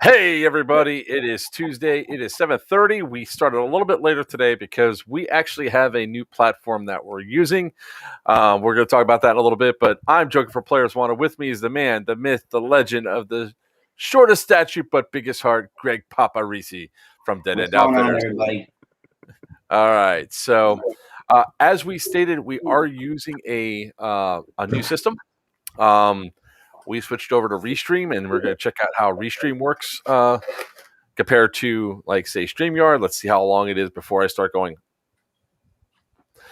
Hey everybody, it is Tuesday. It is 7:30. We started a little bit later today because we actually have a new platform that we're using. We're going to talk about that in a little bit, but I'm joking for Players Wanted. With me is the man, the myth, the legend of the shortest statute but biggest heart, Greg Paparisi from Dead What's End going on, Outfitters. everybody? All right. So, as we stated, we are using a new system. We switched over to Restream, and we're going to check out how Restream works compared to, like, say, StreamYard. Let's see how long it is before I start going.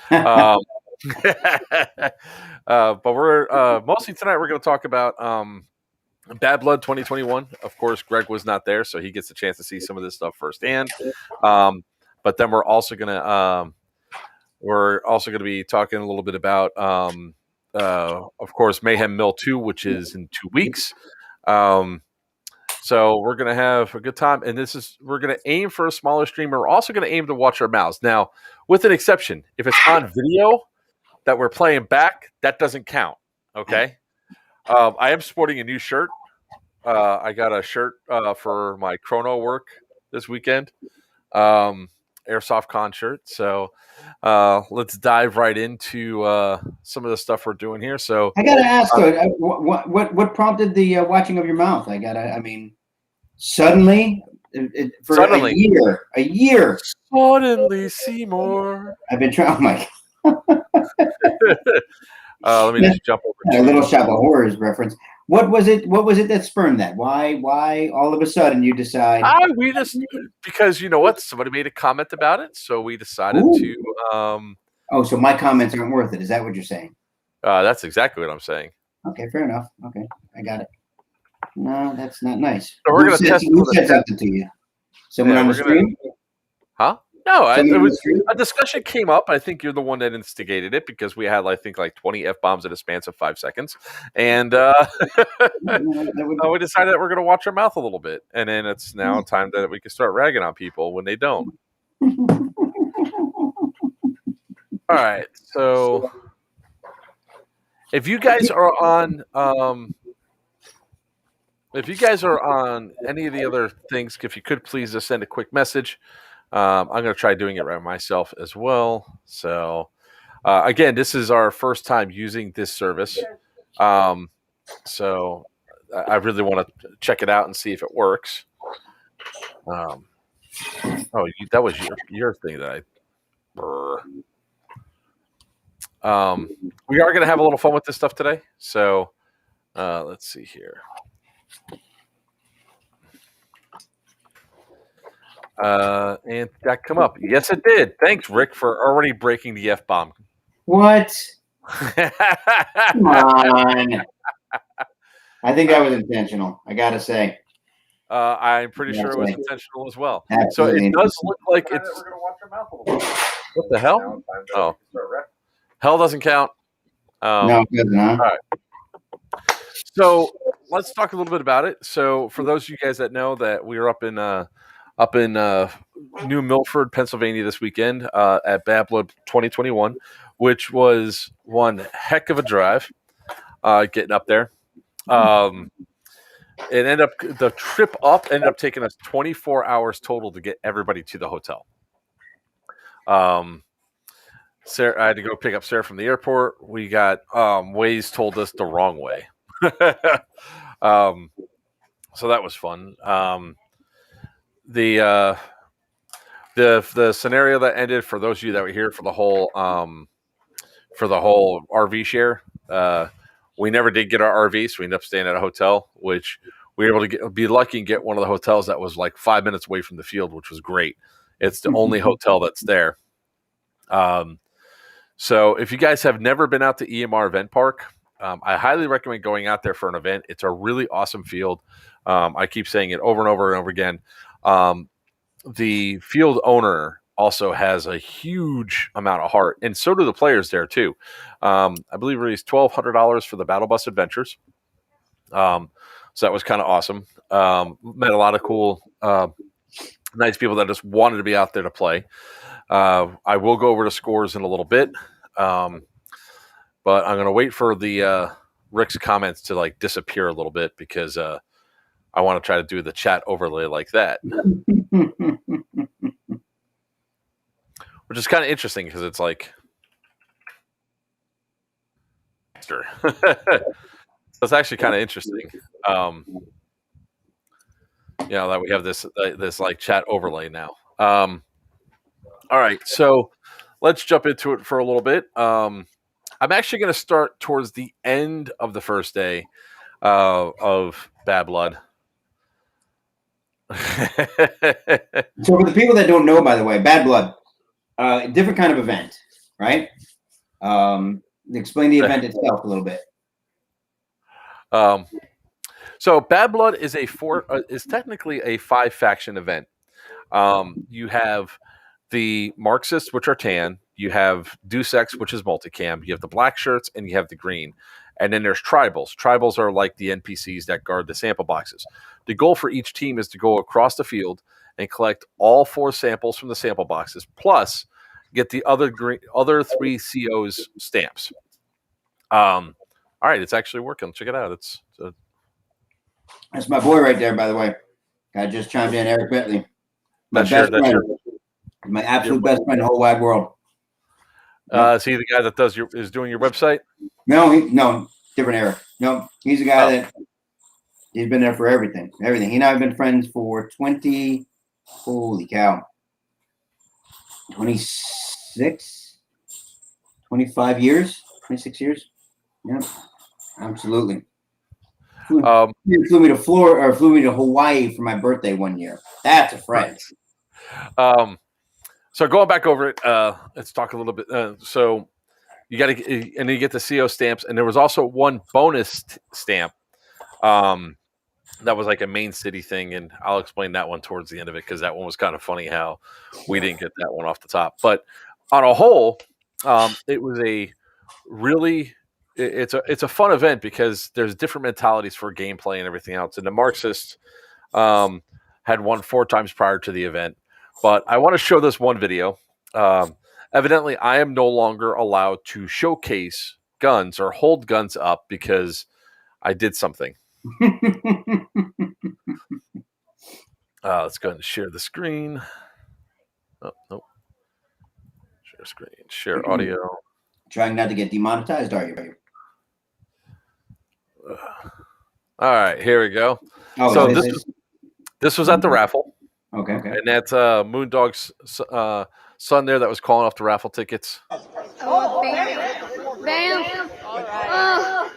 But we're mostly tonight we're going to talk about Bad Blood 2021. Of course, Greg was not there, so he gets a chance to see some of this stuff firsthand. But then we're also going to be talking a little bit about of course, Mayhem Mill 2, which is in 2 weeks. So we're going to have a good time. And we're going to aim for a smaller stream. We're also going to aim to watch our mouths. Now, with an exception, if it's on video that we're playing back, that doesn't count. Okay. I am sporting a new shirt. I got a shirt for my chrono work this weekend. Airsoft Con shirt. So let's dive right into some of the stuff we're doing here. So I gotta ask, what prompted the watching of your mouth? Suddenly, Suddenly. a year. Suddenly, Seymour. I've been trying. Oh my! Let me just jump over A Little Shop of Horrors reference. What was it? What was it that spurned that? Why all of a sudden you decide? We just, because you know what, somebody made a comment about it, so we decided to. Oh, so my comments aren't worth it. Is that what you're saying? That's exactly what I'm saying. Okay, fair enough. Okay, I got it. No, that's not nice. So we're going to test. Who said something to you? Someone on the stream? Huh? No, a discussion came up. I think you're the one that instigated it because we had, I think, like 20 F-bombs in a span of 5 seconds. And we decided that we're going to watch our mouth a little bit. And then it's now time that we can start ragging on people when they don't. All right. So if you guys are on any of the other things, if you could please just send a quick message. I'm going to try doing it right myself as well. So, again, this is our first time using this service. So I really want to check it out and see if it works. That was your thing that we are going to have a little fun with this stuff today. So, let's see here. And that come up. Yes, it did. Thanks, Rick, for already breaking the F-bomb. What? Come on. I think that was intentional. I got to say. I'm pretty sure it was intentional as well. Absolutely. So it does look like it's. We're going to watch our mouth a little bit. What the hell? Oh. Hell doesn't count. No, it doesn't. All right. So let's talk a little bit about it. So for those of you guys that know that we were up in New Milford, Pennsylvania this weekend at Bad Blood 2021, which was one heck of a drive getting up there. The trip up ended up taking us 24 hours total to get everybody to the hotel. Sarah, I had to go pick up Sarah from the airport. We got Waze told us the wrong way. So that was fun. The scenario that ended, for those of you that were here for the whole RV share, we never did get our RV, so we ended up staying at a hotel, which we were able to be lucky and get one of the hotels that was like 5 minutes away from the field, which was great. It's the only hotel that's there. So if you guys have never been out to EMR Event Park, I highly recommend going out there for an event. It's a really awesome field. I keep saying it over and over and over again. The field owner also has a huge amount of heart, and so do the players there too. I believe we raised $1,200 for the Battle Bus Adventures. So that was kind of awesome. Met a lot of cool, nice people that just wanted to be out there to play. I will go over to scores in a little bit, but I'm going to wait for the Rick's comments to disappear a little bit because I want to try to do the chat overlay like that, which is kind of interesting because it's like, it's actually kind of interesting. That we have this like chat overlay now. All right, so let's jump into it for a little bit. I'm actually going to start towards the end of the first day of Bad Blood. So for the people that don't know, by the way, Bad Blood, different kind of event, right? Explain the event itself a little bit. So Bad Blood is is technically a 5-faction event. You have the Marxists, which are tan. You have Deus Ex, which is multicam. You have the black shirts, and you have the green. And then there's tribals. Tribals are like the NPCs that guard the sample boxes. The goal for each team is to go across the field and collect all 4 samples from the sample boxes, plus get the other 3 COs stamps. All right, it's actually working. Check it out. That's my boy right there, by the way. I just chimed in, Eric Bentley. My best friend. My absolute best friend in the whole wide world. Is he the guy that is doing your website? No, different Eric. No, he's the guy that he's been there for everything. He and I have been friends for 25 years, 26 years. Yeah, absolutely. Flew me to Florida or flew me to Hawaii for my birthday one year. That's a friend. So going back over it, let's talk a little bit. So you got to, and then you get the CO stamps, and there was also one bonus stamp that was like a main city thing, and I'll explain that one towards the end of it because that one was kind of funny how we didn't get that one off the top. But on a whole, it was a really it's a fun event because there's different mentalities for gameplay and everything else. And the Marxists had won 4 times prior to the event. But I want to show this one video. Evidently, I am no longer allowed to showcase guns or hold guns up because I did something. Let's go ahead and share the screen. Oh, nope. Share screen. Share audio. Trying not to get demonetized, are you? All right, here we go. Oh, so this was at the raffle. Okay. And that's Moondog's son there that was calling off the raffle tickets. Oh, bam.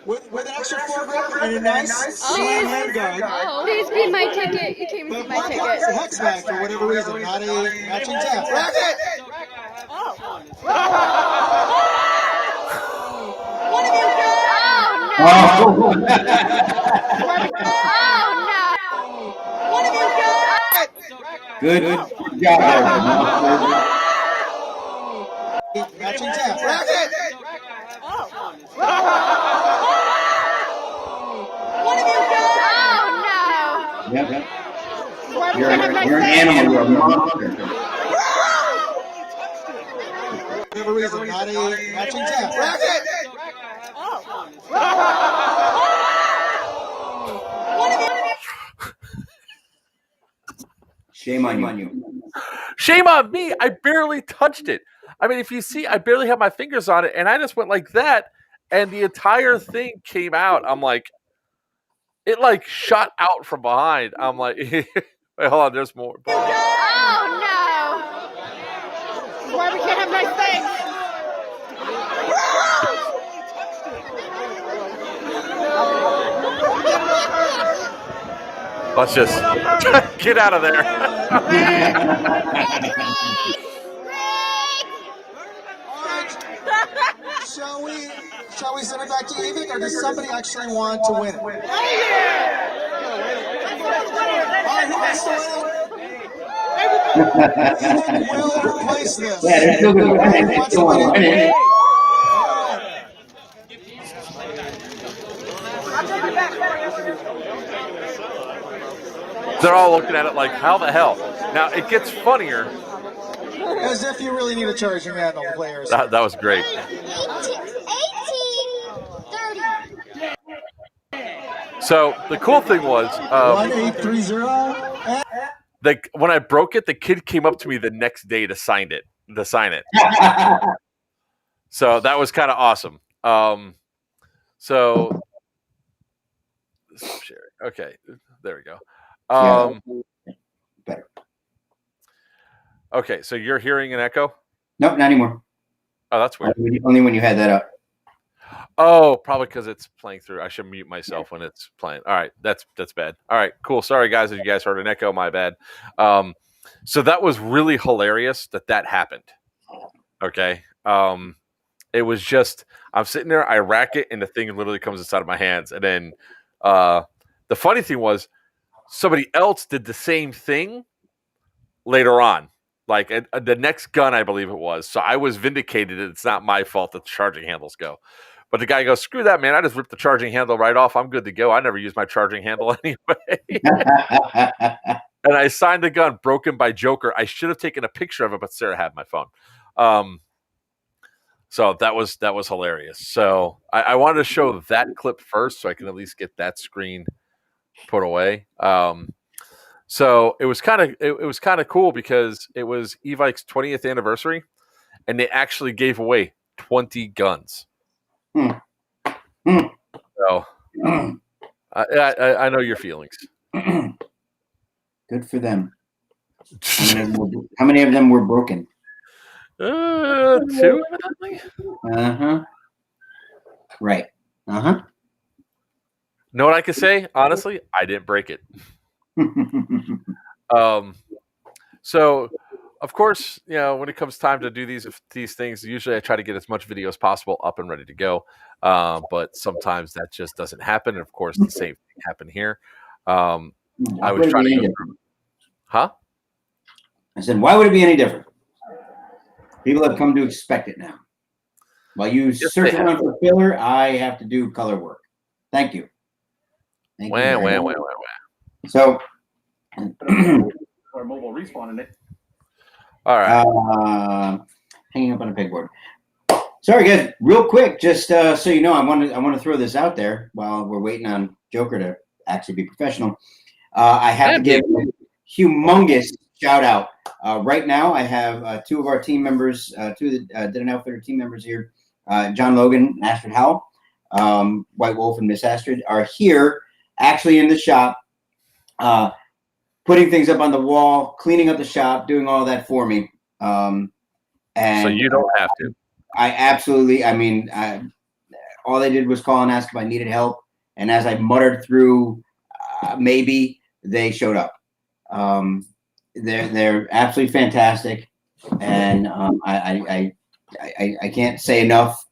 With an extra $4 and a nice slim handgun. Please be my ticket. You came with my ticket. It's a hex bag for whatever reason, not a matching tap. Racket! One of you guys! Oh, no! Oh, no! One of you guys! Good job there. Matching tap. Racket! One of you guys! Oh, no! Yep. You're an animal. You're a monster. Whatever reason, not a matching tap. Racket! Shame on you. Shame on me. I barely touched it. I mean, if you see, I barely have my fingers on it, and I just went like that, and the entire thing came out. I'm like, it like shot out from behind. I'm like, wait, hold on, there's more. Oh, no. Why we can't have nice things? Let's just get out of there. Shall we send it back to Evie, or does somebody actually want to win it? All right, who wants to win it? Ethan will replace this. Yeah, they're still going to win it. They still want to win it. They're all looking at it like, how the hell? Now, it gets funnier. As if you really need a charging handle, players. That was great. 18, 30. So the cool thing was, 1830. when I broke it, the kid came up to me the next day to sign it. So that was kind of awesome. So okay, there we go. Better. Okay, so you're hearing an echo? Nope, not anymore. Oh, that's weird. Only when you had that up. Oh, probably because it's playing through. I should mute myself when it's playing. All right, that's bad. All right, cool. Sorry, guys, if you guys heard an echo. My bad. So that was really hilarious that happened. Okay. It was just I'm sitting there, I rack it, and the thing literally comes inside of my hands. And then the funny thing was, somebody else did the same thing later on. Like the next gun, I believe it was. So I was vindicated. It's not my fault that the charging handles go. But the guy goes, screw that, man. I just ripped the charging handle right off. I'm good to go. I never use my charging handle anyway. And I signed the gun, broken by Joker. I should have taken a picture of it, but Sarah had my phone. So that was hilarious. So I wanted to show that clip first so I can at least get that screen put away. So it was kind of cool because it was Evike's 20th anniversary, and they actually gave away 20 guns. So I know your feelings. Good for them. How many of them were broken? 2, evidently. Right. Know what I can say? Honestly, I didn't break it. So, of course, when it comes time to do these things, usually I try to get as much video as possible up and ready to go. But sometimes that just doesn't happen. And of course, the same thing happened here. I was trying to go through. Huh? I said, why would it be any different? People have come to expect it now. While you search around for filler, I have to do color work. Thank you. Wah. So, Our mobile respawn in it. All right. Hanging up on a pegboard. Sorry, guys. Real quick, just so you know, I want to throw this out there while we're waiting on Joker to actually be professional. I have to give a humongous shout out. Right now, I have 2 of our team members, 2 of the Did an Outfitter team members here, John Logan and Astrid Howell, White Wolf and Miss Astrid, are here actually in the shop, putting things up on the wall, cleaning up the shop, doing all that for me. And so you don't have to. I absolutely, all they did was call and ask if I needed help. And as I muttered through, maybe, they showed up. They're absolutely fantastic. And I can't say enough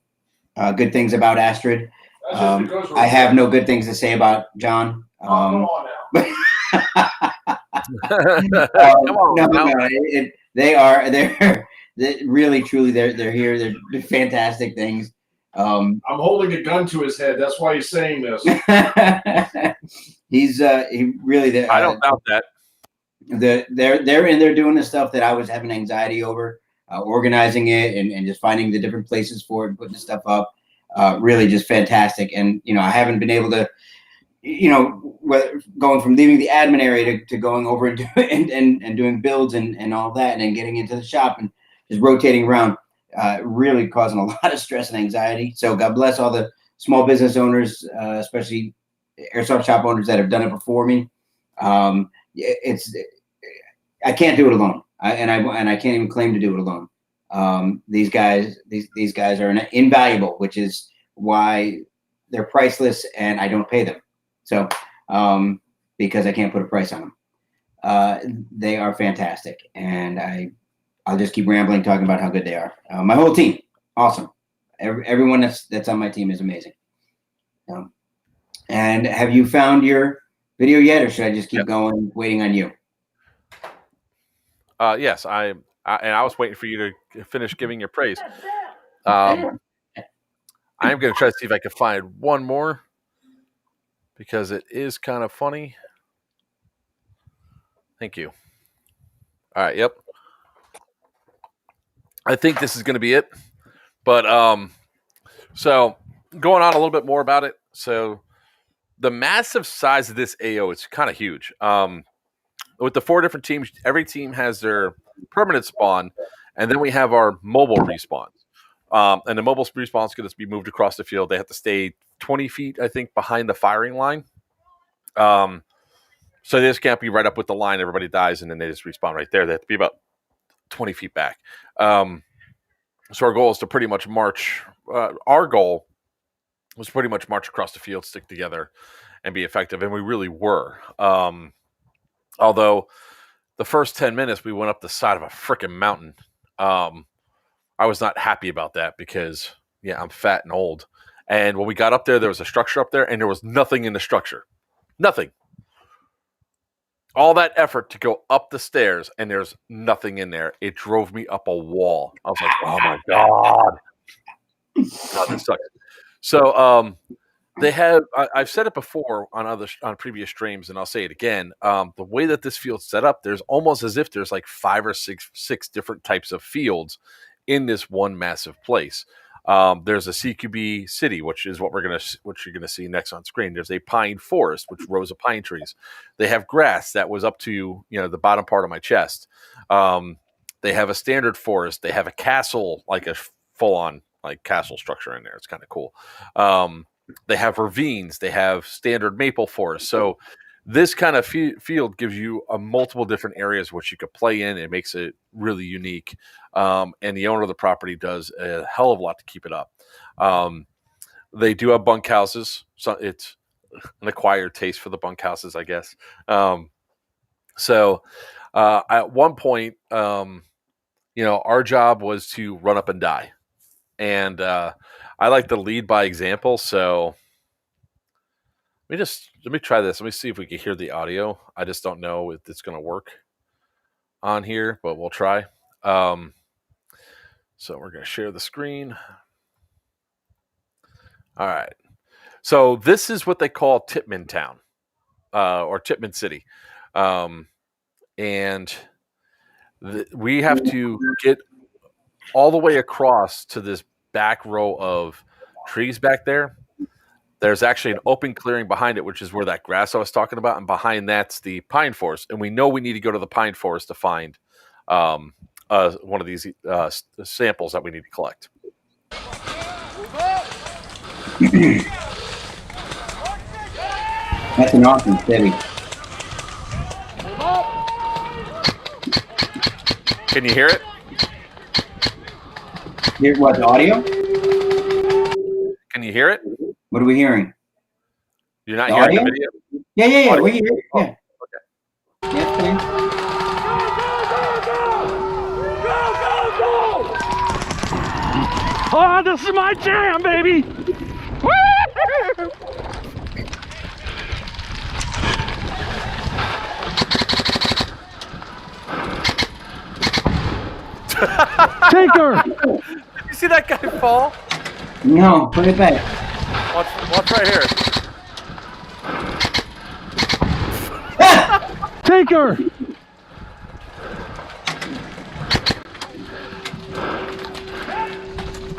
good things about Astrid. I have no good things to say about John. Come on They're really, truly, they're here. They're fantastic things. I'm holding a gun to his head. That's why he's saying this. He really. I don't doubt that. They're in there doing the stuff that I was having anxiety over, organizing it and just finding the different places for it and putting the stuff up. Really just fantastic. And, I haven't been able to, going from leaving the admin area to going over and doing builds and all that, and then getting into the shop and just rotating around, really causing a lot of stress and anxiety. So God bless all the small business owners, especially airsoft shop owners that have done it before me. I can't do it alone. I can't even claim to do it alone. These guys are invaluable, which is why they're priceless, and I don't pay them. So, because I can't put a price on them. They are fantastic, and I'll just keep rambling, talking about how good they are. My whole team, awesome. Everyone that's on my team is amazing. And have you found your video yet, or should I just keep going, waiting on you? Yes, I was waiting for you to finish giving your praise. I'm going to try to see if I can find one more, because it is kind of funny. Thank you. All right. Yep. I think this is going to be it. But so going on a little bit more about it. So the massive size of this AO, it's kind of huge. With the 4 different teams, every team has their permanent spawn, and then we have our mobile respawns. And the mobile respawn is going to be moved across the field. They have to stay 20 feet, I think, behind the firing line. So they just can't be right up with the line. Everybody dies, and then they just respawn right there. They have to be about 20 feet back. So our goal is to pretty much march. Our goal was pretty much march across the field, stick together, and be effective. And we really were. Although the first 10 minutes, we went up the side of a freaking mountain. I was not happy about that because, I'm fat and old. And when we got up there, there was a structure up there, and there was nothing in the structure. Nothing. All that effort to go up the stairs, and there's nothing in there. It drove me up a wall. I was like, oh, my God. God, this sucks. So they have I've said it before on previous streams, and I'll say it again. The way that this field's set up, there's almost as if there's like 5 or 6 different types of fields in this one massive place. There's a CQB city, which is what you're gonna see next on screen. There's a pine forest, which rows of pine trees. They have grass that was up to the bottom part of my chest. They have a standard forest. They have a castle, like a full-on like castle structure in there. It's kind of cool. They have ravines. They have standard maple forest. So this kind of field gives you multiple different areas which you could play in. It makes it really unique. And the owner of the property does a hell of a lot to keep it up. They do have bunkhouses. So it's an acquired taste for the bunkhouses, I guess. So at one point, our job was to run up and die. And I like to lead by example. So let me try this. Let me see if we can hear the audio. I just don't know if it's going to work on here, but we'll try. So we're going to share the screen. All right. So this is what they call Tipman Town, or Tipman City. And we have to get all the way across to this back row of trees back there. There's actually an open clearing behind it, which is where that grass I was talking about, and behind that's the pine forest. And we know we need to go to the pine forest to find one of these samples that we need to collect. That's an awesome city. Can you hear it? Hear what, the audio? Can you hear it? What are we hearing? You're not The hearing audio? the video? Yeah. We hear it. Yeah. Okay. Yeah, fine. Oh, this is my jam, baby! Tinker! Did you see that guy fall? No, put it back. Watch right here. Tinker!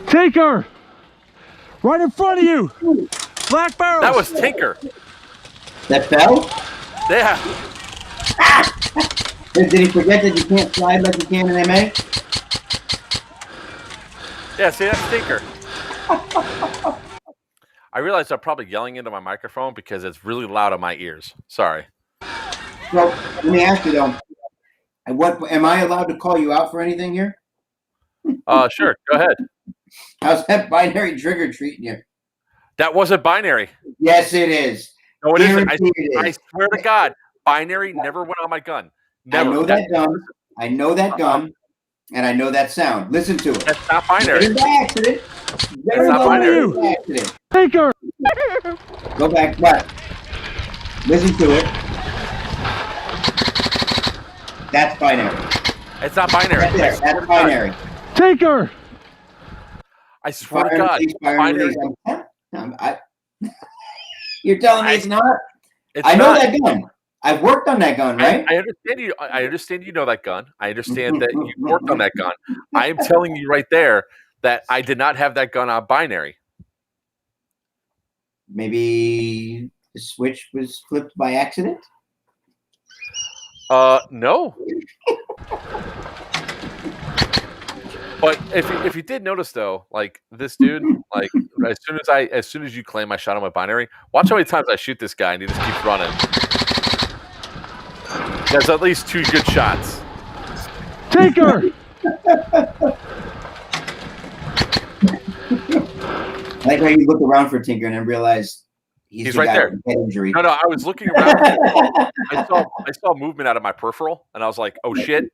Tinker! Right in front of you! Black barrel! That was Tinker. That fell? Yeah. Did he forget that you can't slide like you can in MA? Yeah, see, that's Tinker. I realize I'm probably yelling into my microphone because it's really loud in my ears. Sorry. So, let me ask you though, what am I allowed to call you out for anything here? Sure. Go ahead. How's that binary trigger treating you? That wasn't binary. Yes, it is. No, it isn't. Guaranteed it I is. swear to God, binary never went on my gun. Never. I know that gun. I know that gun. And I know that sound. Listen to it. That's not binary. It's by accident. Very not well binary. by accident. Tinker! Go back, but listen to it. That's binary. It's not binary. Right there. That's binary. Tinker! I swear to Fire God, release, fire binary. release. You're telling me it's not? It's I know not. that gun. I've worked on that gun, right? I understand you. I understand you know that gun. I understand that you worked on that gun. I am telling you right there that I did not have that gun on binary. Maybe the switch was flipped by accident? No. But if you did notice though, like this dude, like as soon as you claim I shot him with binary, watch how many times I shoot this guy and he just keeps running. There's at least 2 good shots. Tinker! Like how you look around for Tinker and then realize he's right there. Head injury. No, I was looking around. I saw movement out of my peripheral, and I was like, "Oh shit,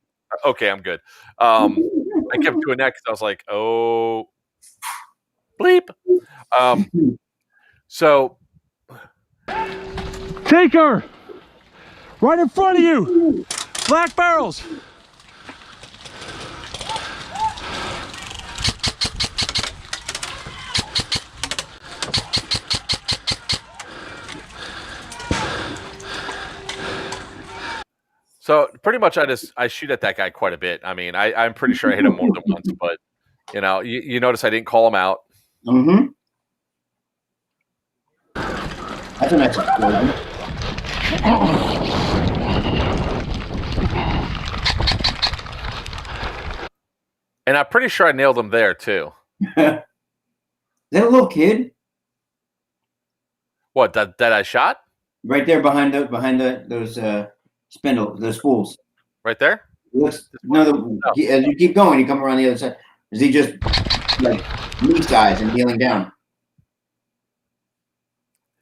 okay, I'm good." I kept doing that because I was like, "Oh, bleep." So, Tinker! Right in front of you! Black barrels! So pretty much, I shoot at that guy quite a bit. I mean, I'm pretty sure I hit him more than once, but you notice I didn't call him out. Mm-hmm. That's a nice explosion. And I'm pretty sure I nailed him there too. Is that a little kid? What that I shot? Right there behind those spools. Right there? As you keep going, you come around the other side. Is he just like knee size and kneeling down?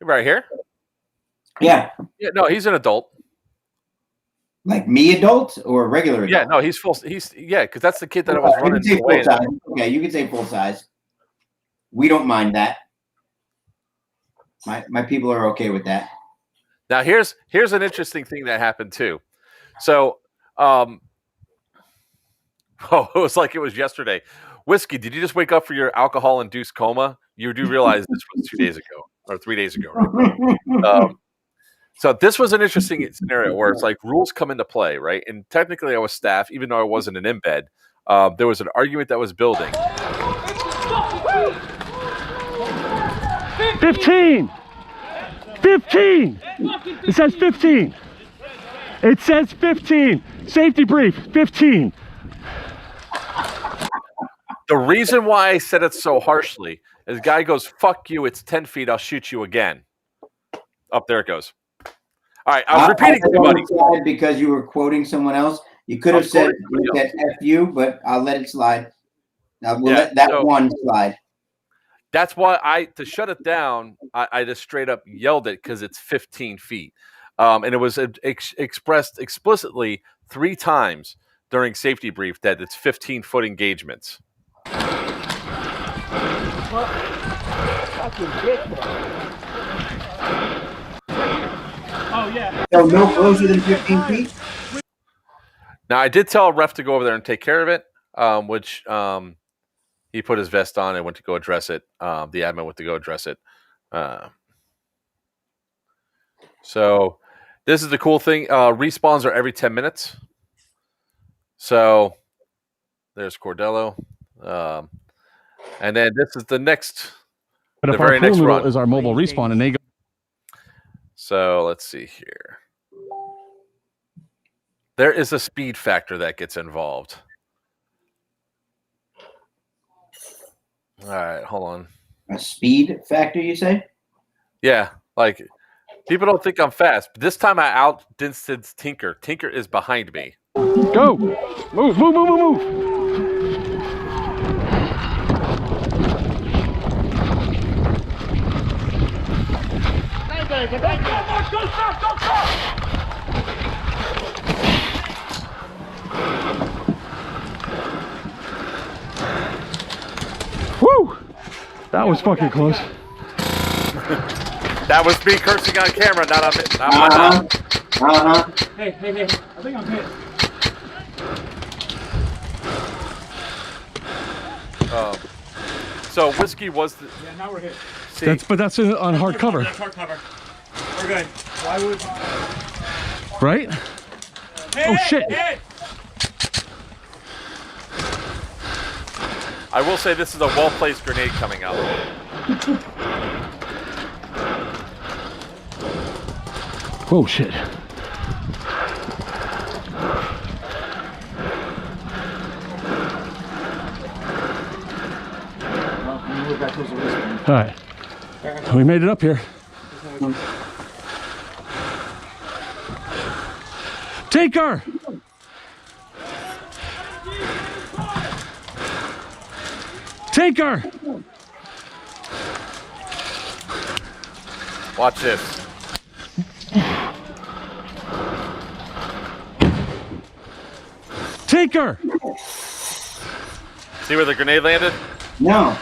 Right here? Yeah. Yeah, no, he's an adult. Like me adult or regular adult? Yeah, no, he's full. Because that's the kid that I was running away. Okay, you can say full size. We don't mind that. My people are okay with that. Now here's an interesting thing that happened too. So, it was like it was yesterday. Whiskey, did you just wake up for your alcohol-induced coma? You do realize this was 2 days ago or 3 days ago, right? So this was an interesting scenario where it's like rules come into play, right? And technically I was staff, even though I wasn't an embed. There was an argument that was building. 15! 15! It says 15. It says 15. Safety brief, 15. The reason why I said it so harshly is the guy goes, "Fuck you, it's 10 feet, I'll shoot you again." Up there it goes. All right, I was repeating to buddy. Because you were quoting someone else. You could have said F you, but I'll let it slide. We'll let that one slide. That's why to shut it down, I just straight up yelled it because it's 15 feet. And it was expressed explicitly 3 times during safety brief that it's 15-foot engagements. Oh, yeah. So no closer than 15 feet? Now, I did tell a ref to go over there and take care of it, which he put his vest on and went to go address it. The admin went to go address it. So this is the cool thing. Respawns are every 10 minutes. So there's Cordello. And then this is the next, But the if our very next pool run. is our mobile respawn and they go. So let's see here. There is a speed factor that gets involved. All right, hold on. A speed factor, you say? Yeah, like people don't think I'm fast, but this time I outdistanced Tinker. Tinker is behind me. Go! Move, move, move, move, move! Woo! That was fucking close. That was me cursing on camera, not on my mouth. Hey, I think I'm hit. So Whiskey was the... Yeah, now we're hit. See, That's on hard cover. That's hard cover. We're good. Why would... Right? Oh, shit. Hey! I will say this is a well-placed grenade coming out. Whoa, shit. All right. We made it up here. Take her! Take her! Watch this. Take her! See where the grenade landed? No.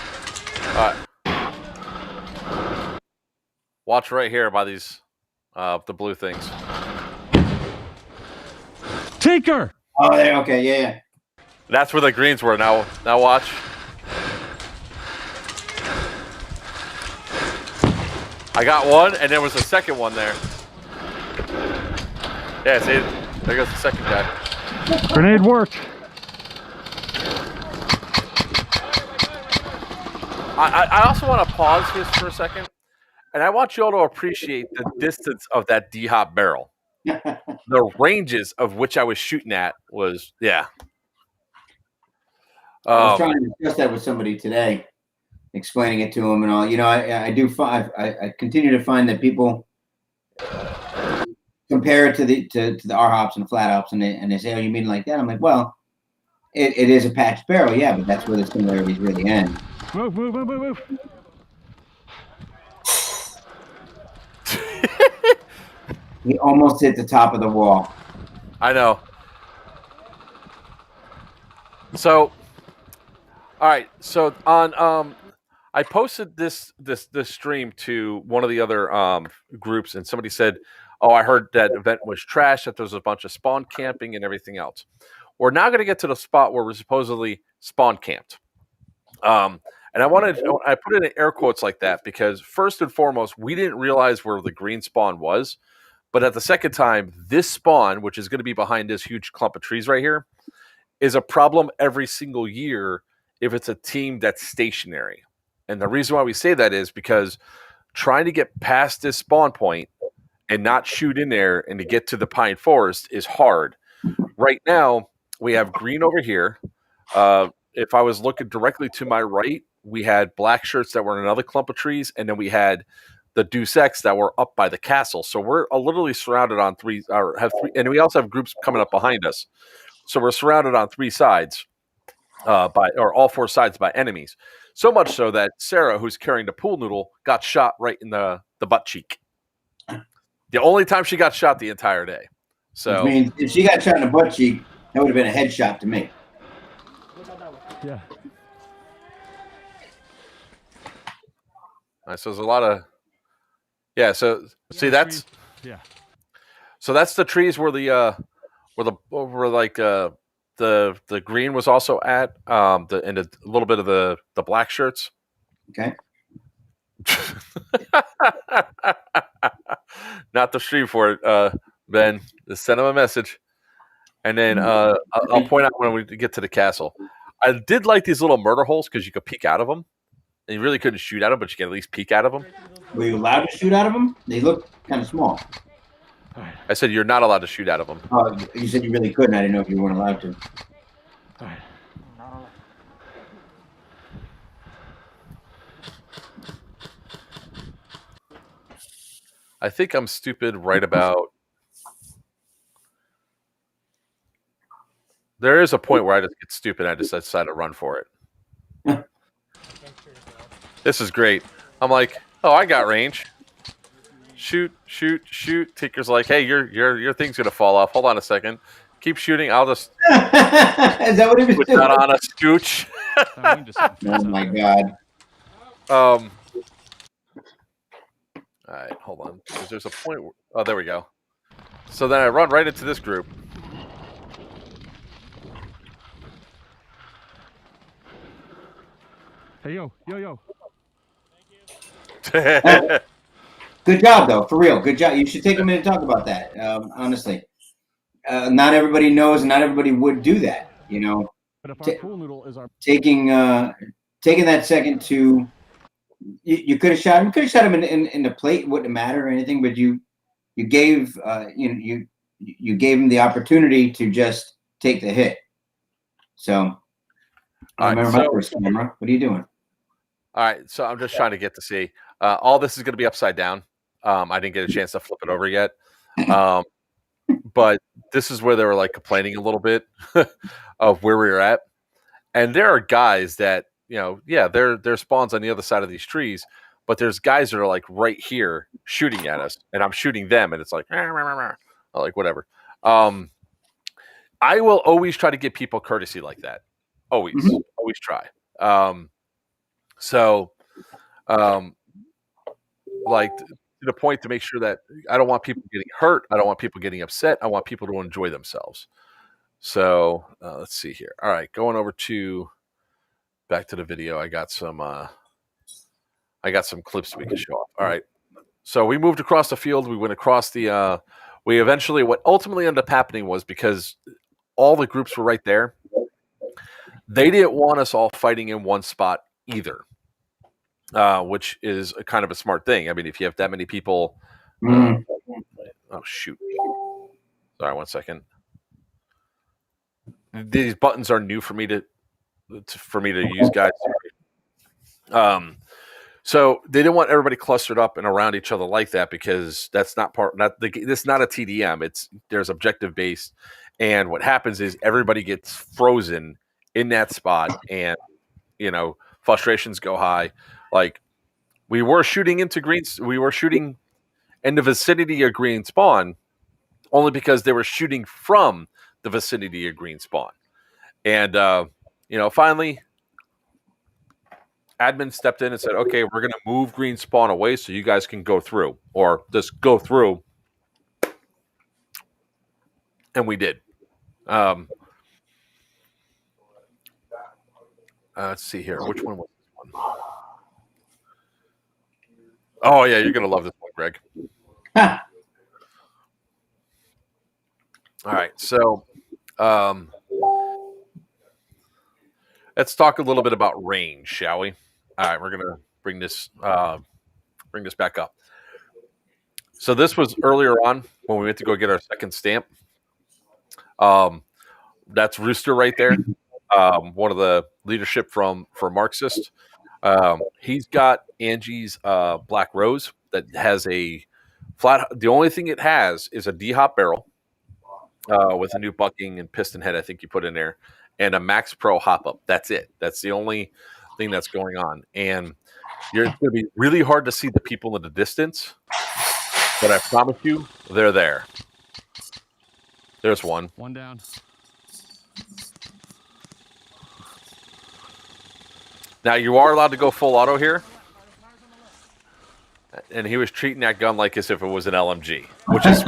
All right. Watch right here by these, the blue things. Take her! Oh, there. Okay. Yeah. Yeah. That's where the greens were. Now watch. I got one, and there was a second one there. Yeah, see, there goes the second guy. Grenade worked. I also want to pause this for a second, and I want you all to appreciate the distance of that D-hop barrel. The ranges of which I was shooting at was, yeah. I was trying to discuss that with somebody today, explaining it to them and all. You know, I do find I continue to find that people compare it to the R hops and the flat hops, and they say, "Oh, you mean like that?" I'm like, well, it is a patched barrel, yeah, but that's where the similarities really end. Move, move, move, move, move. He almost hit the top of the wall. I know. So, all right. So on I posted this stream to one of the other groups, and somebody said, "Oh, I heard that event was trash. That there was a bunch of spawn camping and everything else." We're now going to get to the spot where we're supposedly spawn camped. And I put it in air quotes like that because first and foremost, we didn't realize where the green spawn was. But at the second time, this spawn, which is going to be behind this huge clump of trees right here, is a problem every single year if it's a team that's stationary. And the reason why we say that is because trying to get past this spawn point and not shoot in there and to get to the pine forest is hard. Right now, we have green over here. If I was looking directly to my right, we had black shirts that were in another clump of trees, and then we had the Deuce X that were up by the castle. So we're literally surrounded on three, and we also have groups coming up behind us. So we're surrounded on three sides or all four sides by enemies. So much so that Sarah, who's carrying the pool noodle, got shot right in the butt cheek. The only time she got shot the entire day. So which means if she got shot in the butt cheek, that would have been a headshot to me. Yeah. So there's a lot of so see that's so that's the trees where the green was also at and a little bit of the black shirts. Okay. Not the stream for it, Ben. Just send him a message, and then I'll point out when we get to the castle. I did like these little murder holes because you could peek out of them. And you really couldn't shoot at them, but you can at least peek out of them. Were you allowed to shoot out of them? They look kind of small. I said you're not allowed to shoot out of them. Oh, you said you really couldn't. I didn't know if you weren't allowed to. All right. I think I'm stupid right about. There is a point where I just get stupid and I just decide to run for it. This is great. I'm like, oh, I got range. Shoot, shoot, shoot. Tinker's like, hey, your thing's gonna fall off. Hold on a second. Keep shooting. I'll just Is that what he was put doing? that on a scooch. Oh my god. All right, hold on. Because there's a point where, oh, there we go. So then I run right into this group. Hey, yo. Good job, though. For real. Good job. You should take a minute to talk about that. Honestly. Not everybody knows and not everybody would do that, you know. But if our pool noodle is our taking that second to you could have shot him. You could have shot him in the plate. Wouldn't matter or anything, but you you gave you gave him the opportunity to just take the hit. So I remember my first camera. What are you doing? All right, so I'm just trying to get to see. All this is going to be upside down. I didn't get a chance to flip it over yet. But this is where they were like complaining a little bit of where we were at. And there are guys that, their spawns on the other side of these trees, but there's guys that are like right here shooting at us, and I'm shooting them, and it's like, like whatever. I will always try to give people courtesy like that. Always try. Like to the point to make sure that I don't want people getting hurt. I don't want people getting upset. I want people to enjoy themselves. So let's see here. All right, going over to back to the video. I got some clips we can show off. All right. So we moved across the field. We went across the. We eventually, what ultimately ended up happening was because all the groups were right there. They didn't want us all fighting in one spot either, which is a kind of a smart thing. I mean, if you have that many people. Oh shoot! Sorry, 1 second. These buttons are new for me to use, guys. So they didn't want everybody clustered up and around each other like that this is not a TDM. There's objective based, and what happens is everybody gets frozen in that spot, and frustrations go high. Like we were shooting in the vicinity of green spawn, only because they were shooting from the vicinity of green spawn, and finally. Admin stepped in and said, okay, we're going to move green spawn away so you guys can go through, or just go through. And we did. Let's see here. Which one was this one? Oh, yeah, you're going to love this one, Greg. All right, so let's talk a little bit about range, shall we? All right, we're gonna bring this back up. So this was earlier on when we went to go get our second stamp. That's Rooster right there. One of the leadership for Marxist. He's got Angie's Black Rose that has a flat. The only thing it has is a D-hop barrel with a new bucking and piston head. I think you put in there. And a Max Pro hop up. That's it. That's the only thing that's going on. And it's going to be really hard to see the people in the distance, but I promise you, they're there. There's one. One down. Now you are allowed to go full auto here. And he was treating that gun like as if it was an LMG, which is.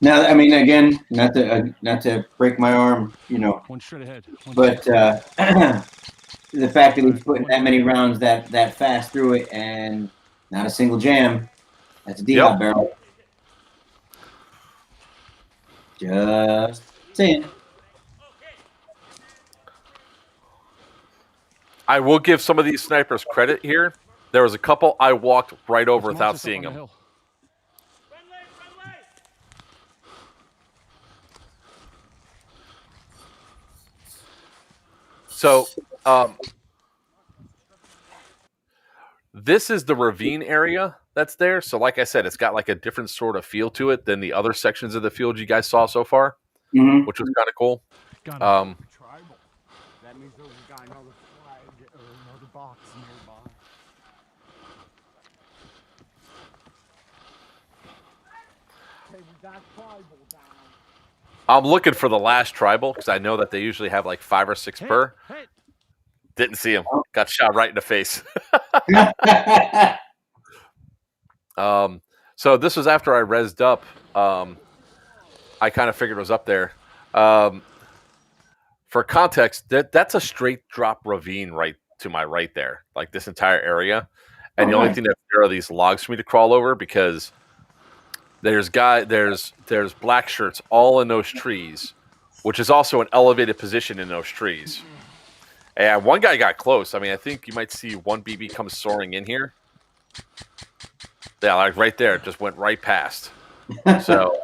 Now, I mean, again, not to break my arm, One straight ahead. But the fact that he's putting that many rounds that fast through it and not a single jam, that's a D-hop barrel. Just saying. I will give some of these snipers credit here. There was a couple I walked right over without seeing them. So, this is the ravine area that's there. So, like I said, it's got like a different sort of feel to it than the other sections of the field you guys saw so far, which was kind of cool. Tribal. That means there's a guy another flag or another box nearby. Hey, we got tribal down. I'm looking for the last tribal because I know that they usually have like 5 or 6 per. Didn't see him. Got shot right in the face. So this was after I rezzed up. I kind of figured it was up there. For context, that's a straight drop ravine right to my right there, like this entire area. And the only thing that's there are these logs for me to crawl over because there's black shirts all in those trees, which is also an elevated position in those trees. And one guy got close. I mean, I think you might see one BB come soaring in here. Yeah, like right there, it just went right past. So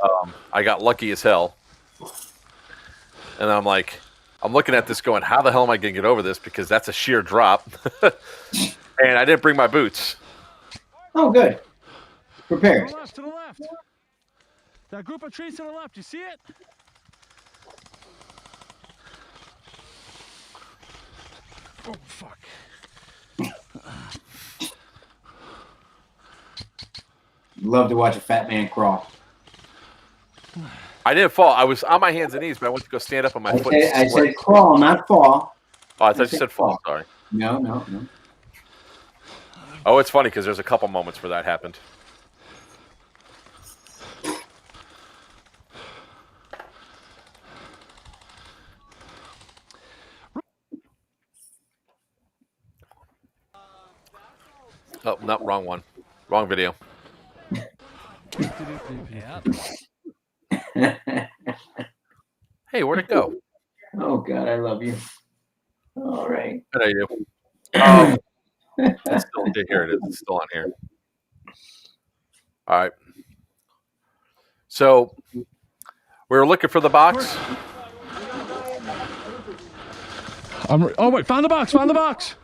I got lucky as hell. And I'm like, I'm looking at this going, how the hell am I going to get over this? Because that's a sheer drop. And I didn't bring my boots. Oh, good. Prepared. To the left. That group of trees to the left. You see it? Oh, fuck. Love to watch a fat man crawl. I didn't fall. I was on my hands and knees, but I went to go stand up on my foot. I said crawl, not fall. Oh, I thought you said fall. Sorry. No. Oh, it's funny because there's a couple moments where that happened. Oh, no, wrong one. Wrong video. Hey, where'd it go? Oh, God, I love you. All right. What did I do? Here it is. It's still on here. All right. So we were looking for the box. Oh, wait. Found the box. Found the box.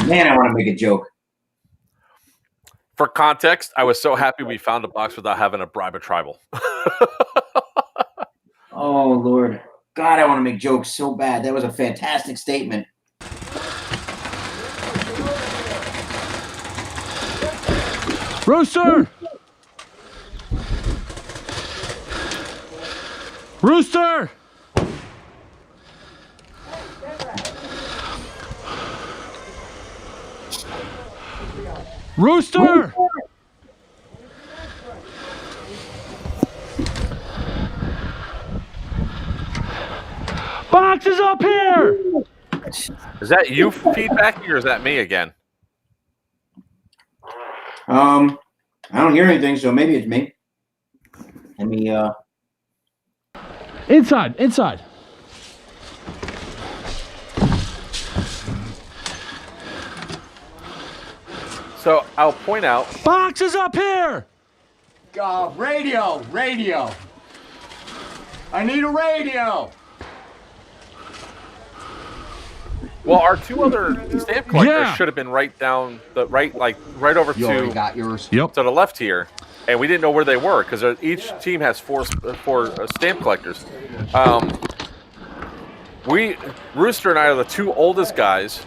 Man, I want to make a joke. For context, I was so happy we found a box without having to bribe a tribal. Oh, Lord. God, I want to make jokes so bad. That was a fantastic statement. Rooster! Rooster! Rooster! Box is up here! Is that you feedbacking or is that me again? I don't hear anything, so maybe it's me. Let me, Inside. So I'll point out. Box is up here! Radio. I need a radio. Well, our two other stamp collectors should have been right over You got yours. Yep. to the left here, and we didn't know where they were because each team has four stamp collectors. Rooster and I are the two oldest guys,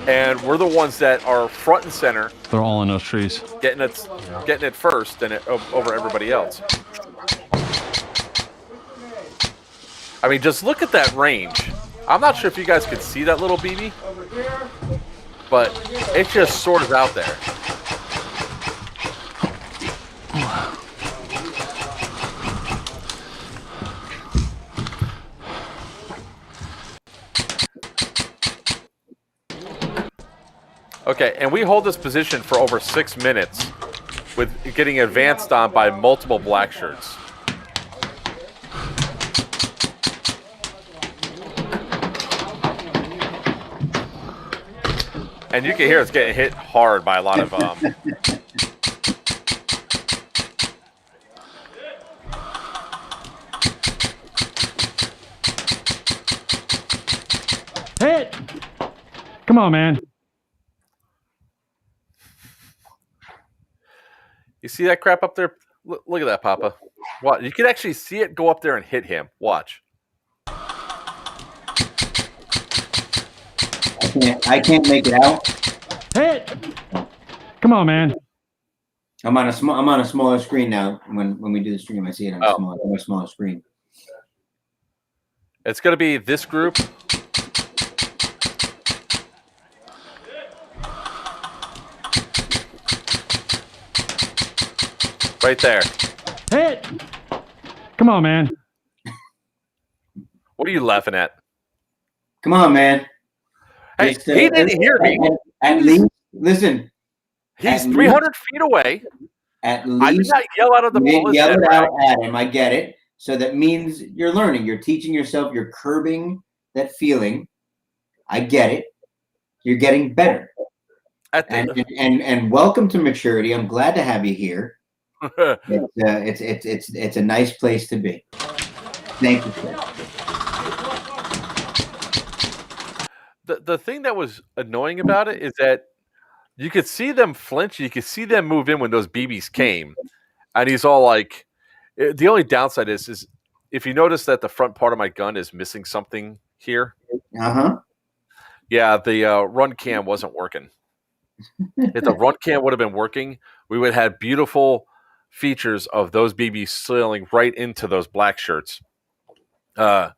and we're the ones that are front and center. They're all in those trees. Getting it first and over everybody else. I mean, just look at that range. I'm not sure if you guys could see that little BB, but it just sort of out there. Okay, and we hold this position for over 6 minutes with getting advanced on by multiple black shirts. And you can hear it's getting hit hard by a lot of Hit! Come on, man. You see that crap up there? Look at that, Papa. What? You can actually see it go up there and hit him. Watch. I can't make it out. Hit! Come on, man. I'm on a smaller screen now. When we do the stream, I see it on a smaller screen. It's going to be this group. Right there. Hit! Come on, man. What are you laughing at? Come on, man. Hey, he didn't hear me. At least, listen. He's 300 feet away. At least I did not yell out of the you didn't bullet. yell it out at him. I get it. So that means you're learning, you're teaching yourself, you're curbing that feeling. I get it. You're getting better. And welcome to maturity. I'm glad to have you here. It's a nice place to be. Thank you, sir. The thing that was annoying about it is that you could see them flinch. You could see them move in when those BBs came, and he's all like, the only downside is if you notice that the front part of my gun is missing something here. Yeah, the run cam wasn't working. If the run cam would have been working, we would have had beautiful features of those BBs sailing right into those black shirts, getting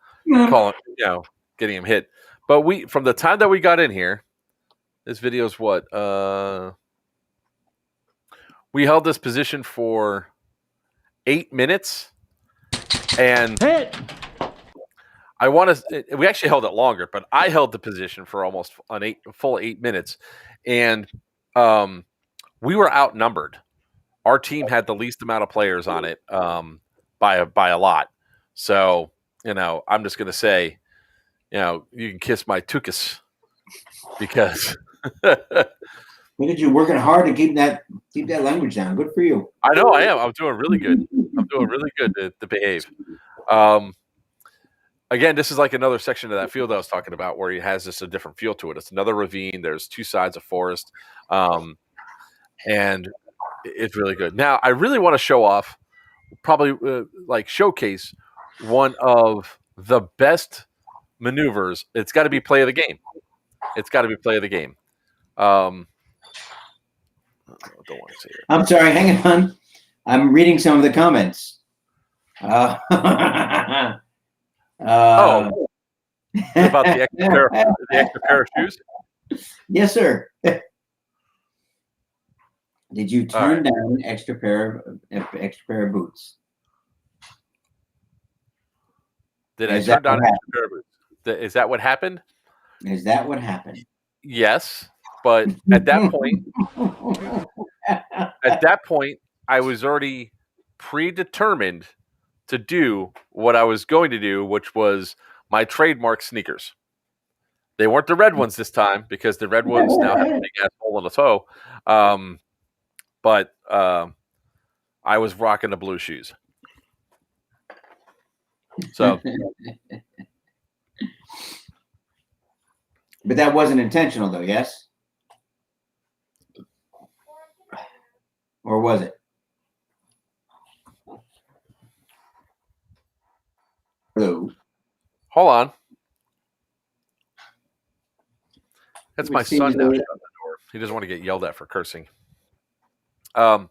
him hit. But from the time that we got in here, this video is what we held this position for 8 minutes, and I want to. We actually held it longer, but I held the position for almost a full 8 minutes, and we were outnumbered. Our team had the least amount of players on it by a lot. So I'm just going to say, you can kiss my tuchus because. Look at you working hard to keep that language down. Good for you. I know I am. I'm doing really good. I'm doing really good to behave. Again, this is like another section of that field I was talking about where it has a different feel to it. It's another ravine. There's two sides of forest, and it's really good. Now, I really want to show off, probably showcase one of the best maneuvers. It's got to be play of the game. It's got to be play of the game. I don't want to say it. I'm sorry. Hang on. I'm reading some of the comments. About the extra pair of shoes? Yes, sir. Did you turn down an extra pair of boots? Did I turn down an extra pair of boots? Is that what happened? Is that what happened? Yes, but at that point, I was already predetermined to do what I was going to do, which was my trademark sneakers. They weren't the red ones this time because the red ones now have a big ass hole in the toe. But I was rocking the blue shoes. So, but that wasn't intentional, though. Yes, or was it? Hello. Hold on. That's my son now. Shut the door. He doesn't want to get yelled at for cursing. No,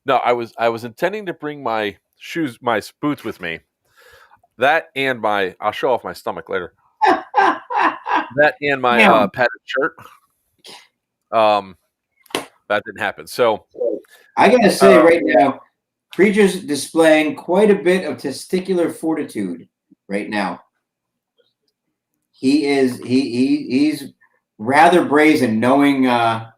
I was intending to bring my boots with me. That and I'll show off my stomach later. That and my padded shirt. That didn't happen. So I gotta say right now, Preacher's displaying quite a bit of testicular fortitude right now. He's rather brazen, knowing. I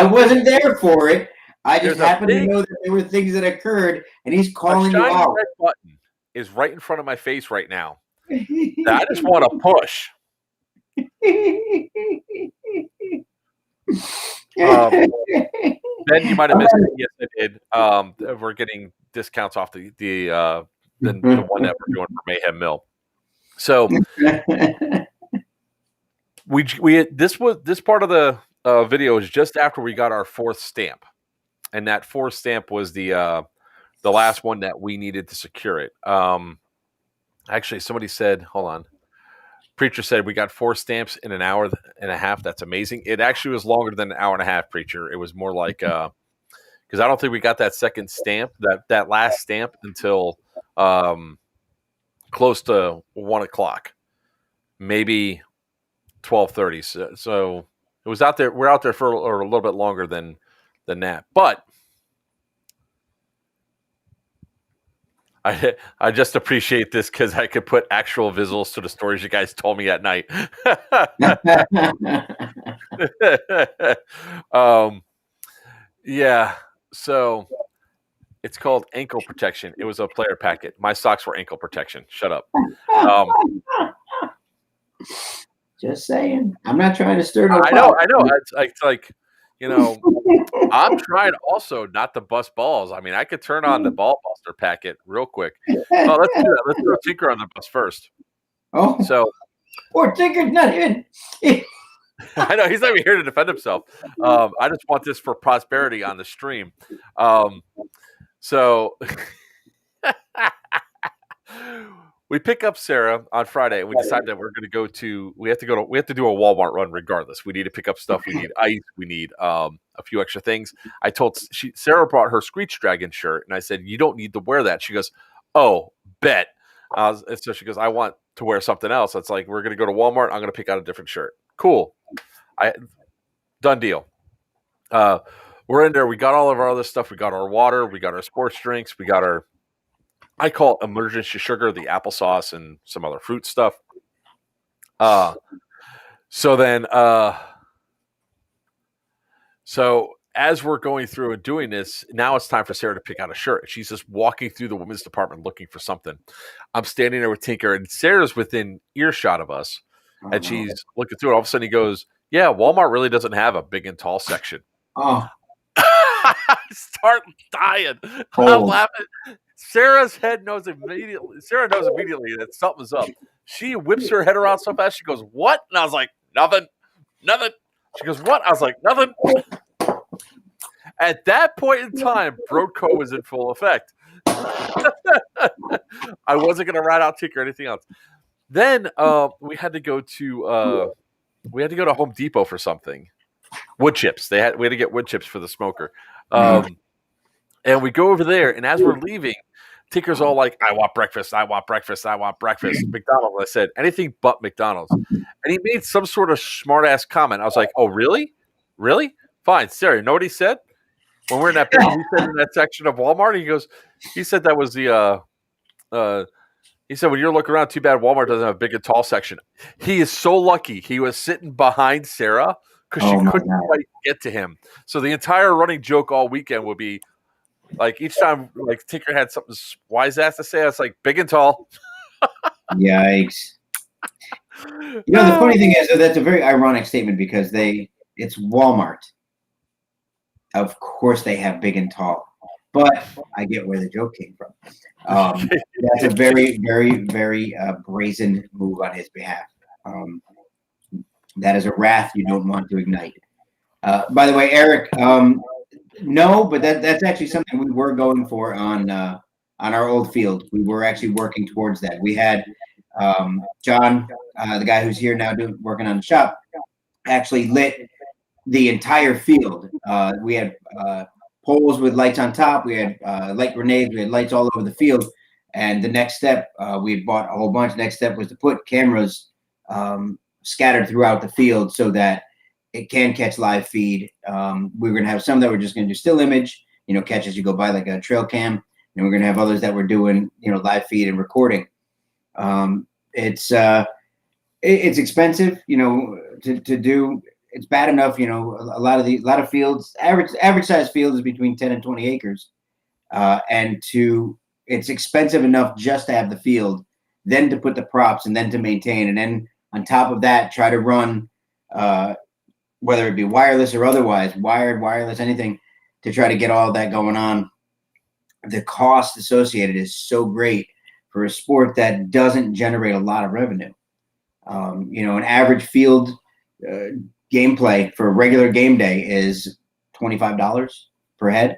wasn't there for it. I just happened to know that there were things that occurred, and he's calling you out. Red button is right in front of my face right now. I just want to push. Ben, you might have missed it. Yes, I did. We're getting discounts off the one that we're doing for Mayhem Mill. So this part of the video is just after we got our fourth stamp, and that fourth stamp was the last one that we needed to secure it. Actually, somebody said, hold on. Preacher said we got 4 stamps in an hour and a half. That's amazing. It actually was longer than an hour and a half, Preacher. It was more like because I don't think we got that second stamp, that last stamp until close to 1 o'clock, maybe 12:30. So it was out there. We're out there for a little bit longer than that, but. I just appreciate this because I could put actual visuals to the stories you guys told me at night. Yeah, so It's called ankle protection. It was a player packet. My socks were ankle protection. Shut up. Um, Just saying. I'm not trying to stir no I know. pot. It's like, you know, I'm trying also not to bust balls. I mean, I could turn on the ball buster packet real quick. Oh, let's do that. Let's throw Tinker on the bus first. Oh, So poor Tinker's not in. I know he's not even here to defend himself. I just want this for prosperity on the stream. So we pick up Sarah on Friday, and we decide that we have to do a Walmart run regardless. We need to pick up stuff. We need ice. We need a few extra things. I told Sarah brought her Screech Dragon shirt, and I said, "You don't need to wear that." She goes, "Oh, bet." And so she goes, "I want to wear something else." It's like, we're going to go to Walmart. I'm going to pick out a different shirt. Cool. Done deal. We're in there. We got all of our other stuff. We got our water. We got our sports drinks. We got our, I call it emergency sugar, the applesauce, and some other fruit stuff. So as we're going through and doing this, now it's time for Sarah to pick out a shirt. She's just walking through the women's department looking for something. I'm standing there with Tinker, and Sarah's within earshot of us, and she's looking through it. All of a sudden, he goes, "Yeah, Walmart really doesn't have a big and tall section." Oh, I start dying. I'm laughing. Sarah knows immediately that something's up. She whips her head around so fast. She goes, "What?" And I was like, "Nothing. She goes, "What?" I was like, "Nothing." At that point in time, Broco was in full effect. I wasn't going to rat out Tinker or anything else. Then we had to go to Home Depot for something. Wood chips. We had to get wood chips for the smoker. And we go over there, and as we're leaving, Tinker's all like, "I want breakfast. I want breakfast. I want breakfast." McDonald's. I said, "Anything but McDonald's." And he made some sort of smart-ass comment. I was like, "Oh, really? Really? Fine." Sarah, you know what he said? When we're in that section of Walmart, he said that was he said, "When you're looking around, too bad Walmart doesn't have a big and tall section." He is so lucky he was sitting behind Sarah because she couldn't quite get to him. So the entire running joke all weekend would be, like, each time like Tinker had something wise ass to say, I was like, "Big and tall." Yikes. You know, the funny thing is that that's a very ironic statement because it's Walmart. Of course they have big and tall, but I get where the joke came from. That's a very, very, very brazen move on his behalf. That is a wrath you don't want to ignite. By the way, Eric, no, but that's actually something we were going for on our old field. We were actually working towards that. We had John, the guy who's here now working on the shop, actually lit the entire field. We had poles with lights on top. We had light grenades. We had lights all over the field. And the next step, we had bought a whole bunch. Next step was to put cameras scattered throughout the field so that it can catch live feed. We were going to have some that were just going to do still image, catch as you go by, like a trail cam. And we're going to have others that were doing, live feed and recording. It's expensive, to do. It's bad enough, a lot of fields, average size field is between 10 and 20 acres. It's expensive enough just to have the field, then to put the props, and then to maintain. And then on top of that, try to run, whether it be wireless or otherwise, wired, wireless, anything, to try to get all of that going on. The cost associated is so great for a sport that doesn't generate a lot of revenue. An average field gameplay for a regular game day is $25 per head.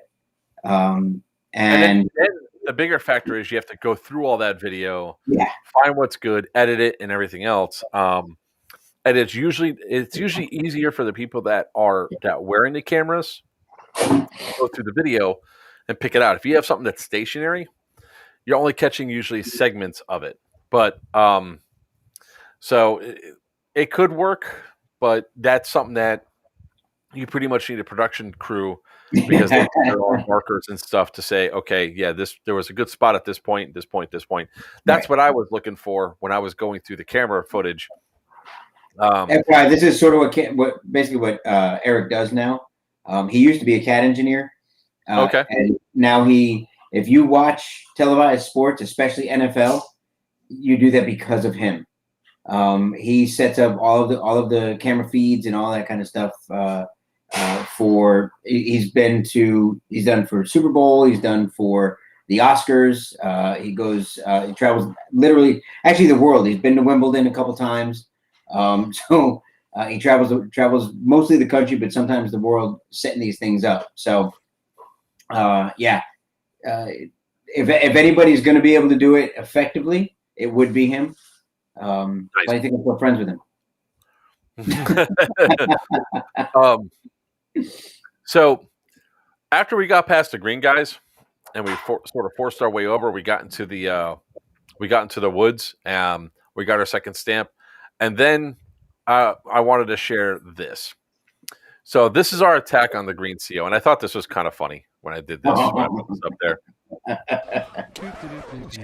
And then the bigger factor is you have to go through all that video, find what's good, edit it, and everything else. And it's usually easier for the people that are wearing the cameras, go through the video and pick it out. If you have something that's stationary, you're only catching usually segments of it. But so it could work, but that's something that you pretty much need a production crew, because there are markers and stuff to say, okay, yeah, there was a good spot at this point, this point, this point. That's what I was looking for when I was going through the camera footage. This is sort of what Eric does now. He used to be a CAD engineer. Okay. And now he if you watch televised sports, especially NFL, you do that because of him. He sets up all of the camera feeds and all that kind of stuff. He's done for Super Bowl. He's done for the Oscars. He travels literally, actually the world. He's been to Wimbledon a couple times. He travels mostly the country, but sometimes the world, setting these things up. So, if anybody's going to be able to do it effectively, it would be him. Nice. I think I'm still friends with him. So after we got past the green guys and we sort of forced our way over, we got into the woods. We got our second stamp, and then I wanted to share this. So this is our attack on the green CO, and I thought this was kind of funny when I did this. When I put this up there.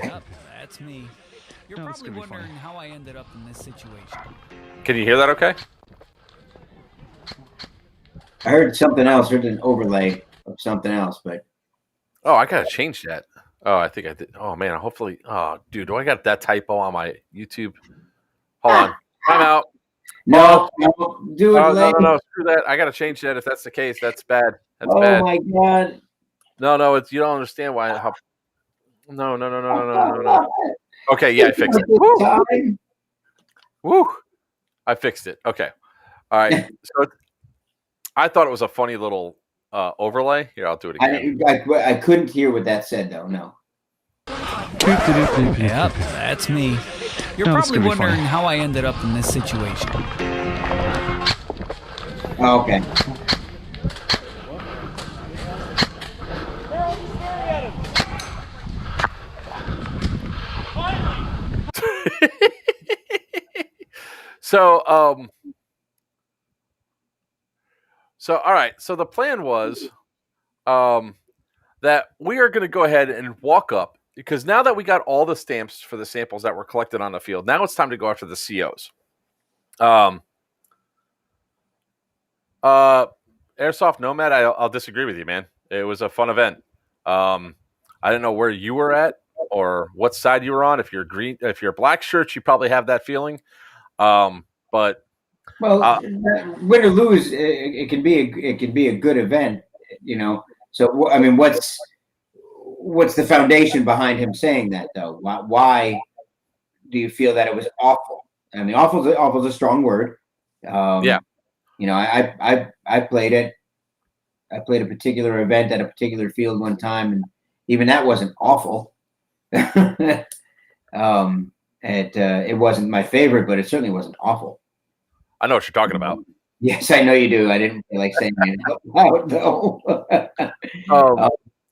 Yep, that's me. You're probably wondering how I ended up in this situation. Can you hear that? Okay. I heard something else. Heard an overlay of something else, but I gotta change that. Oh, I think I did. Oh man, hopefully. Oh, dude, do I got that typo on my YouTube? Hold on. I'm out. No, do it. No, screw that. I gotta change that. If that's the case, that's bad. That's bad. Oh my god. No, it's you don't understand why. No. Okay, yeah, I fixed it. Woo! Woo! I fixed it. Okay. All right. So I thought it was a funny little overlay. Here, I'll do it again. I couldn't hear what that said though. No. Yep, that's me. You're probably wondering how I ended up in this situation. Oh, okay. So all right. So the plan was that we are going to go ahead and walk up, because now that we got all the stamps for the samples that were collected on the field, now it's time to go after the COs. Airsoft Nomad, I'll disagree with you, man. It was a fun event. I didn't know where you were at or what side you were on. If you're green, if you're black shirts, you probably have that feeling. But win or lose, it can be a good event, you know. So I mean, what's the foundation behind him saying that though? Why do you feel that it was awful? I mean, awful is a strong word. Yeah. You know, I played it. I played a particular event at a particular field one time, and even that wasn't awful. It wasn't my favorite, but it certainly wasn't awful. I know what you're talking about. Yes, I know you do. I didn't feel like saying it out though.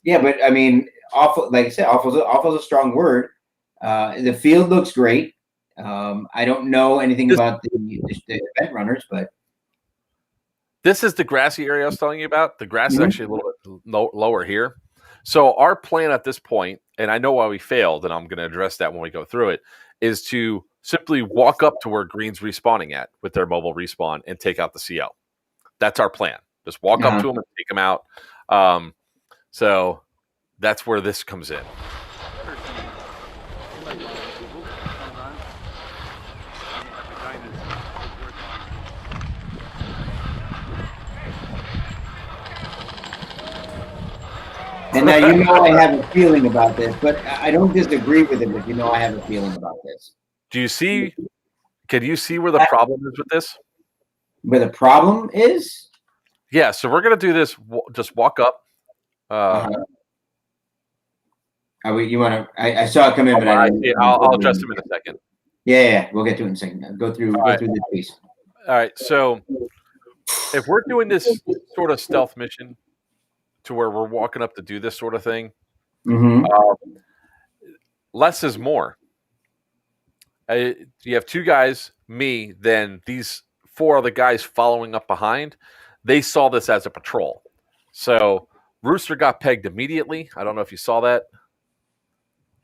Yeah, but I mean, awful. Like I said, awful is a strong word. The field looks great. I don't know anything about the event runners, but this is the grassy area I was telling you about. The grass is actually a little bit lower here. So our plan at this point, and I know why we failed, and I'm going to address that when we go through it, is to simply walk up to where Green's respawning at with their mobile respawn and take out the CO. That's our plan. Just walk up to them and take them out. So that's where this comes in. And now you know I have a feeling about this, but I don't disagree with it. But you know I have a feeling about this. Do you see? Can you see where the problem is with this? Where the problem is? Yeah. So we're gonna do this. Just walk up. You want to? I saw it come in, but I'll address him in a second. Yeah, we'll get to it in a second. Go through this piece. All right. So if we're doing this sort of stealth mission, to where we're walking up to do this sort of thing, less is more. You have two guys, me, then these four other guys following up behind. They saw this as a patrol. So Rooster got pegged immediately. I don't know if you saw that.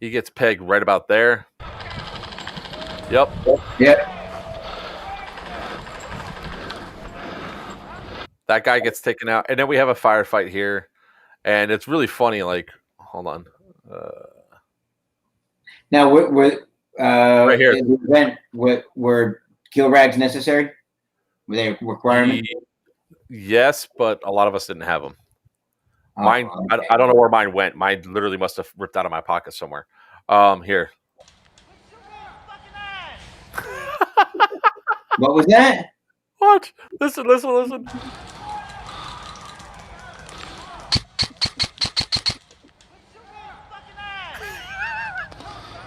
He gets pegged right about there. Yep. Yeah. That guy gets taken out. And then we have a firefight here. And it's really funny. Like, hold on. Now, were Right here. in the event, were kill rags necessary? Were they a requirement? Yes, but a lot of us didn't have them. Oh, Mine, okay. I don't know where mine went. Mine literally must have ripped out of my pocket somewhere. Here. What was that? What? Listen.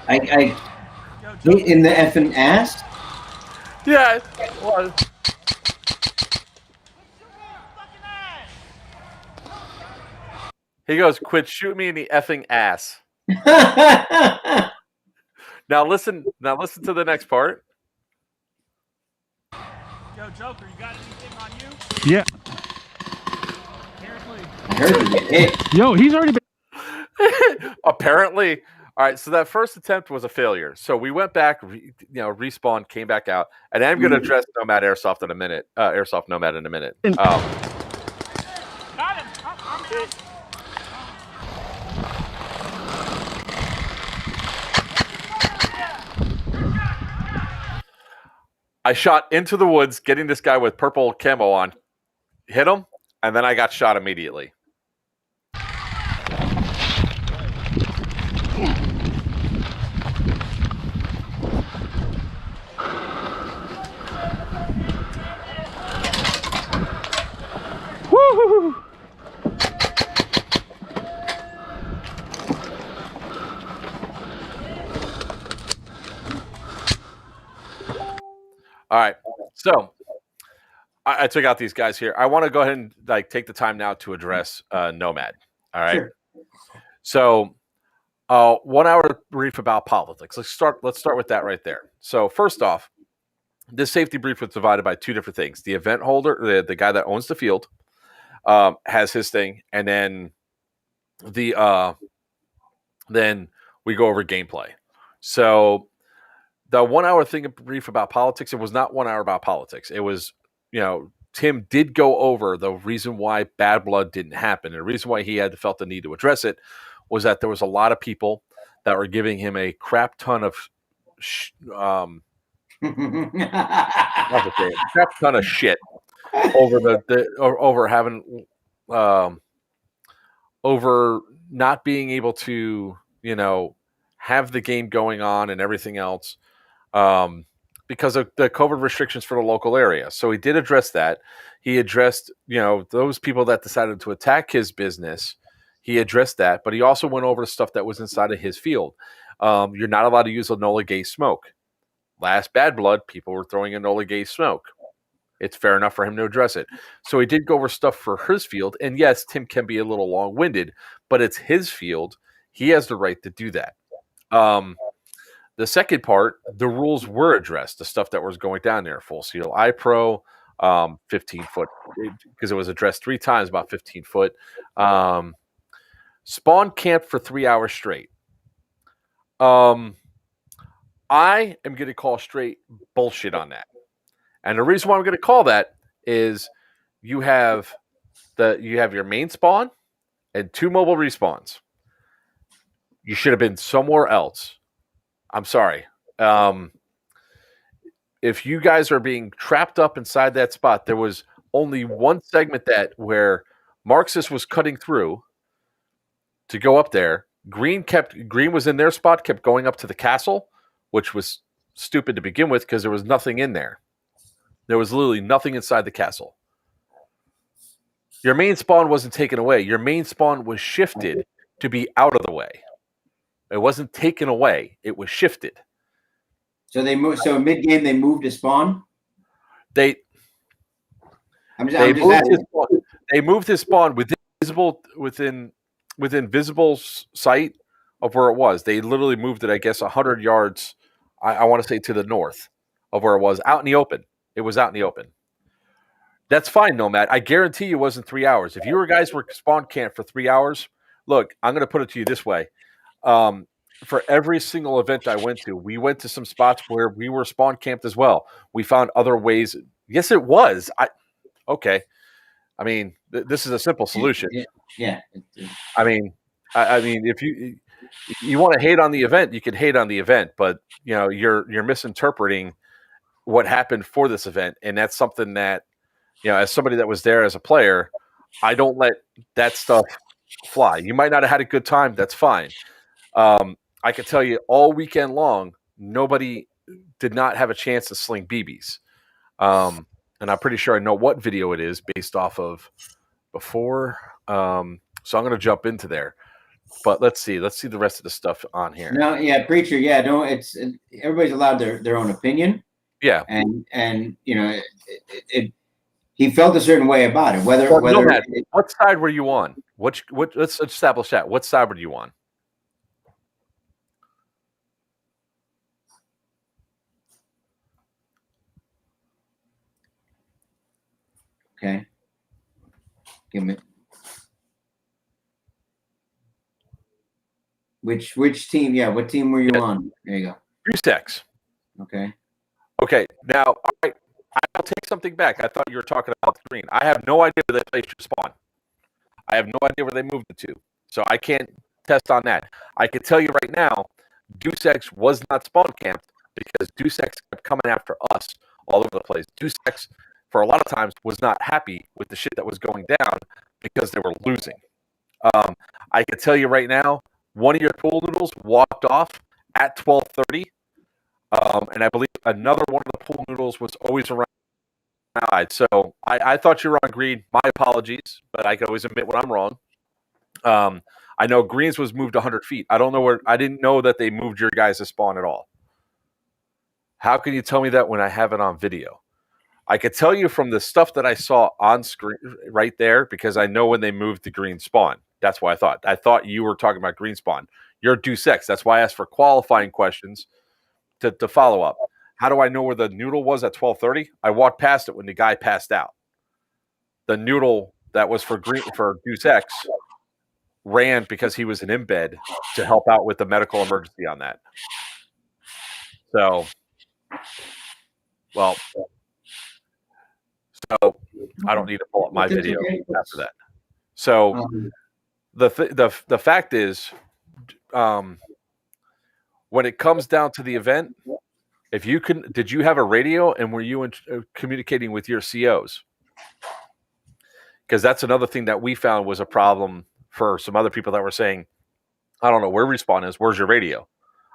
I hit in the effing ass. Yeah. Well, he goes, "Quit shooting me in the effing ass." Now listen to the next part. Yo, Joker, you got anything on you? Yeah. I heard you get hit. Yo, he's already been. Apparently. All right, so that first attempt was a failure. So we went back, respawned, came back out, and I'm going to address Nomad Airsoft in a minute. Airsoft Nomad in a minute. Got him. I'm out. I shot into the woods, getting this guy with purple camo on, hit him, and then I got shot immediately. Woo! All right, so I took out these guys here. I want to go ahead and take the time now to address Nomad. All right, Sure. so 1 hour brief about politics. Let's start with that right there. So first off, this safety brief was divided by two different things. The event holder, the guy that owns the field, has his thing, and then then we go over gameplay. So the 1 hour thing brief about politics, it was not 1 hour about politics. It was, Tim did go over the reason why bad blood didn't happen. And the reason why he had felt the need to address it was that there was a lot of people that were giving him a crap ton of shit over over having over not being able to have the game going on and everything else because of the COVID restrictions for the local area. So he did address that. He addressed those people that decided to attack his business. He addressed that, but he also went over the stuff that was inside of his field. You're not allowed to use Enola Gay smoke. Last Bad Blood, people were throwing Enola Gay smoke. It's fair enough for him to address it. So he did go over stuff for his field. And yes, Tim can be a little long-winded, but it's his field. He has the right to do that. The second part, the rules were addressed, the stuff that was going down there. Full seal iPro, 15 foot, because it was addressed 3 times, about 15 foot. Spawn camp for 3 hours straight. I am going to call straight bullshit on that. And the reason why I'm going to call that is you have your main spawn and 2 mobile respawns. You should have been somewhere else. I'm sorry. If you guys are being trapped up inside that spot, there was only one segment where Marxist was cutting through to go up there. Green was in their spot, kept going up to the castle, which was stupid to begin with because there was nothing in there. There was literally nothing inside the castle. Your main spawn wasn't taken away. Your main spawn was shifted to be out of the way. It wasn't taken away. It was shifted. So they moved. So mid game they moved to spawn. They moved his spawn within visible sight of where it was. They literally moved it, I guess, 100 yards. I want to say to the north of where it was, out in the open. It was out in the open. That's fine, Nomad. I guarantee you it wasn't 3 hours. If you guys were spawn camped for 3 hours, look, I'm going to put it to you this way. For every single event I went to, we went to some spots where we were spawn camped as well. We found other ways. Yes, it was. Okay. I mean, this is a simple solution. Yeah. I mean, if you you want to hate on the event, you can hate on the event, but you're misinterpreting what happened for this event, and that's something that as somebody that was there as a player, I don't let that stuff fly. You might not have had a good time, that's fine. I can tell you all weekend long, nobody did not have a chance to sling BBs. And I'm pretty sure I know what video it is based off of before. So I'm going to jump into there. But let's see the rest of the stuff on here. No, yeah, preacher, yeah, don't. Everybody's allowed their own opinion. Yeah, and he felt a certain way about it. Whether what side were you on? What? Let's establish that. What side were you on? Okay. Give me. Which team? Yeah, what team were you on? There you go. Brewstex. Okay. Okay. Now, all right. I'll take something back. I thought you were talking about the green. I have no idea where they placed your spawn. I have no idea where they moved it to. So I can't test on that. I can tell you right now, Deus Ex was not spawn camped because Deus Ex kept coming after us all over the place. Deus Ex, for a lot of times, was not happy with the shit that was going down because they were losing. I can tell you right now, one of your pool noodles walked off at 12:30, and I believe another one of the pool noodles was always around. So I thought you were on green. My apologies, but I can always admit when I'm wrong. I know greens was moved 100 feet. I don't know where. I didn't know that they moved your guys' spawn at all. How can you tell me that when I have it on video? I could tell you from the stuff that I saw on screen right there because I know when they moved the green spawn. That's why I thought. I thought you were talking about green spawn. You're Deus Ex. That's why I asked for qualifying questions to follow up. How do I know where the noodle was at 12:30? I walked past it when the guy passed out. The noodle that was for Deus Ex ran because he was in embed to help out with the medical emergency on that. So, I don't need to pull up my video after that. So the fact is, when it comes down to the event, if you can, did you have a radio and were you communicating with your COs? Because that's another thing that we found was a problem for some other people that were saying, I don't know where Respawn is. Where's your radio?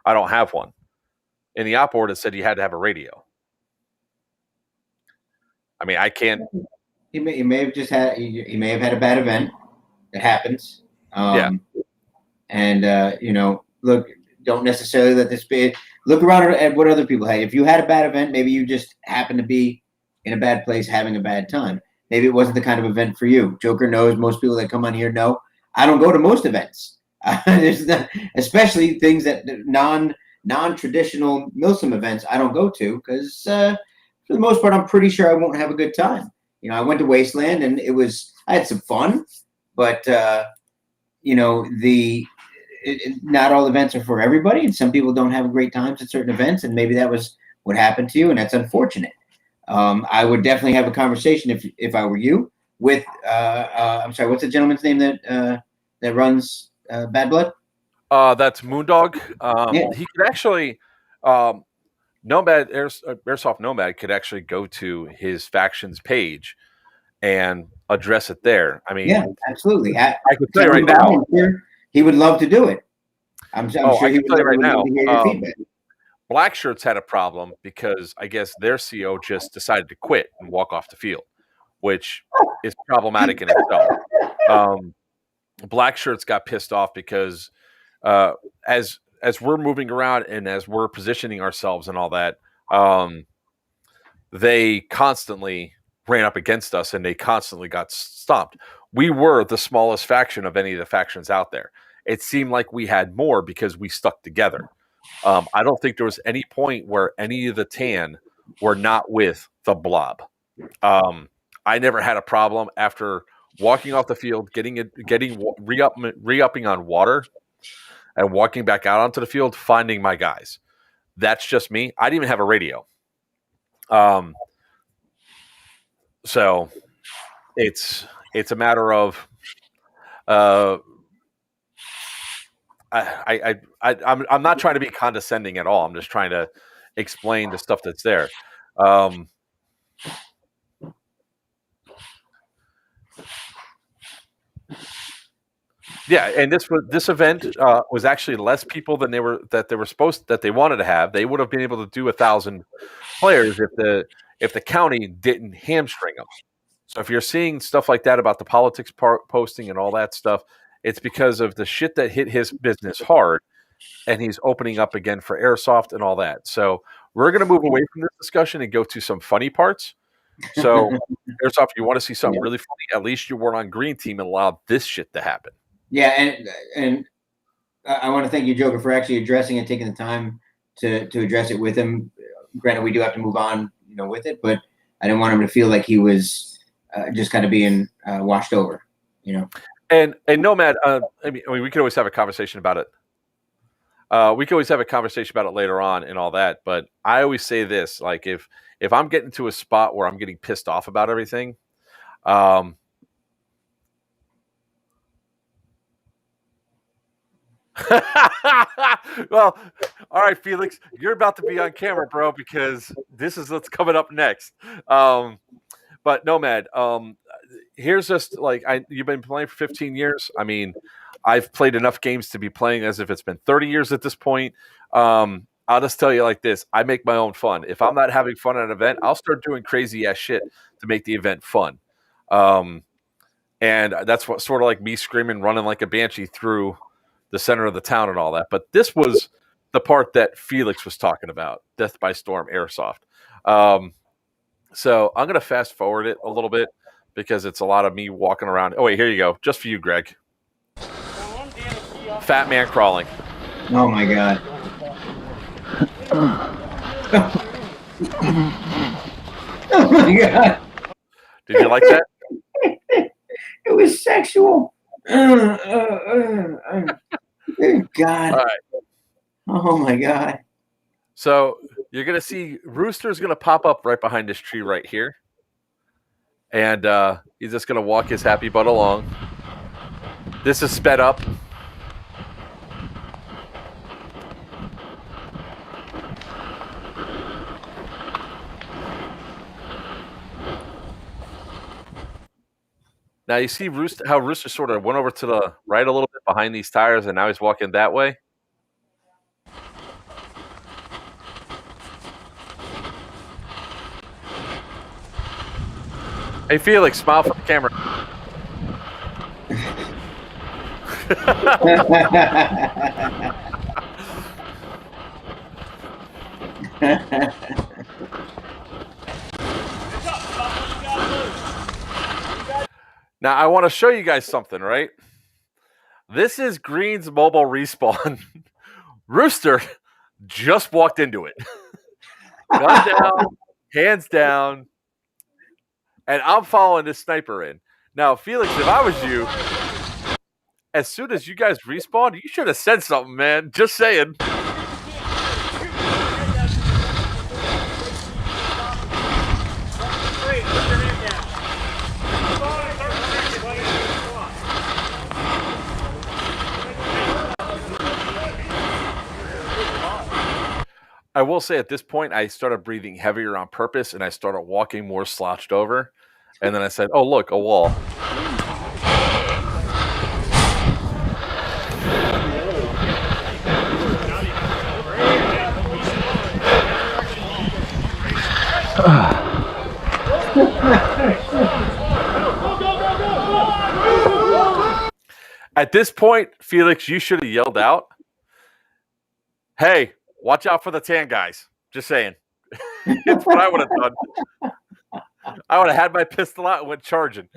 I don't have one. In the op board, it said you had to have a radio. I mean, I can't. He may have just had. He may have had a bad event. It happens. Yeah. And look, don't necessarily let this be. Look around at what other people had. If you had a bad event, maybe you just happened to be in a bad place having a bad time. Maybe it wasn't the kind of event for you. Joker knows. Most people that come on here know. I don't go to most events. Especially things that non-traditional Milsim events I don't go to because for the most part I'm pretty sure I won't have a good time. I went to Wasteland and I had some fun, but not all events are for everybody, and some people don't have great times at certain events, and maybe that was what happened to you, and that's unfortunate. I would definitely have a conversation if I were you with I'm sorry, what's the gentleman's name that runs Bad Blood? That's Moondog. Yeah. He could actually, Nomad Airsoft Nomad could actually go to his faction's page and address it there. I mean, yeah, absolutely. I can tell you right now, he would love to do it. I'm sure he would tell you right love to hear your feedback. Black Shirts had a problem because I guess their CO just decided to quit and walk off the field, which is problematic in itself. Black Shirts got pissed off because as we're moving around and as we're positioning ourselves and all that, they constantly ran up against us and they constantly got stomped. We were the smallest faction of any of the factions out there. It seemed like we had more because we stuck together. I don't think there was any point where any of the tan were not with the blob. I never had a problem after walking off the field, re-upping on water and walking back out onto the field, finding my guys. That's just me. I didn't even have a radio. So it's a matter of I'm not trying to be condescending at all. I'm just trying to explain the stuff that's there. Yeah, and this event was actually less people than they wanted to have. They would have been able to do 1,000 players if the county didn't hamstring them. So if you're seeing stuff like that about the politics posting and all that stuff, it's because of the shit that hit his business hard, and he's opening up again for airsoft and all that. So we're going to move away from this discussion and go to some funny parts. So airsoft, if you want to see something really funny, at least you weren't on green team and allowed this shit to happen. Yeah, and I want to thank you, Joker, for actually addressing it, taking the time to address it with him. Granted, we do have to move on, with it, but I didn't want him to feel like he was just kind of being washed over, And Nomad, I mean, we could always have a conversation about it. We could always have a conversation about it later on and all that. But I always say this: like, if I'm getting to a spot where I'm getting pissed off about everything, well, all right, Felix, you're about to be on camera, bro, because this is what's coming up next. But Nomad, here's just like you've been playing for 15 years. I mean, I've played enough games to be playing as if it's been 30 years at this point. I'll just tell you like this: I make my own fun. If I'm not having fun at an event, I'll start doing crazy ass shit to make the event fun. And that's what sort of like me screaming, running like a banshee through the center of the town and all that. But this was the part that Felix was talking about, Death by Storm Airsoft. So I'm going to fast forward it a little bit because it's a lot of me walking around. Oh, wait, here you go. Just for you, Greg. Fat man crawling. Oh, my God. Oh, my God. Did you like that? It was sexual. Good God. All right. Oh, my God. So you're going to see Rooster's going to pop up right behind this tree right here. And he's just going to walk his happy butt along. This is sped up. Now you see how Rooster sort of went over to the right a little bit behind these tires, and now he's walking that way. Hey, Felix, smile for the camera. Now, I want to show you guys something, right? This is Green's mobile respawn. Rooster just walked into it. Gun down, hands down. And I'm following this sniper in. Now, Felix, if I was you, as soon as you guys respawned, you should have said something, man. Just saying. I will say at this point, I started breathing heavier on purpose, and I started walking more slouched over. And then I said, oh, look, a wall. At this point, Felix, you should have yelled out, hey, watch out for the tan guys. Just saying. It's what I would have done. I would have had my pistol out and went charging.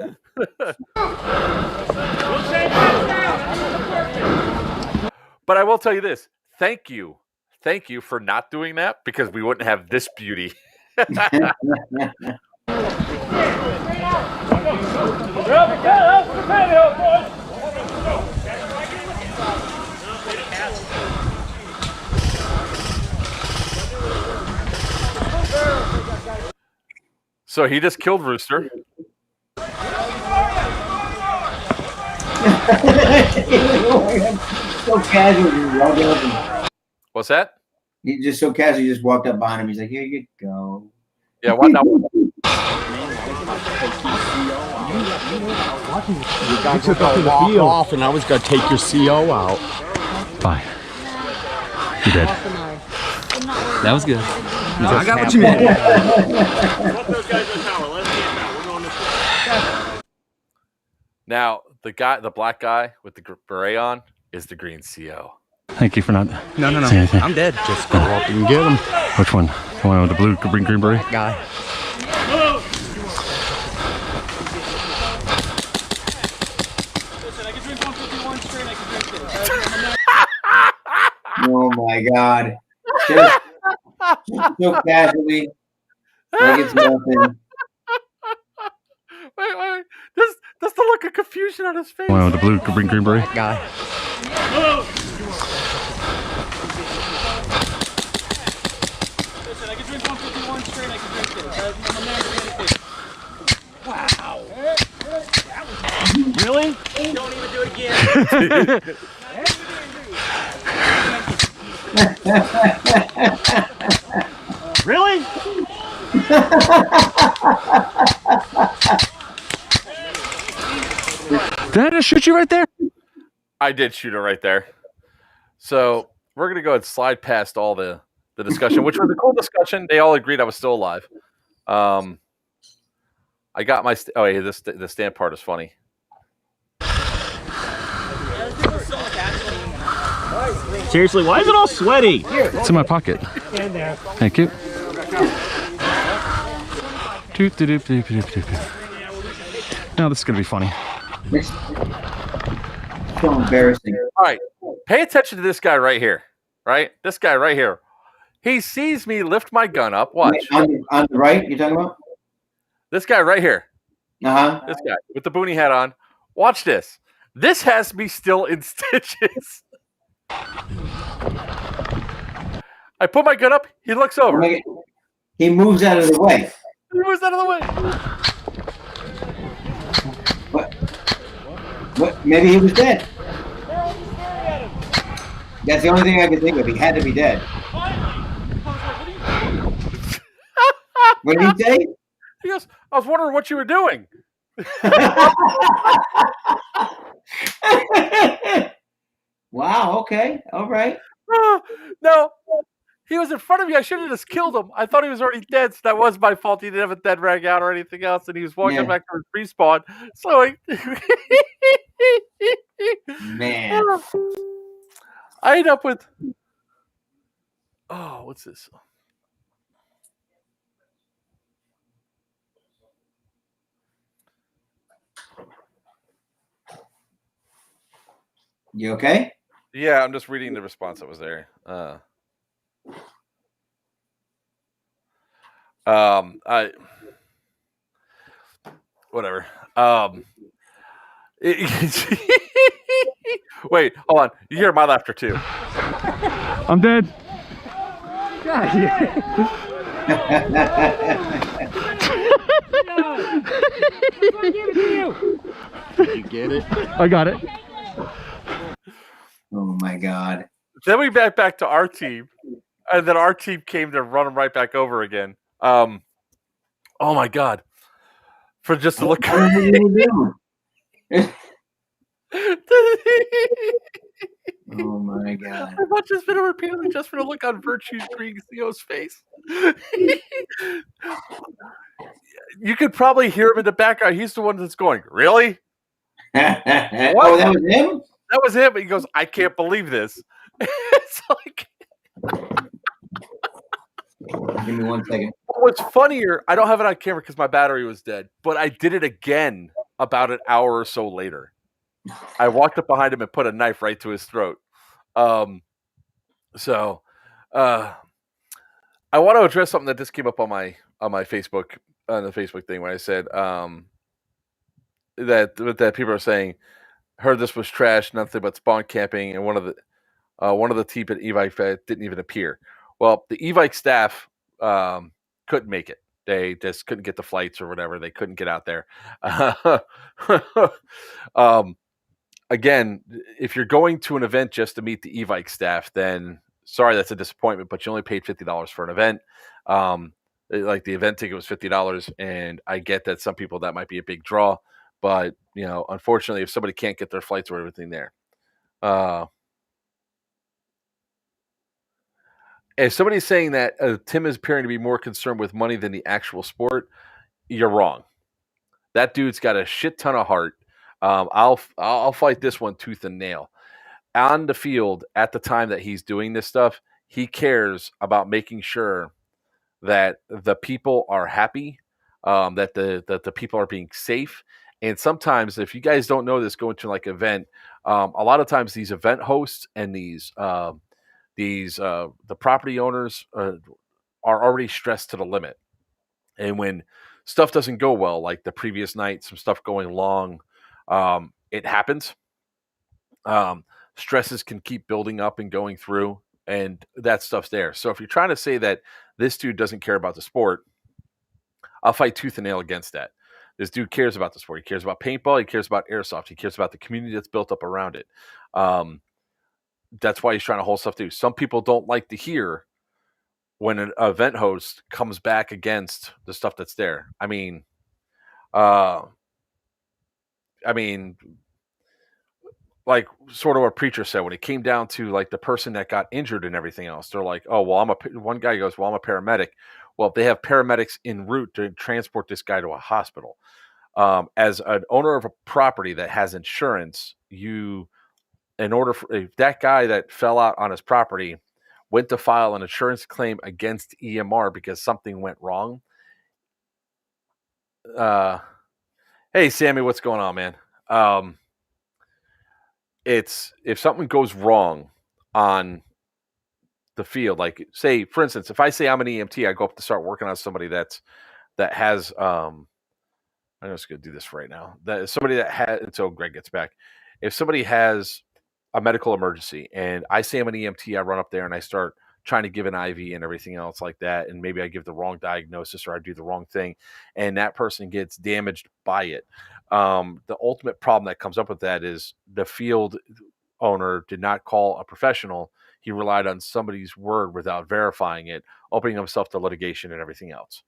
But I will tell you this. Thank you. Thank you for not doing that, because we wouldn't have this beauty. So he just killed Rooster. So so casual. You walked up and What's that? you just so casual. You just walked up behind him. He's like, "Here you go." Yeah, what now? You guys took to walk off, and I was gonna take your CO out. Fine. You did. That was good. No, I got what you meant. Let those guys in the tower. Let's get now. We're going to. Now, the black guy with the beret on is the green CO. Thank you for not. No. saying anything. I'm dead. Just go up and get him. Which one? The one with the blue green beret? Guy. Listen, I can drink 151 straight. I can drink it. Oh my God! Just so casually, like it's nothing. Wait. That's the look of confusion on his face. The one with the blue green beret? Guy. Listen, I can drink 151 straight. I can drink it. I'm a man of anything. Wow. Really? Don't even do it again. Really? Did I just shoot you right there? I did shoot her right there. So we're gonna go ahead and slide past all the discussion, which was a cool discussion. They all agreed I was still alive. I got my the stand part is funny. Seriously, why is it all sweaty? It's in my pocket. Thank you. Now this is gonna be funny. It's so embarrassing. All right, pay attention to this guy right here. Right, this guy right here. He sees me lift my gun up. Watch. On the right, you're talking about? This guy right here. This guy with the boonie hat on. Watch this. This has me still in stitches. I put my gun up. He looks over. He moves out of the way. He moves out of the way. What? Maybe he was dead. That's the only thing I can think of. He had to be dead. What did he say? He goes, I was wondering what you were doing. Wow, okay. All right. No, he was in front of me. I should have just killed him. I thought he was already dead, so that was my fault. He didn't have a dead rag out or anything else, and he was walking back to his respawn. So Man. I end up with what's this? You okay? Yeah, I'm just reading the response that was there. Whatever. Wait, hold on. You hear my laughter too. I'm dead. You get it? I got it. Oh my God. Then we back to our team, and then our team came to run them right back over again. Oh my God! For just to look. Oh my God. I've watched this video repeatedly just for the look on Virtue's green CO's face. You could probably hear him in the background. He's the one that's going, really? Oh, that was him? That was him. He goes, I can't believe this. It's like. Give me 1 second. What's funnier, I don't have it on camera because my battery was dead, but I did it again about an hour or so later. I walked up behind him and put a knife right to his throat. I want to address something that just came up on my Facebook, on the Facebook thing, when I said that people are saying, heard this was trash, nothing but spawn camping, and one of the team at Evike didn't even appear. Well, the Evike staff couldn't make it. They just couldn't get the flights or whatever. They couldn't get out there. again, if you're going to an event just to meet the e-bike staff, then sorry, that's a disappointment, but you only paid $50 for an event. Like the event ticket was $50, and I get that some people that might be a big draw, but unfortunately, if somebody can't get their flights or everything there, if somebody's saying that Tim is appearing to be more concerned with money than the actual sport, you're wrong. That dude's got a shit ton of heart. I'll fight this one tooth and nail. On the field at the time that he's doing this stuff, he cares about making sure that the people are happy, that the people are being safe. And sometimes, if you guys don't know this, going to like event, a lot of times these event hosts and the property owners are already stressed to the limit. And when stuff doesn't go well, like the previous night, some stuff going long, it happens. Stresses can keep building up and going through, and that stuff's there. So if you're trying to say that this dude doesn't care about the sport, I'll fight tooth and nail against that. This dude cares about the sport. He cares about paintball. He cares about airsoft. He cares about the community that's built up around it. That's why he's trying to hold stuff too. Some people don't like to hear when an event host comes back against the stuff that's there. I mean, like sort of what preacher said when it came down to like the person that got injured and everything else. They're like, oh, well, one guy goes, well, I'm a paramedic. Well, they have paramedics en route to transport this guy to a hospital. As an owner of a property that has insurance, if that guy that fell out on his property went to file an insurance claim against EMR because something went wrong. Hey, Sammy, what's going on, man? It's if something goes wrong on the field, like say, for instance, if I say I'm an EMT, I go up to start working on somebody that has I'm just gonna do this right now. That is somebody that has until Greg gets back. If somebody has a medical emergency and I say I'm an EMT, I run up there and I start trying to give an IV and everything else like that, and maybe I give the wrong diagnosis or I do the wrong thing, and that person gets damaged by it. The ultimate problem that comes up with that is the field owner did not call a professional. He relied on somebody's word without verifying it, opening himself to litigation and everything else.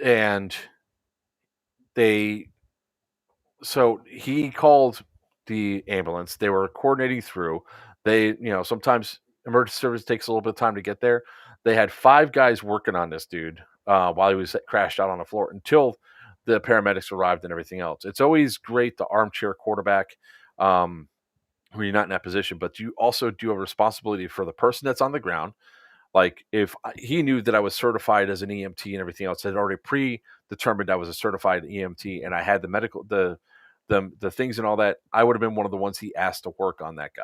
And so he called the ambulance. They were coordinating through. Sometimes emergency service takes a little bit of time to get there. They had 5 guys working on this dude while he was crashed out on the floor until the paramedics arrived and everything else. It's always great the armchair quarterback when you're not in that position, but you also do have a responsibility for the person that's on the ground. Like if he knew that I was certified as an EMT and everything else, had already predetermined I was a certified EMT and I had the medical, the things and all that, I would have been one of the ones he asked to work on that guy.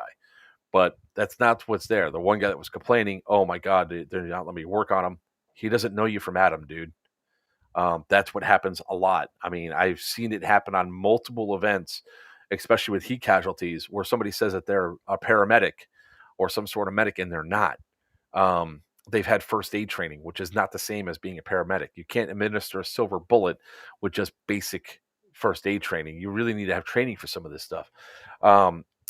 But that's not what's there. The one guy that was complaining, oh my God, they're not letting me work on him. He doesn't know you from Adam, dude. That's what happens a lot. I mean, I've seen it happen on multiple events, especially with heat casualties, where somebody says that they're a paramedic or some sort of medic and they're not. They've had first aid training, which is not the same as being a paramedic. You can't administer a silver bullet with just basic first aid training. You really need to have training for some of this stuff.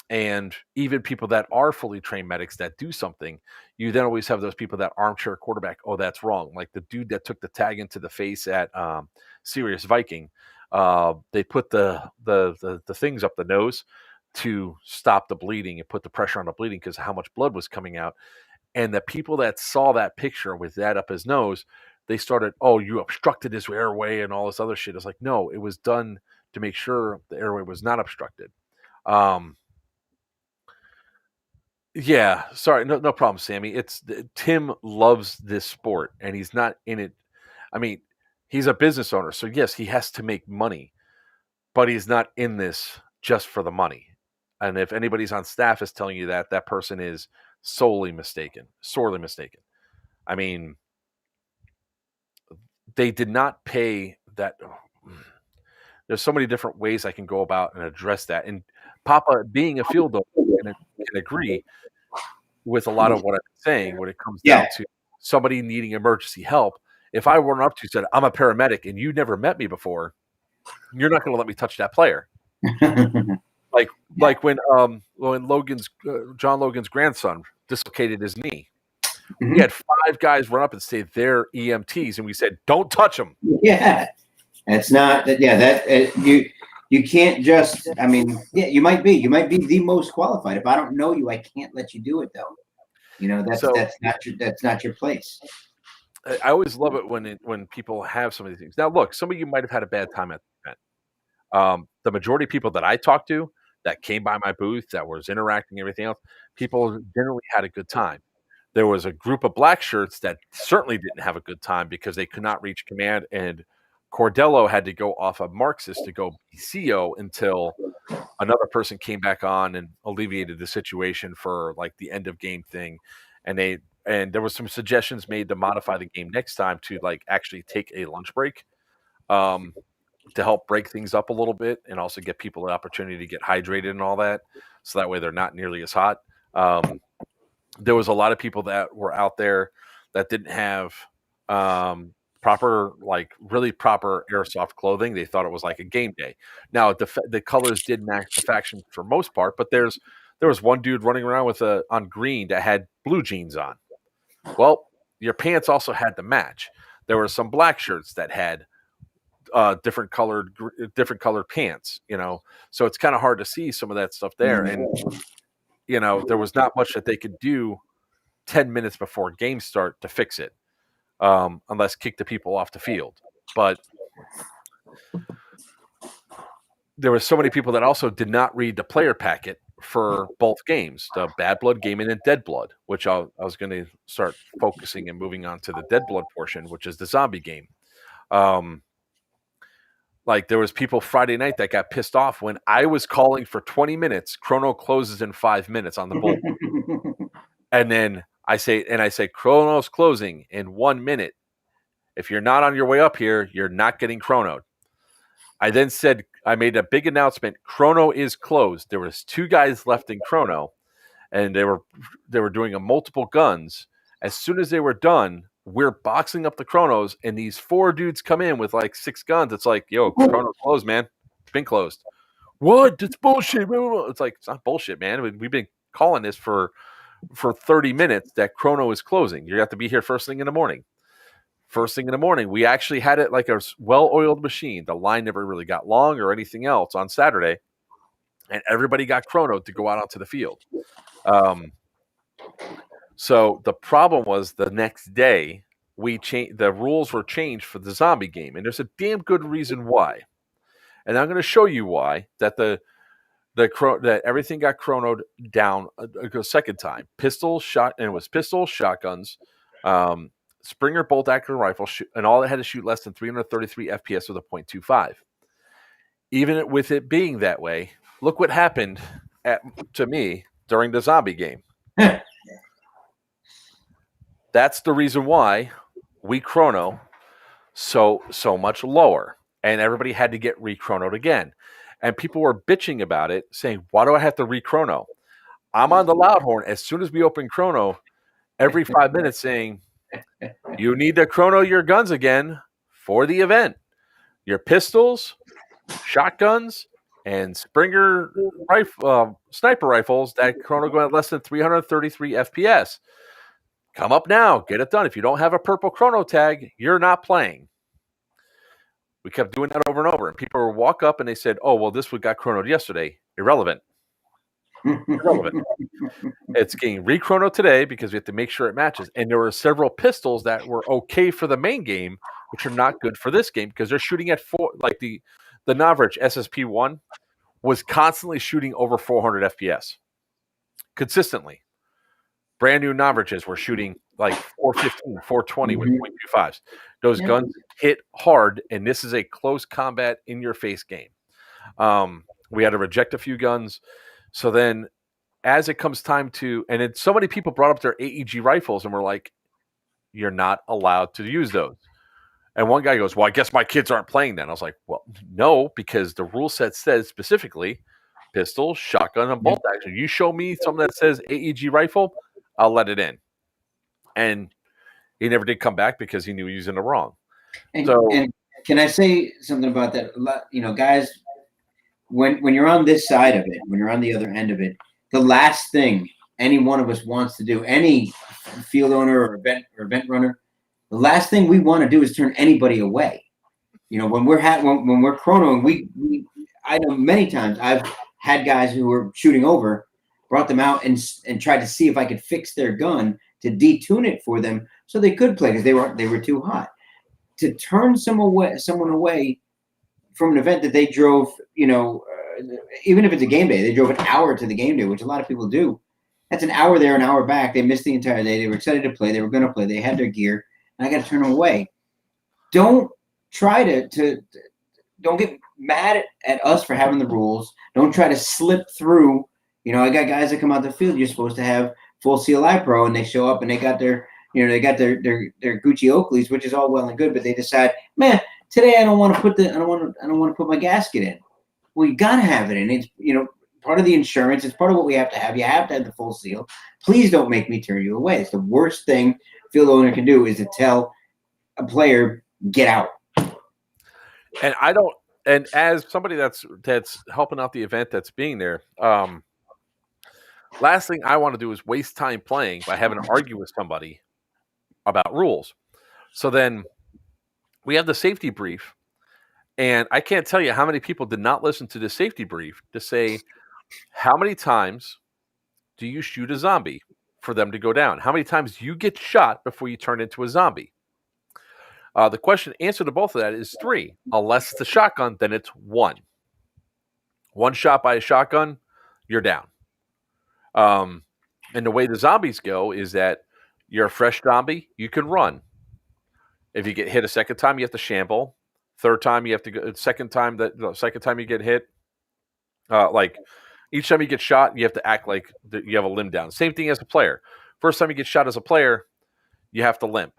And even people that are fully trained medics that do something, you then always have those people that armchair quarterback. Oh, that's wrong. Like the dude that took the tag into the face at Sirius Viking. They put the things up the nose to stop the bleeding and put the pressure on the bleeding because of how much blood was coming out. And the people that saw that picture with that up his nose, they started, oh, you obstructed his airway and all this other shit. It's like, no, it was done to make sure the airway was not obstructed. Yeah, sorry, no problem, Sammy. It's Tim loves this sport and he's not in it. I mean, he's a business owner, so yes, he has to make money, but he's not in this just for the money. And if anybody's on staff is telling you that, that person is sorely mistaken. I mean, they did not pay that. There's so many different ways I can go about and address that. And Papa, being a field owner, can agree with a lot of what I'm saying when it comes down to somebody needing emergency help. If I run up to you and said, I'm a paramedic and you never met me before, you're not going to let me touch that player. Like when John Logan's grandson dislocated his knee. Mhm. We had 5 guys run up and say they're EMTs, and we said, "Don't touch them." Yeah, that's not that. Yeah, that you can't just. I mean, yeah, you might be the most qualified. If I don't know you, I can't let you do it though. You know, that's not your place. I always love it when people have some of these things. Now, look, some of you might have had a bad time at the event. The majority of people that I talked to that came by my booth, that was interacting, everything else, people generally had a good time. There was a group of black shirts that certainly didn't have a good time because they could not reach command, and Cordello had to go off of Marxist to go BCO until another person came back on and alleviated the situation for like the end of game thing. And there was some suggestions made to modify the game next time to like actually take a lunch break to help break things up a little bit and also get people the opportunity to get hydrated and all that. So that way they're not nearly as hot. There was a lot of people that were out there that didn't have proper, like really proper airsoft clothing. They thought it was like a game day. Now the colors did match the faction for most part, but there was one dude running around with on green that had blue jeans on. Well, your pants also had to match. There were some black shirts that had different colored pants. So it's kind of hard to see some of that stuff there. And there was not much that they could do 10 minutes before game start to fix it, unless kick the people off the field. But there were so many people that also did not read the player packet for both games, the Bad Blood game and then Dead Blood, which I was going to start focusing and moving on to the Dead Blood portion, which is the zombie game. Like there was people Friday night that got pissed off when I was calling for 20 minutes. Chrono closes in 5 minutes on the bull. And then I say, Chrono's closing in 1 minute. If you're not on your way up here, you're not getting chronoed. I then said, I made a big announcement. Chrono is closed. There was 2 guys left in chrono, and they were doing a multiple guns. As soon as they were done, we're boxing up the chronos, and these 4 dudes come in with like 6 guns. It's like, yo, chrono's closed, man. It's been closed. What? That's bullshit. It's like, it's not bullshit, man. We've been calling this for 30 minutes that chrono is closing. You have to be here first thing in the morning. First thing in the morning, we actually had it like a well-oiled machine. The line never really got long or anything else on Saturday, and everybody got chronoed to go out onto the field. So the problem was the next day the rules were changed for the zombie game, and there's a damn good reason why. And I'm going to show you why that that everything got chronoed down a second time. It was pistols, shotguns, Springer bolt action rifle, and all it had to shoot less than 333 FPS with a .25. Even with it being that way, look what happened to me during the zombie game. That's the reason why we chrono so much lower, and everybody had to get re-chronoed again. And people were bitching about it, saying, why do I have to re-chrono? I'm on the loud horn as soon as we open chrono every 5 minutes saying, you need to chrono your guns again for the event. Your pistols, shotguns, and Springer sniper rifles that chrono go at less than 333 FPS. Come up now. Get it done. If you don't have a purple chrono tag, you're not playing. We kept doing that over and over. And people would walk up and they said, oh, well, this one got chronoed yesterday. Irrelevant. It's getting re-chrono today because we have to make sure it matches. And there were several pistols that were okay for the main game, which are not good for this game because they're shooting at 4. Like the Navrich SSP-1 was constantly shooting over 400 FPS consistently. Brand new Navriches were shooting like 415, 420 with .25s. Those guns hit hard, and this is a close combat, in-your-face game. We had to reject a few guns. So then as it comes time to – and then so many people brought up their AEG rifles and were like, you're not allowed to use those. And one guy goes, well, I guess my kids aren't playing then. I was like, well, no, because the rule set says specifically pistol, shotgun, and bolt action. You show me something that says AEG rifle, I'll let it in. And he never did come back because he knew he was using it wrong. And can I say something about that? You know, guys, when you're on this side of it, when you're on the other end of it, the last thing any one of us wants to do, any field owner or event runner, the last thing we want to do is turn anybody away. When we're when we're chronoing, I know many times I've had guys who were shooting over, brought them out and tried to see if I could fix their gun to detune it for them so they could play because they were too hot. To turn someone away from an event that they drove, even if it's a game day, they drove an hour to the game day, which a lot of people do. That's an hour there, an hour back. They missed the entire day. They were excited to play. They were going to play. They had their gear, and I got to turn them away. Don't try to don't get mad at us for having the rules. Don't try to slip through. I got guys that come out the field. You're supposed to have full CLI Pro, and they show up and they got their Gucci Oakleys, which is all well and good, but they decide, man, today I don't want to put my gasket in. Well, you gotta have it in. It's part of the insurance. It's part of what we have to have. You have to have the full seal. Please don't make me turn you away. It's the worst thing field owner can do is to tell a player, get out. And I don't. And as somebody that's helping out the event, that's being there, last thing I want to do is waste time playing by having to argue with somebody about rules. So then we have the safety brief, and I can't tell you how many people did not listen to the safety brief to say, how many times do you shoot a zombie for them to go down? How many times do you get shot before you turn into a zombie? The answer to both of that is 3. Unless it's a shotgun, then it's 1. 1 shot by a shotgun, you're down. And the way the zombies go is that you're a fresh zombie, you can run. If you get hit a second time, you have to shamble. Third time, you have to go. Second time you get hit, like each time you get shot, you have to act like you have a limb down. Same thing as a player. First time you get shot as a player, you have to limp.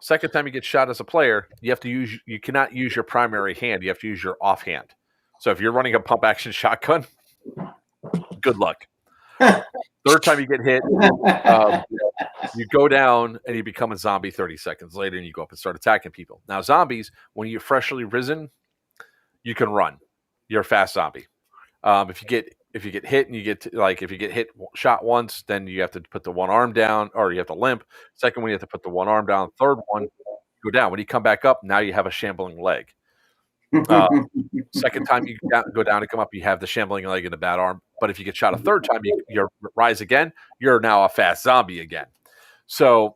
Second time you get shot as a player, you cannot use your primary hand. You have to use your offhand. So if you're running a pump action shotgun, good luck. Third time you get hit, you go down and you become a zombie 30 seconds later, and you go up and start attacking people. Now, zombies, when you're freshly risen, you can run. You're a fast zombie. If you get hit and if you get hit shot once, then you have to put the one arm down, or you have to limp. Second one, you have to put the one arm down. Third one, go down. When you come back up, now you have a shambling leg. Second time you go down and come up, you have the shambling leg and the bad arm. But if you get shot a third time, you rise again. You're now a fast zombie again. So